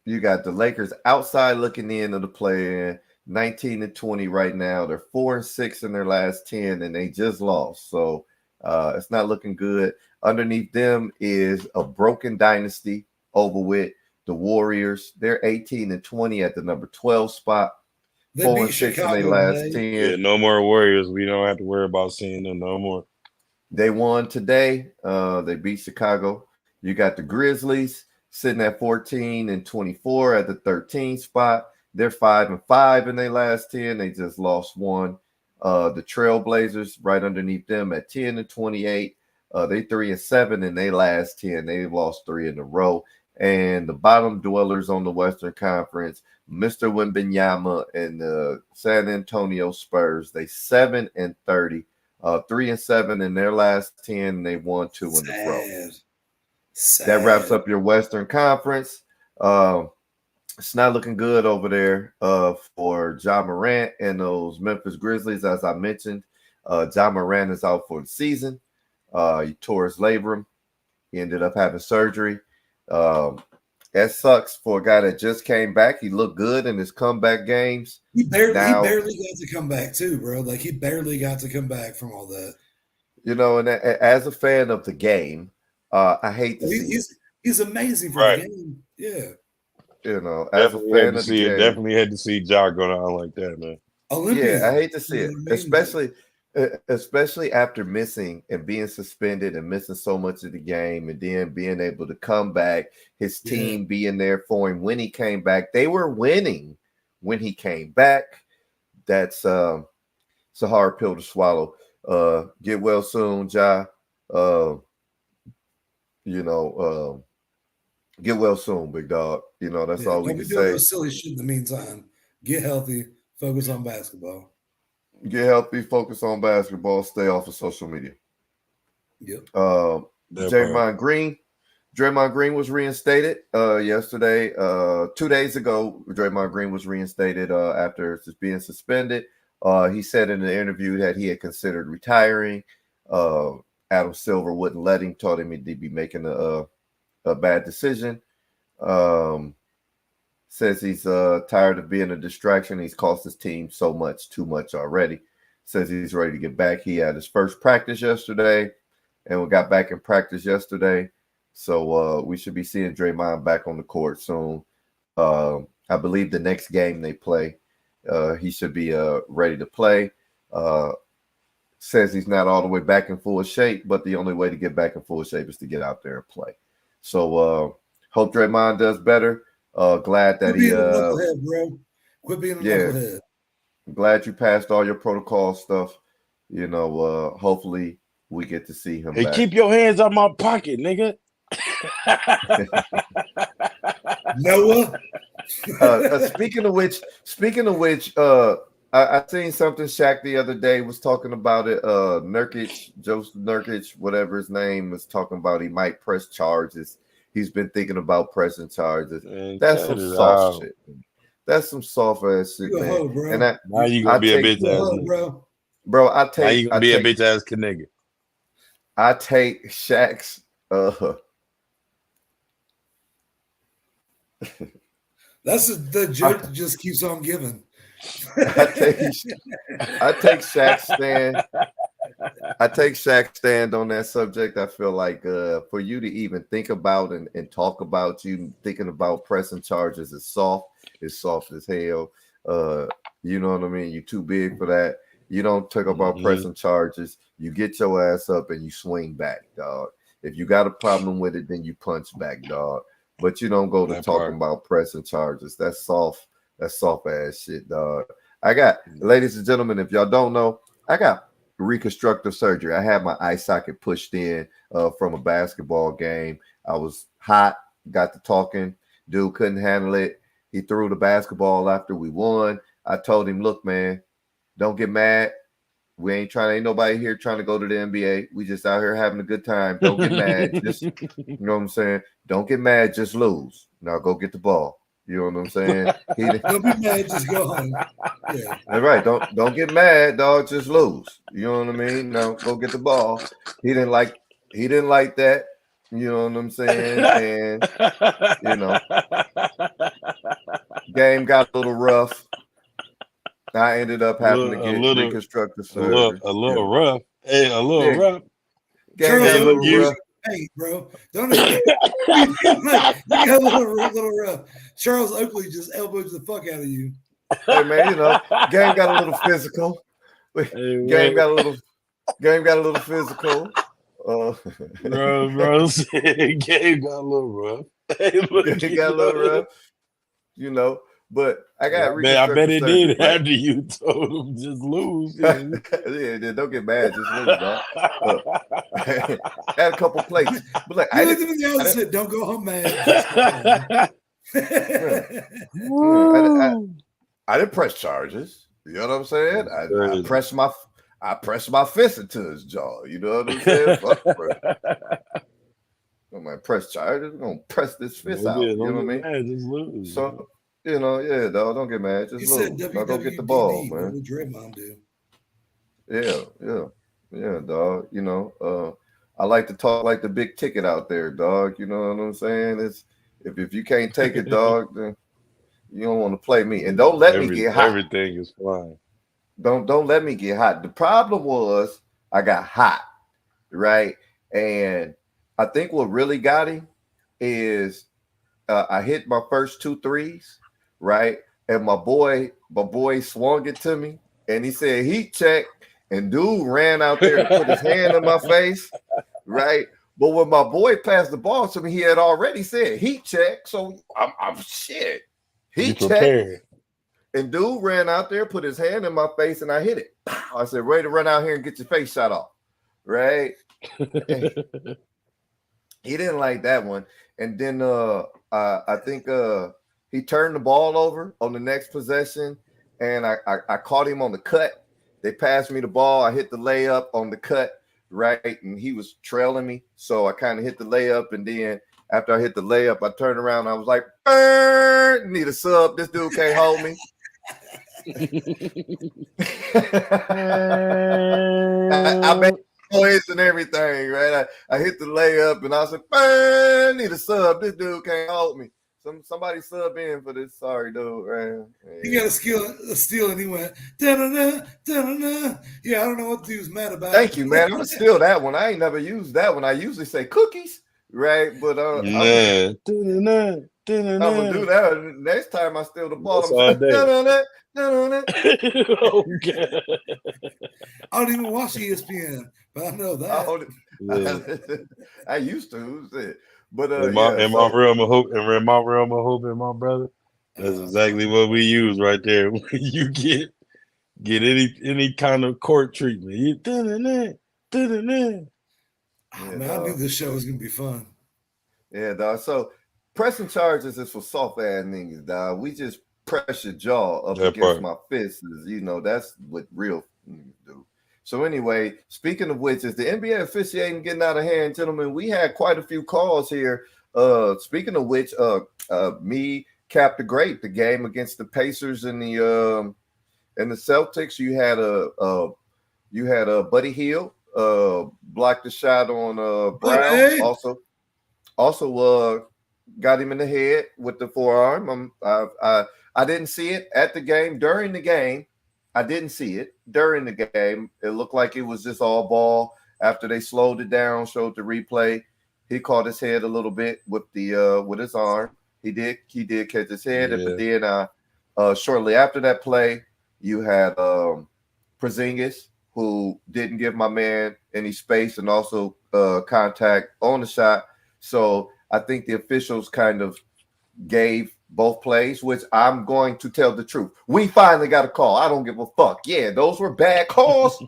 You got the Lakers outside looking in of the play-in, 19-20 right now. They're 4-6 in their last 10, and they just lost. So it's not looking good. Underneath them is a broken dynasty over with the Warriors. They're 18-20 at the number 12 spot. 4-6 in their last 10. Yeah, no more Warriors. We don't have to worry about seeing them no more. They won today. They beat Chicago. You got the Grizzlies sitting at 14-24 at the 13th spot. They're 5-5 in their last 10. They just lost 1. The Trailblazers right underneath them at 10-28. They 3-7 in their last 10. They've lost 3 in a row. And the bottom dwellers on the Western Conference, Mr. Wembanyama and the San Antonio Spurs, they 7-30, 3-7 in their last 10. They won 2 in a row. That wraps up your Western Conference. It's not looking good over there for Ja Morant and those Memphis Grizzlies. As I mentioned, Ja Morant is out for the season. He tore his labrum. He ended up having surgery. That sucks for a guy that just came back. He looked good in his comeback games. He barely got to come back too, bro. Like he barely got to come back from all that. You know, and as a fan of the game, I hate to see it. He's amazing for the game. Yeah. You know, as a fan of the game, definitely had to see Ja go down like that, man. Olympian. Yeah, I hate to see it, especially after missing and being suspended and missing so much of the game, and then being able to come back. His team being there for him when he came back. They were winning when he came back. That's it's a hard pill to swallow. Get well soon, Ja. Get well soon, big dog. You know, that's all we can say. No silly shit in the meantime. Get healthy. Focus on basketball. Get healthy. Focus on basketball. Stay off of social media. Yep. Draymond Green was reinstated yesterday. 2 days ago, Draymond Green was reinstated after being suspended. He said in the interview that he had considered retiring. Adam Silver wouldn't let him. Told him he'd be making a bad decision. Says he's tired of being a distraction. He's cost his team too much already. Says he's ready to get back. He had his first practice yesterday, and we got back in practice yesterday. So we should be seeing Draymond back on the court soon. I believe the next game they play, he should be ready to play. Says he's not all the way back in full shape, but the only way to get back in full shape is to get out there and play. So hope Draymond does better. Glad that he quit being a knucklehead. Glad you passed all your protocol stuff. You know, hopefully we get to see him. Hey, back. Keep your hands out my pocket, nigga. Noah. Speaking of which, I seen something Shaq the other day was talking about it. Joseph Nurkic, whatever his name, was talking about he might press charges. He's been thinking about pressing charges. Man, that's some soft shit. That's some soft ass shit, man. Hoe, bro. And now you gonna be a bitch ass nigga. Bro, now you gonna be a bitch ass nigga. I take Shaq's that's the joke that just keeps on giving. I take Shaq's stand. I take Shaq's stand on that subject. I feel like for you to even think about and talk about you thinking about pressing charges is soft. It's soft as hell. You know what I mean? You're too big for that. You don't talk about pressing charges. You get your ass up and you swing back, dog. If you got a problem with it, then you punch back, dog. But you don't go to talking about pressing charges. That's soft. That's soft ass shit, dog. Ladies and gentlemen, if y'all don't know, I got reconstructive surgery. I had my eye socket pushed in from a basketball game. I was hot, got to talking. Dude couldn't handle it. He threw the basketball after we won. I told him, look, man, don't get mad. Ain't nobody here trying to go to the NBA. We just out here having a good time. Don't get mad. Just, you know what I'm saying? Don't get mad, just lose. Now go get the ball. You know what I'm saying? Don't be mad, just go home. Yeah. That's right. Don't get mad, dog. Just lose. You know what I mean? Now go get the ball. He didn't like that. You know what I'm saying? And you know, game got a little rough. I ended up having to get reconstructive surgery. A little rough. Hey, a little rough. Game got a little rough. Hey, bro, don't you got a little rough. Charles Oakley just elbowed the fuck out of you. Hey man, you know, game got a little physical. Game got a little physical. Bro, game got a little rough. Game got a little rough. You know, but I got. I bet it did after you told him just lose. Yeah, don't get mad, just lose, dog. Had a couple plays, but like I said, don't go home mad. I didn't press charges. You know what I'm saying? I pressed my fist into his jaw. You know what I'm saying? Fuck, bro. I'm like, press charges. We're gonna press this fist out. You know what I mean? Mad, just lose. So, yeah, dog, don't get mad. He Just said lose. Now go get the ball, WWDD. What man. would Draymond do? Yeah, dog. I like to talk like the big ticket out there, dog. You know what I'm saying? It's if you can't take it, dog, then you don't want to play me. And don't let me get hot. Everything is fine. Don't let me get hot. The problem was I got hot, right? And I think what really got him is I hit my first 2 threes, right? And my boy swung it to me, and he said heat check. And dude ran out there and put his hand in my face, right? But when my boy passed the ball to me, he had already said heat check. So I'm shit. Heat check. And dude ran out there, put his hand in my face, and I hit it. I said, ready to run out here and get your face shot off, right? He didn't like that one. And then I think he turned the ball over on the next possession, and I caught him on the cut. They passed me the ball. I hit the layup on the cut, right? And he was trailing me. So I kind of hit the layup. And then after I hit the layup, I turned around. I was like, burn, need a sub. This dude can't hold me. I made noise and everything, right? I hit the layup and I said, burn, need a sub. This dude can't hold me. Somebody sub in for this. Sorry, dude. Right? He got a steal, and he went da-da-da, da-da-da. Yeah, I don't know what the dude's mad about. Thank you, man. I'm gonna steal that one. I ain't never used that one. I usually say cookies, right? But I'm gonna do that next time I steal the ball. I'm da-da-da, da-da-da. Oh, God. I don't even watch ESPN, but I know that. I used to. Who's it? But in my realm of hope, my brother, that's exactly what we use right there. You get any kind of court treatment. You Man, I knew this show was gonna be fun. Yeah, dog. So pressing charges is for soft ass niggas, dog. We just press your jaw up against my fists. That's what real niggas do. So anyway, speaking of which, is the NBA officiating getting out of hand, gentlemen? We had quite a few calls here. Speaking of which, me capped the great the game against the Pacers and the Celtics. You had a Buddy Hield blocked the shot on Brown. Also got him in the head with the forearm. I didn't see it at the game. During the game, I didn't see it. During the game, it looked like it was just all ball. After they slowed it down, showed the replay, he caught his head a little bit with his arm. He did catch his head. Yeah. But then shortly after that play, you had Porzingis, who didn't give my man any space and also contact on the shot. So I think the officials kind of gave both plays, which I'm going to tell the truth. We finally got a call. I don't give a fuck. Yeah, those were bad calls,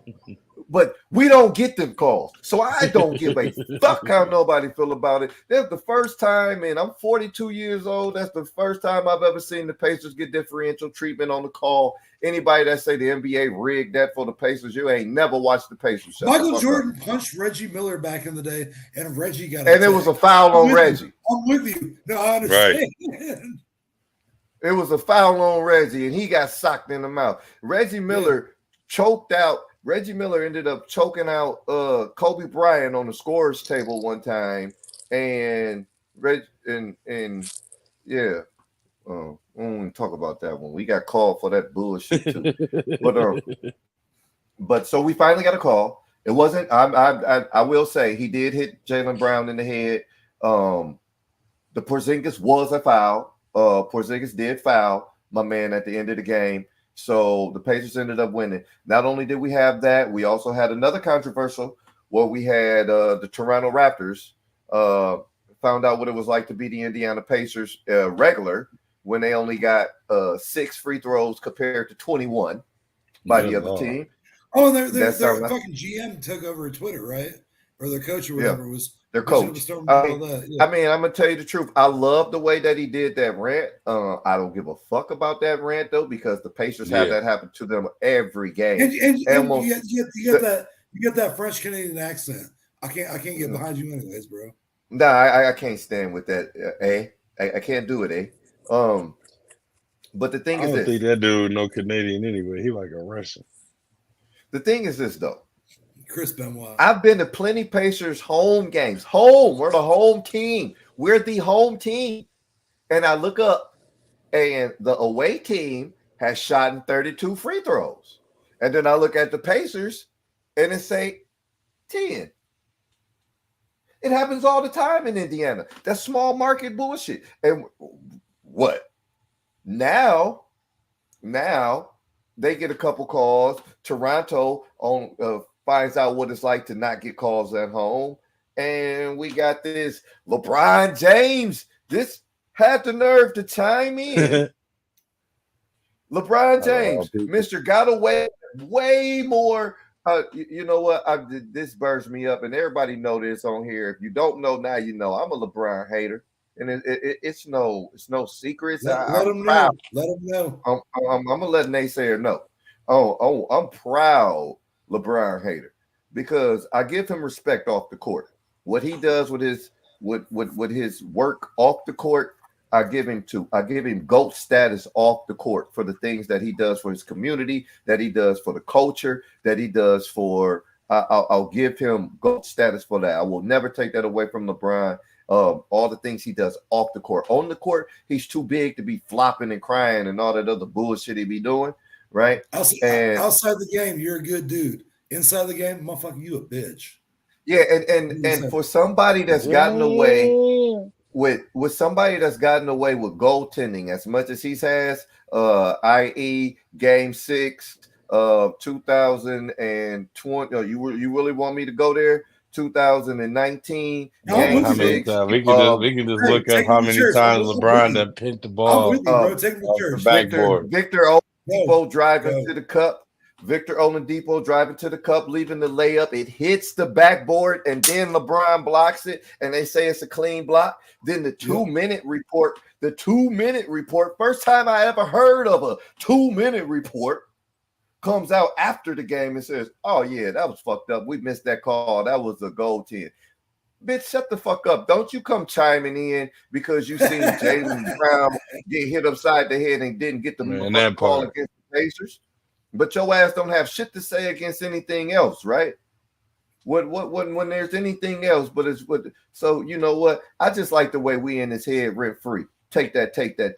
but we don't get them calls. So I don't give a fuck how nobody feel about it. That's the first time, and I'm 42 years old. That's the first time I've ever seen the Pacers get differential treatment on the call. Anybody that say the NBA rigged that for the Pacers, you ain't never watched the Pacers. Michael Jordan punched Reggie Miller back in the day, and Reggie got and it was a foul on Reggie. I'm with you. No, I understand. Right. It was a foul on Reggie, and he got socked in the mouth. Reggie Miller choked out. Reggie Miller ended up choking out Kobe Bryant on the scorer's table one time, and I don't want to talk about that one. We got called for that bullshit too. But so we finally got a call. It wasn't. I will say he did hit Jaylen Brown in the head. The Porzingis was a foul. Porzingis did foul my man at the end of the game. So the Pacers ended up winning. Not only did we have that, we also had another controversial where we had the Toronto Raptors found out what it was like to be the Indiana Pacers regular when they only got 6 free throws compared to 21 by the other team. Oh, their fucking GM took over Twitter, right? Or their coach or whatever was their coach. I mean, I'm gonna tell you the truth. I love the way that he did that rant. I don't give a fuck about that rant though, because the Pacers have that happen to them every game. And you get that French Canadian accent. I can't get behind you anyways, bro. No, I can't stand with that. I can't do it. But the thing I is don't this. think that dude no Canadian anyway. He like a Russian. The thing is this though. Chris Benoit. I've been to plenty Pacers home games. Home, we're the home team. We're the home team. And I look up, and the away team has shot in 32 free throws. And then I look at the Pacers, and it say 10. It happens all the time in Indiana. That's small market bullshit. And what? Now they get a couple calls. Toronto finds out what it's like to not get calls at home. And we got this LeBron James. This had the nerve to chime in. LeBron James, Mr. got away way more. You know what? This burns me up, and everybody know this on here. If you don't know now, you know I'm a LeBron hater, and it's no secrets. Let him know. Let him know. I'm gonna let naysayer know. I'm proud LeBron hater because I give him respect off the court. What he does with his work off the court, I give him GOAT status off the court for the things that he does for his community, that he does for the culture, that he does for. I'll give him GOAT status for that. I will never take that away from LeBron. All the things he does off the court. On the court, he's too big to be flopping and crying and all that other bullshit he be doing, right? Outside the game, you're a good dude. Inside the game, motherfucker, you a bitch. Yeah, and for somebody that's gotten away with somebody that's gotten away with goaltending as much as he has, i.e. Game 6 of 2020. You really want me to go there? 2019 Game 6. We can just look up how many times LeBron that picked the ball off the backboard. Victor Oladipo driving to the cup. Victor Oladipo driving to the cup, leaving the layup. It hits the backboard, and then LeBron blocks it, and they say it's a clean block. Then the 2-minute report, first time I ever heard of a 2-minute report, comes out after the game and says, oh, yeah, that was fucked up. We missed that call. That was a goaltend. Bitch, shut the fuck up. Don't you come chiming in because you seen Jaylen Brown get hit upside the head and didn't get the call against the Pacers. But your ass don't have shit to say against anything else, right? When there's anything else, but it's what. So you know what? I just like the way we in his head rent free. Take that. Take that.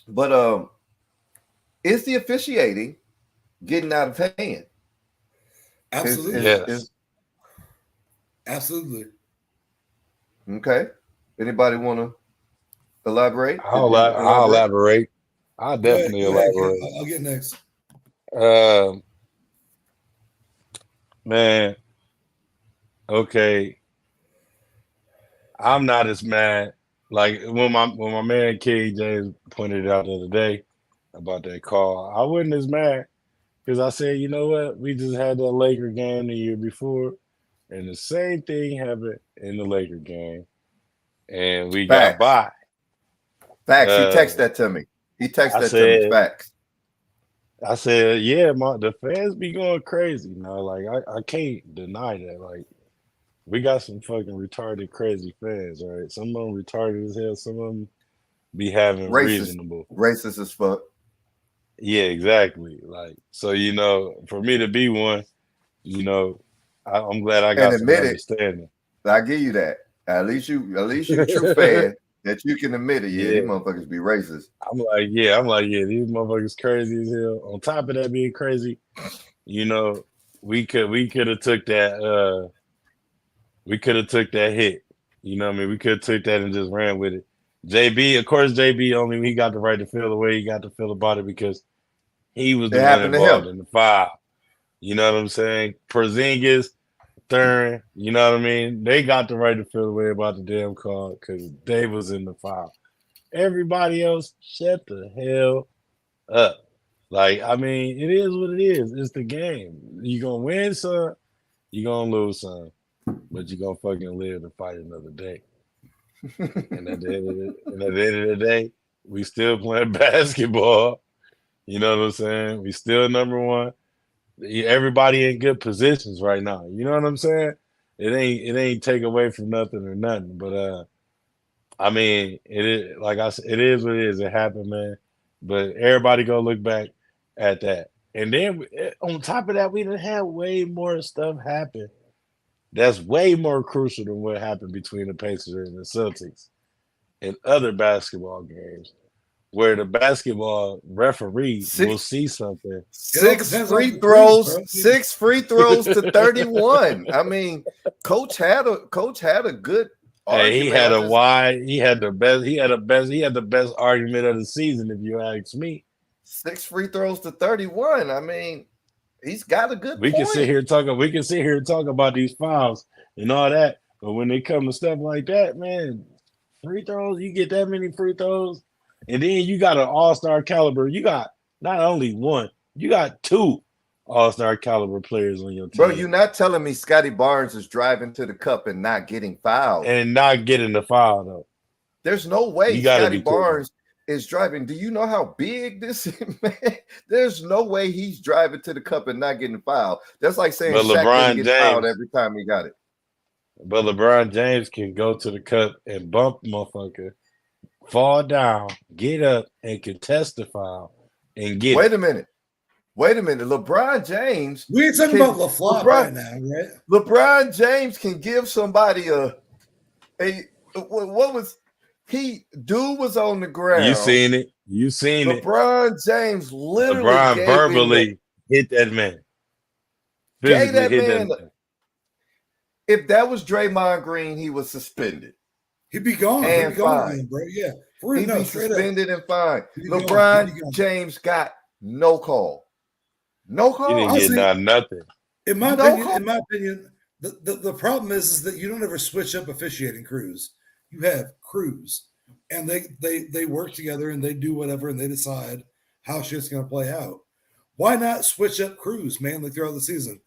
But is the officiating getting out of hand? Absolutely. Absolutely. Okay. Anybody want to elaborate? I'll elaborate. I'll definitely elaborate. I'll get next. Man. Okay. I'm not as mad. Like when my man King James pointed it out the other day about that call, I wasn't as mad because I said, you know what? We just had that Laker game the year before, and the same thing happened in the Laker game, and we got by. Facts. He texted that to me. To me. Facts. I said, yeah, the fans be going crazy. Like I can't deny that. Like we got some fucking retarded, crazy fans, right? Some of them retarded as hell. Some of them be having racist as fuck. Yeah, exactly. Like so, for me to be one, I'm glad I got some understanding. I give you that. At least you a true fan. That you can admit it, these motherfuckers be racist. I'm like, these motherfuckers crazy as hell. On top of that being crazy, we could have took that hit. You know what I mean? We could have took that and just ran with it. JB, of course, only he got the right to feel the way he got to feel about it because he was the one involved in the foul. You know what I'm saying? Porzingis, Thurin, you know what I mean? They got the right to feel the way about the damn call because they was in the foul. Everybody else, shut the hell up. Like, I mean, it is what it is. It's the game. You're going to win some, you're going to lose some, but you're going to fucking live to fight another day. And at the end of the day, we still playing basketball. You know what I'm saying? We still number one. everybody in good positions right now. You know what I'm saying? It ain't take away from nothing or nothing. But I mean, it is like I said, it is what it is. It happened, man. But everybody go look back at that. And then on top of that, we done had way more stuff happen. That's way more crucial than what happened between the Pacers and the Celtics in other basketball games, where the basketball referee will see something. Six free throws to 31. I mean, coach had a good Hey, he argument. had the best argument of the season, if you ask me. 6 free throws to 31. I mean, he's got a good We point. can sit here and talk about these fouls and all that, but when they come to stuff like that, man, free throws, you get that many free throws, and then you got an all-star caliber. You got not only one, you got two all-star caliber players on your team. Bro, you're not telling me Scotty Barnes is driving to the cup and not getting fouled. And not getting the foul, though. There's no way You gotta Scotty be kidding. Barnes is driving. Do you know how big this is, man? There's no way he's driving to the cup and not getting fouled. That's like saying But Shaq LeBron didn't get fouled James- every time he got it. But LeBron James can go to the cup and bump motherfucker, fall down, get up, and contest the foul and get Wait a minute. LeBron James. We ain't talking Can- about LaFleur LeBron- right now, right? LeBron James can give somebody what was he? Dude was on the ground. You seen it. You seen it. LeBron James literally LeBron gave him verbally hit that man. Gave that Physically hit man- that man. If that was Draymond Green, he was suspended. He'd be gone. He'd And be gone, fine. man, bro. Yeah, for real. He'd No, be straight up. suspended and fined. He'd be gone. He'd be LeBron gone. James got no call. No He call. didn't Honestly, get nothing. In my No opinion, the problem is that you don't ever switch up officiating crews. You have crews, and they work together and they do whatever and they decide how shit's going to play out. Why not switch up crews, man? Like throughout the season,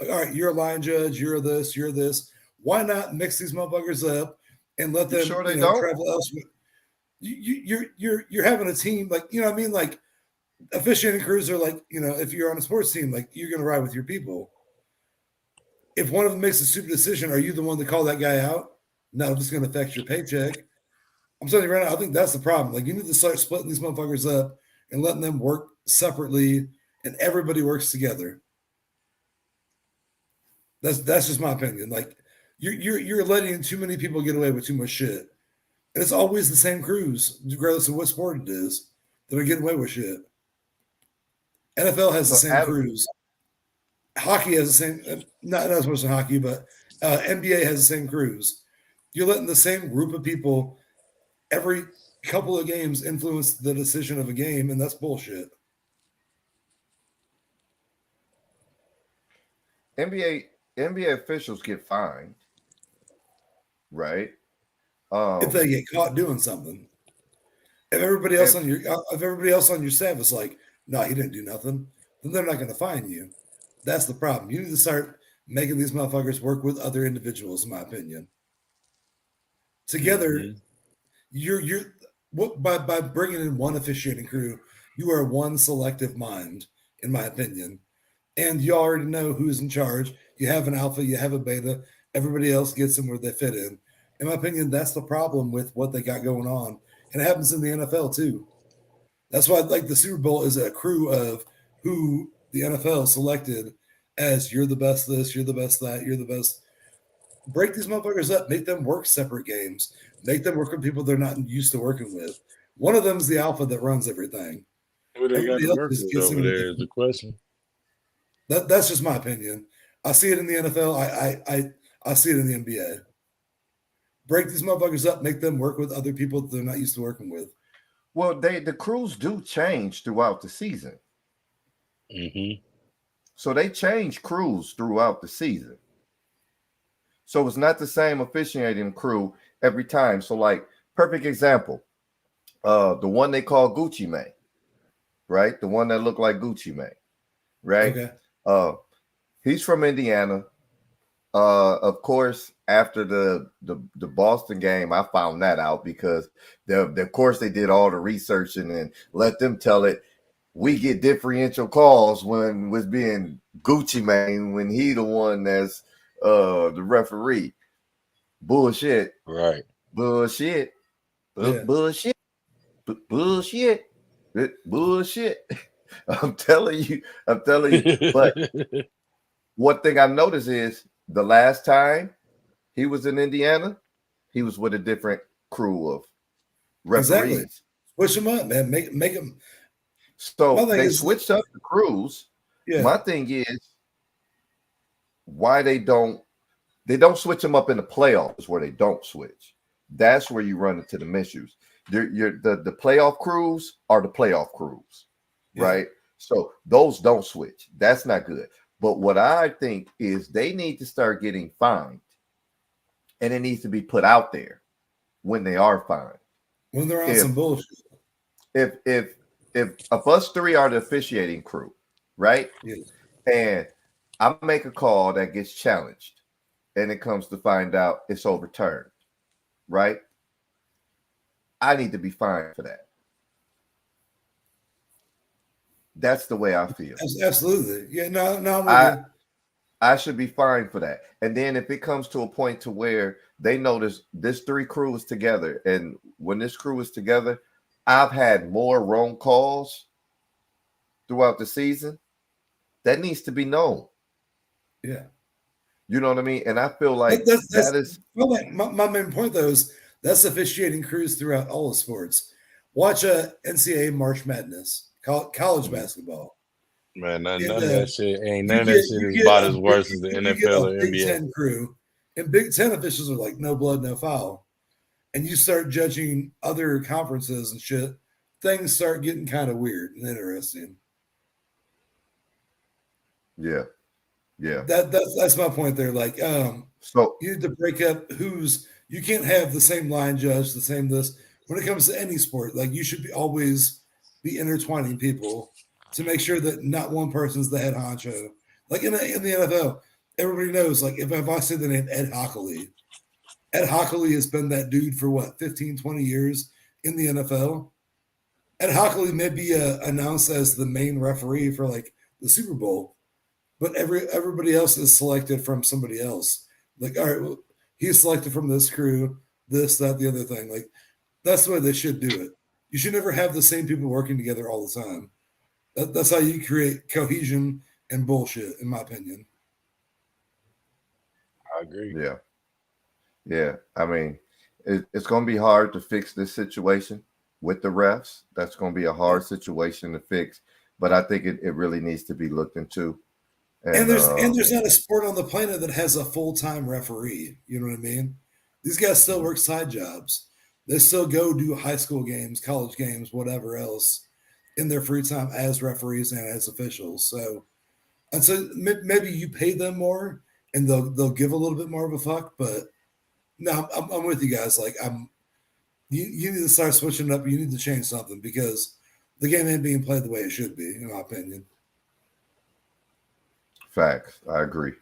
like, all right, you're a line judge, you're this, you're this. Why not mix these motherfuckers up and let You them sure they don't? travel elsewhere? You're having a team like you know what I mean like officiating crews are like if you're on a sports team like you're going to ride with your people. If one of them makes a stupid decision, are you the one to call that guy out? No, it's going to affect your paycheck. I'm telling you right now, I think that's the problem. Like you need to start splitting these motherfuckers up and letting them work separately, and everybody works together. That's just my opinion. Like you're letting too many people get away with too much shit, and it's always the same crews, regardless of what sport it is, that are getting away with shit. NFL has the So same crews. Hockey has the same, not as much as hockey, but NBA has the same crews. You're letting the same group of people every couple of games influence the decision of a game, and that's bullshit. NBA officials get fined, right? If they get caught doing something. If everybody else on your staff is like, no, he didn't do nothing, then they're not going to fine you. That's the problem. You need to start making these motherfuckers work with other individuals, in my opinion. Together, by bringing in one officiating crew, you are one selective mind, in my opinion. And you already know who's in charge. You have an alpha, you have a beta. Everybody else gets them where they fit in. In my opinion, that's the problem with what they got going on. And it happens in the NFL too. That's why like the Super Bowl is a crew of who the NFL selected as you're the best this, you're the best that, you're the best. Break these motherfuckers up, make them work separate games, make them work with people they're not used to working with. One of them is the alpha that runs everything. Who they got Everybody to else work just with gets over in there is the question. That's just my opinion. I see it in the NFL. I see it in the NBA. Break these motherfuckers up, make them work with other people that they're not used to working with. Well, the crews do change throughout the season. Mm-hmm. So they change crews throughout the season. So it's not the same officiating crew every time. So, like, perfect example, the one they call Gucci Mane, right? The one that looked like Gucci Mane, right? Okay. He's from Indiana. Of course, after the Boston game, I found that out because of course they did all the research and then let them tell it. we get differential calls when was being Gucci Mane when he the one that's the referee. Bullshit. Right. Bullshit. Yeah. Bullshit. Bullshit. Bullshit. I'm telling you. But one thing I noticed is the last time he was in Indiana, he was with a different crew of referees. Exactly. Switch them up, man. Make them. So they switched up the crews. Yeah. My thing is why they don't switch them up in the playoffs where they don't switch. That's where you run into the misuse. The playoff crews are the playoff crews, right? So those don't switch. That's not good. But what I think is they need to start getting fined, and it needs to be put out there when they are fined. When they're on some bullshit. If us three are the officiating crew, right? Yeah. And I make a call that gets challenged, and it comes to find out it's overturned, right? I need to be fined for that. That's the way I feel. Absolutely. Yeah, no, I should be fined for that. And then if it comes to a point to where they notice this three crew is together, and when this crew is together, I've had more wrong calls throughout the season. That needs to be known. Yeah. You know what I mean? And I feel like that is my main point, though, is that's officiating crews throughout all the sports. Watch NCAA March Madness, college basketball. Man, none of that shit is about as worse as the NFL or NBA. Big Ten crew, and Big Ten officials are like no blood, no foul. And you start judging other conferences and shit, things start getting kind of weird and interesting. Yeah. That's my point there. Like, so you need to break up you can't have the same line judge, the same this. When it comes to any sport, like you should always be intertwining people to make sure that not one person's the head honcho. Like in the NFL, everybody knows, like if I say the name Ed Hockley has been that dude for 15, 20 years in the NFL. Ed Hockley may be announced as the main referee for like the Super Bowl, but everybody else is selected from somebody else. Like, all right, well, he's selected from this crew, this, that, the other thing. Like, that's the way they should do it. You should never have the same people working together all the time. That's how you create cohesion and bullshit, in my opinion. I agree. Yeah. I mean, it's going to be hard to fix this situation with the refs. That's going to be a hard situation to fix, but I think it really needs to be looked into. And there's not a sport on the planet that has a full-time referee. You know what I mean? These guys still work side jobs. They still go do high school games, college games, whatever else in their free time as referees and as officials. So maybe you pay them more and they'll give a little bit more of a fuck. But no, I'm with you guys. Like you need to start switching it up. You need to change something because the game ain't being played the way it should be, in my opinion. Facts. I agree.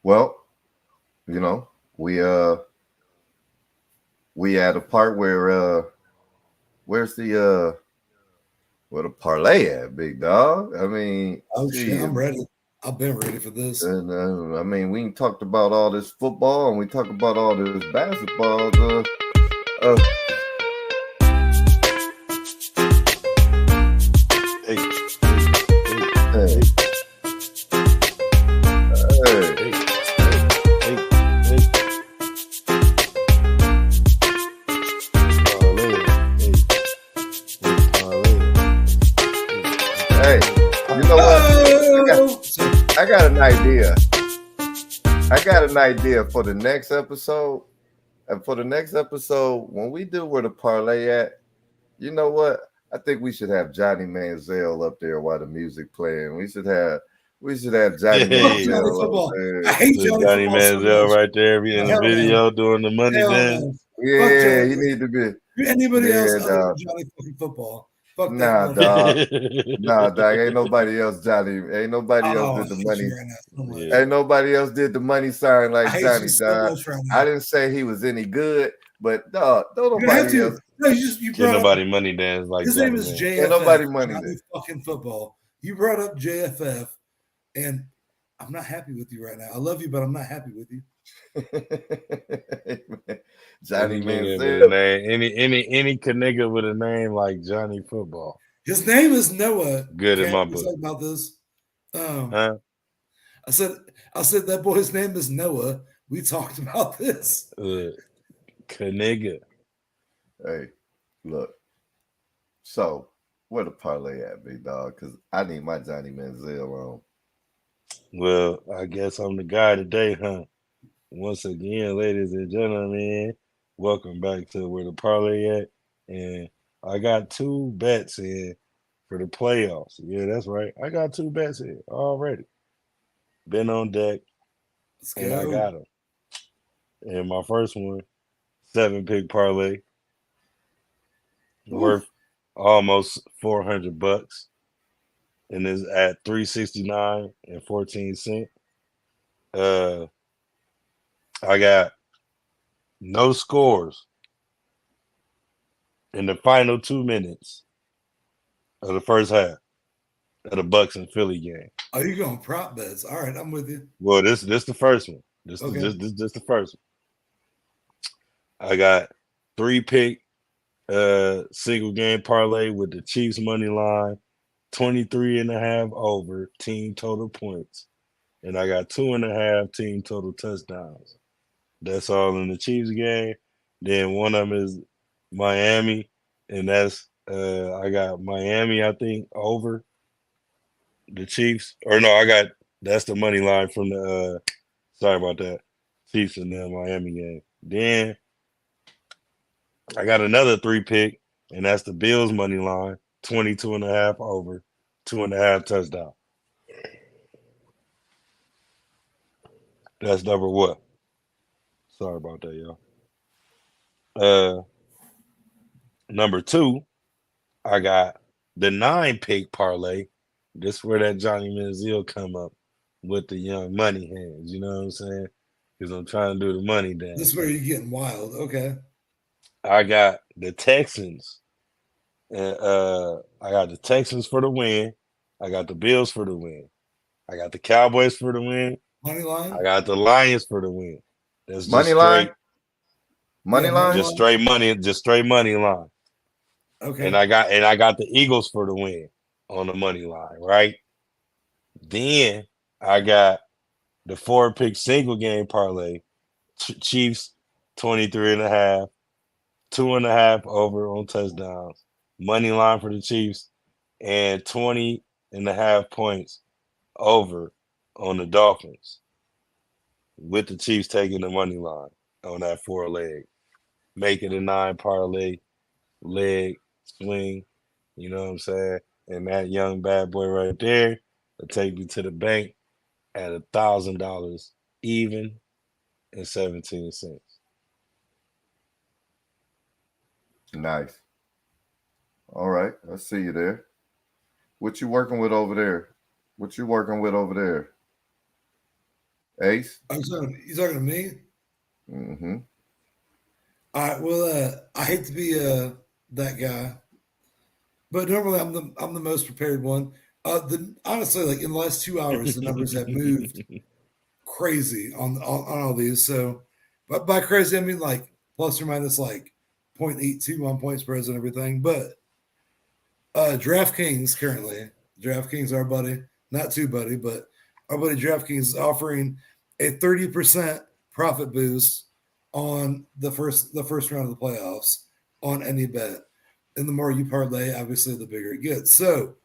Well, we at a part where where's the parlay at, big dog? I mean, shit, I'm ready. I've been ready for this. And I mean, we talked about all this football and we talked about all this basketball. I got an idea for the next episode. And for the next episode, when we do where the parlay at, you know what? I think we should have Johnny Manziel up there while the music playing. We should have Johnny Manziel up there. I hate Johnny Manziel right there in the video doing the money dance. Yeah, he need to be. Anybody else other than Johnny fucking football? Fuck Nah, that. dog. Nah, dog. Ain't nobody else, Johnny. Ain't nobody else Oh, did the I hate money. you right now so much. Yeah. Ain't nobody else did the money sign I like hate Johnny, you so dog. much right now. I didn't say he was any good, but dog, don't You have nobody else. to. No, you Can brought up. nobody money dance like His Johnny name is Man. Ain't nobody JFF. money Johnny there. fucking football. You brought up JFF, and I'm not happy with you right now. I love you, but I'm not happy with you. Johnny Any nigga with a Manziel. name, any nigga with a name like Johnny Football. His name is Noah. Good in Can't my we book. talk about this? Huh? I said that boy's name is Noah. We talked about this. Nigga. Hey, look. So, where the parlay at, big dog? Because I need my Johnny Manziel on. Well, I guess I'm the guy today, huh? Once again, ladies and gentlemen, welcome back to Where the Parlay At. And I got 2 bets in for the playoffs. Yeah, that's right. I got 2 bets in already. Been on deck, Let's and I go. got them. And my first one, 7-pick parlay, worth almost $400, and is at 369 and 14 cents. I got no scores in the final 2 minutes of the first half of the Bucks and Philly game. Oh, you going prop bets? All right, I'm with you. Well, this the first one. This Okay. this the first one. I got 3-pick single game parlay with the Chiefs money line, 23.5 over team total points. And I got 2.5 team total touchdowns. That's all in the Chiefs game. Then one of them is Miami, and that's I got Miami, I think, over the Chiefs. Or no, that's the money line from the sorry about that. Chiefs in the Miami game. Then I got another 3-pick, and that's the Bills money line, 22.5 over, 2.5 touchdown. That's number what? Sorry about that, y'all. Number 2, I got the 9-pick parlay. This where that Johnny Manziel come up with the young money hands. You know what I'm saying? Because I'm trying to do the money dance. This is where you're getting wild. Okay. I got the Texans. And I got the Texans for the win. I got the Bills for the win. I got the Cowboys for the win. Money line? I got the Lions for the win. That's Money just line? straight, Money Yeah, line? just straight money line. Okay. And I got the Eagles for the win on the money line, right? Then I got the 4-pick single game parlay. Chiefs 23.5, 2.5 over on touchdowns. Money line for the Chiefs and 20.5 points over on the Dolphins. With the Chiefs taking the money line on that 4-leg. Making a 9 parlay leg swing. You know what I'm saying? And that young bad boy right there will take me to the bank at $1,000 even and 17 cents. Nice. All right. I see you there. What you working with over there? What you working with over there? Ace? You talking to me? Mm-hmm. All right. Well, I hate to be that guy, but normally I'm the most prepared one. Honestly, like in the last 2 hours, the numbers have moved crazy on all these. So, but by crazy I mean like plus or minus like 0.82 on point spreads and everything. But DraftKings currently, our buddy, not too buddy, but our buddy DraftKings is offering a 30% profit boost on the first round of the playoffs on any bet. And the more you parlay, obviously, the bigger it gets. So,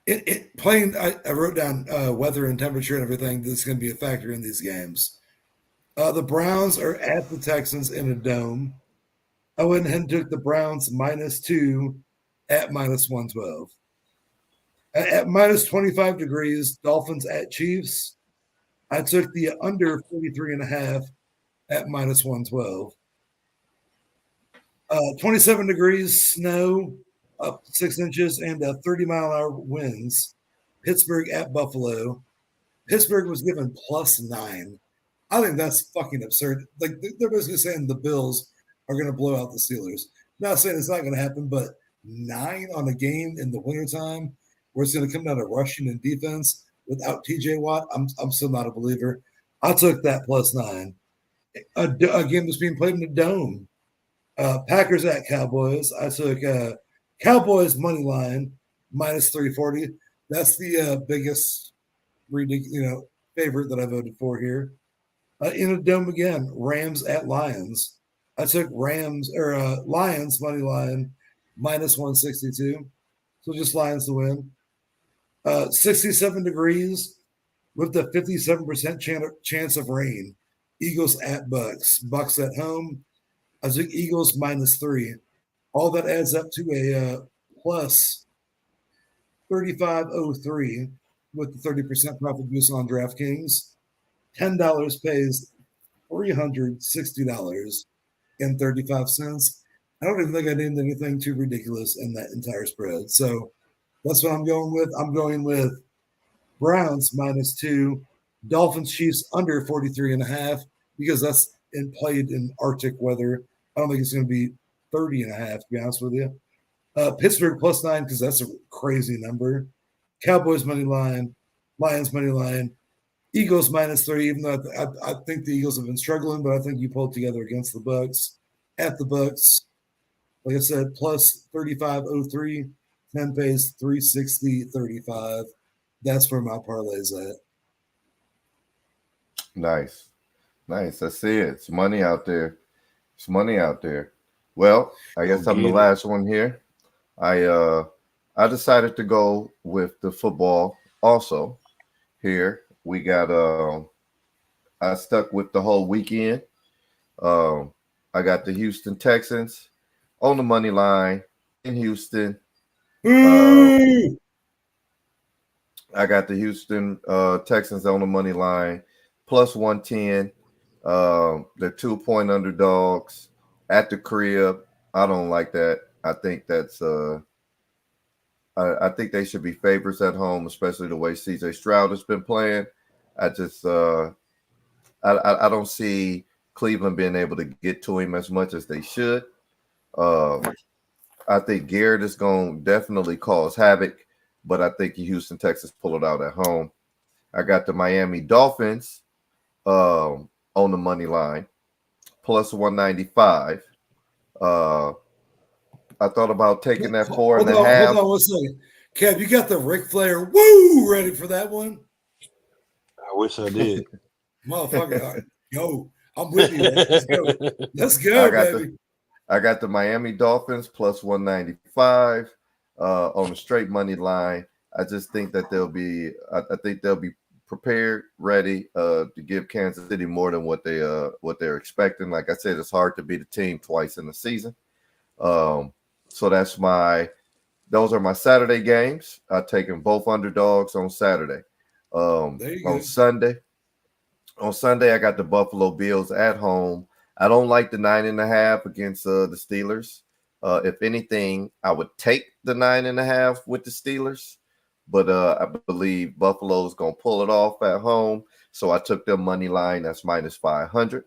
I wrote down weather and temperature and everything that's going to be a factor in these games. The Browns are at the Texans in a dome. I went ahead and took the Browns -2 at -112. At -25 degrees, Dolphins at Chiefs. I took the under 43.5 at -112. 27 degrees, snow, up 6 inches and 30-mile-an-hour winds. Pittsburgh at Buffalo. Pittsburgh was given +9. I think that's fucking absurd. Like they're basically saying the Bills are going to blow out the Steelers. Not saying it's not going to happen, but 9 on a game in the wintertime where it's going to come down to rushing and defense without TJ Watt, I'm still not a believer. I took that +9. A game that's being played in the dome. Packers at Cowboys. I took Cowboys money line -340. That's the biggest favorite that I voted for here. In a dome again, Rams at Lions. I took Lions money line -162. So just Lions to win. 67 degrees with the 57% chance of rain. Eagles at Bucks. Bucks at home. I took Eagles -3. All that adds up to a plus 35.03 with the 30% profit boost on DraftKings. $10 pays $360.35. I don't even think I named anything too ridiculous in that entire spread. So that's what I'm going with. I'm going with Browns -2, Dolphins Chiefs under 43.5 because that's played in Arctic weather. I don't think it's going to be 30.5, to be honest with you. Pittsburgh +9 because that's a crazy number. Cowboys money line, Lions money line, Eagles -3. Even though I think the Eagles have been struggling, but I think you pulled together against the Bucks. At the Bucks, like I said, plus 35.03. 10 pays 360.35. That's where my parlay's at. Nice. I see it. It's money out there. Well, I guess I'm the last one here. I decided to go with the football also. Here we got I stuck with the whole weekend. I got the Houston Texans on the money line in Houston. I got the Houston Texans on the money line +110. They're 2-point underdogs at the crib. I don't like that. I think that's I think they should be favorites at home, especially the way CJ Stroud has been playing. I just I don't see Cleveland being able to get to him as much as they should. I think Garrett is going to definitely cause havoc, but I think the Houston Texans pull it out at home. I got the Miami Dolphins on the money line +195. I thought about taking that 4.5. Hold on 1 second. Kev, you got the Ric Flair woo ready for that one? I wish I did. Motherfucker. Yo, I'm with you. Let's go, baby. I got the Miami Dolphins +195 on the straight money line. I just think that they'll be prepared, ready to give Kansas City more than what they're expecting. Like I said, it's hard to beat a team twice in the season. So those are my Saturday games. I've taken both underdogs on Saturday. On Sunday, I got the Buffalo Bills at home. I don't like the 9.5 against the Steelers. If anything, I would take the 9.5 with the Steelers, but I believe Buffalo is going to pull it off at home. So I took their money line. That's -500.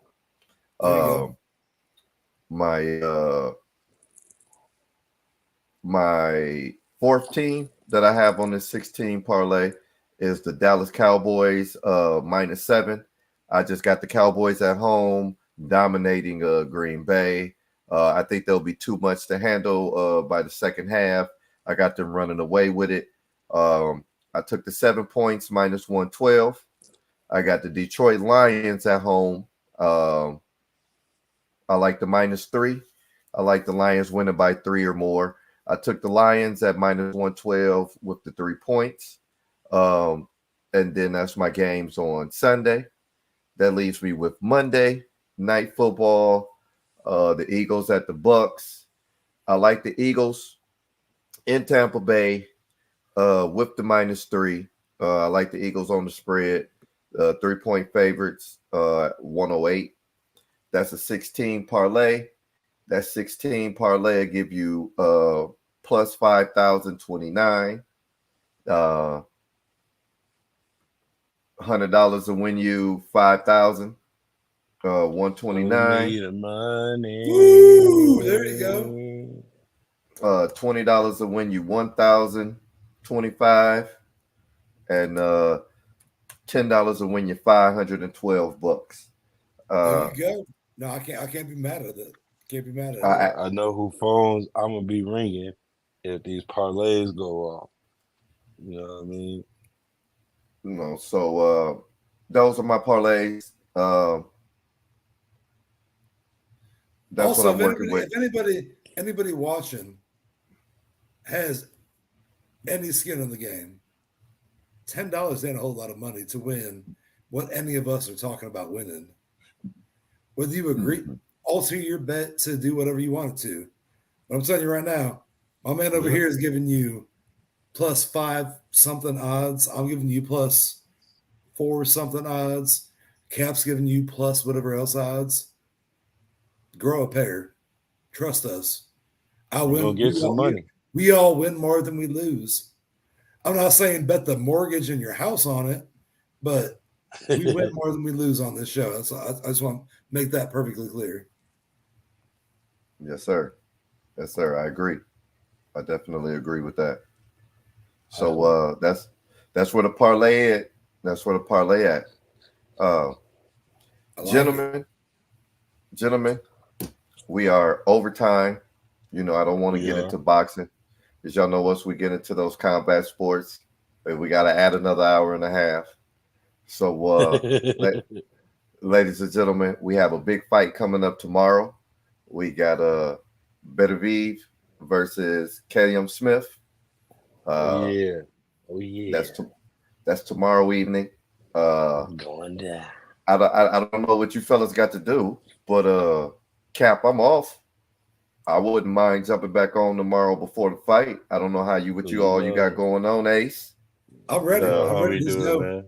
My fourth team that I have on this 16 parlay is the Dallas Cowboys -7. I just got the Cowboys at home dominating Green Bay. I think there'll be too much to handle by the second half. I got them running away with it. I took the 7 points -112. I got the Detroit Lions at home. I like the -3. I like the Lions winning by 3 or more. I took the Lions at -112 with the 3 points. And then that's my games on Sunday. That leaves me with Monday Night Football, the Eagles at the Bucks. I like the Eagles in Tampa Bay with the -3. I like the Eagles on the spread. 3-point favorites, 108. That's a 16 parlay. That 16 parlay will give you plus 5,029. $100 to win you 5,000. 129. The money. Woo, there you go. $20 to win you 1,025, and $10 to win you $512. There you go. No, I can't be mad at it. Can't be mad at it. I know who phones I'm gonna be ringing if these parlays go off. You know what I mean? No, so those are my parlays. That's also, what I'm working with. If anybody watching has any skin in the game, $10 ain't a whole lot of money to win what any of us are talking about winning. Whether you agree, alter your bet to do whatever you want it to. But I'm telling you right now, my man over here is giving you plus 5 something odds. I'm giving you plus 4 something odds. Cap's giving you plus whatever else odds. Grow a pair. Trust us. I'll win. We'll get some money. We all win more than we lose. I'm not saying bet the mortgage in your house on it, but we win more than we lose on this show. I just want to make that perfectly clear. Yes, sir. Yes, sir. I agree. I definitely agree with that. So that's where the parlay at. That's where the parlay at. Gentlemen, we are overtime. You know, I don't want to get into boxing. As y'all know us, we get into those combat sports. We got to add another hour and a half. So, ladies and gentlemen, we have a big fight coming up tomorrow. We got Beterbiev versus Callum Smith. Yeah. That's tomorrow evening. Going down. I don't know what you fellas got to do, but Cap, I'm off. I wouldn't mind jumping back on tomorrow before the fight. I don't know how you got going on, Ace. I'm ready. I'm ready to go. Man.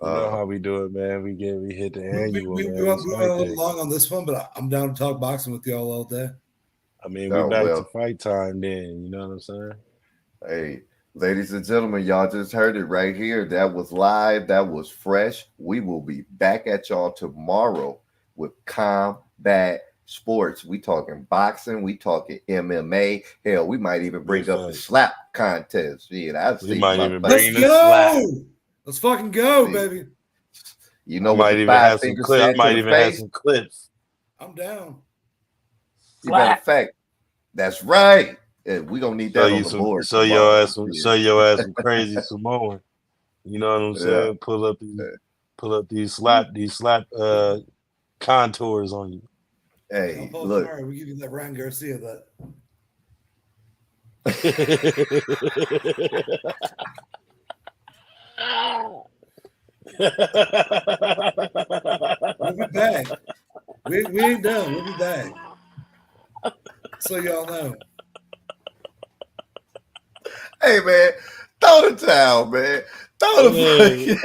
You know how we do it, man. We hit the annual. We went a little long on this one, but I'm down to talk boxing with y'all all day. I mean, we're back to fight time then. You know what I'm saying? Hey, ladies and gentlemen, y'all just heard it right here. That was live. That was fresh. We will be back at y'all tomorrow with Combat Sports. We talking boxing. We talking MMA. Hell, we might even bring up the slap contest. Yeah, we might even bring the slap. Let's fucking go, baby. You know, I might even have some clips. I might even have some clips. I'm down. Matter of fact, that's right. Yeah, we gonna need that on the board. Show your ass some crazy Samoan. You know what I'm saying? Pull up these slap contours on you. Hey, look. Tomorrow, we give you that Ryan Garcia that. We'll be back. We ain't done. We'll be back. So y'all know. Hey man, throw the towel, man. Throw the fucking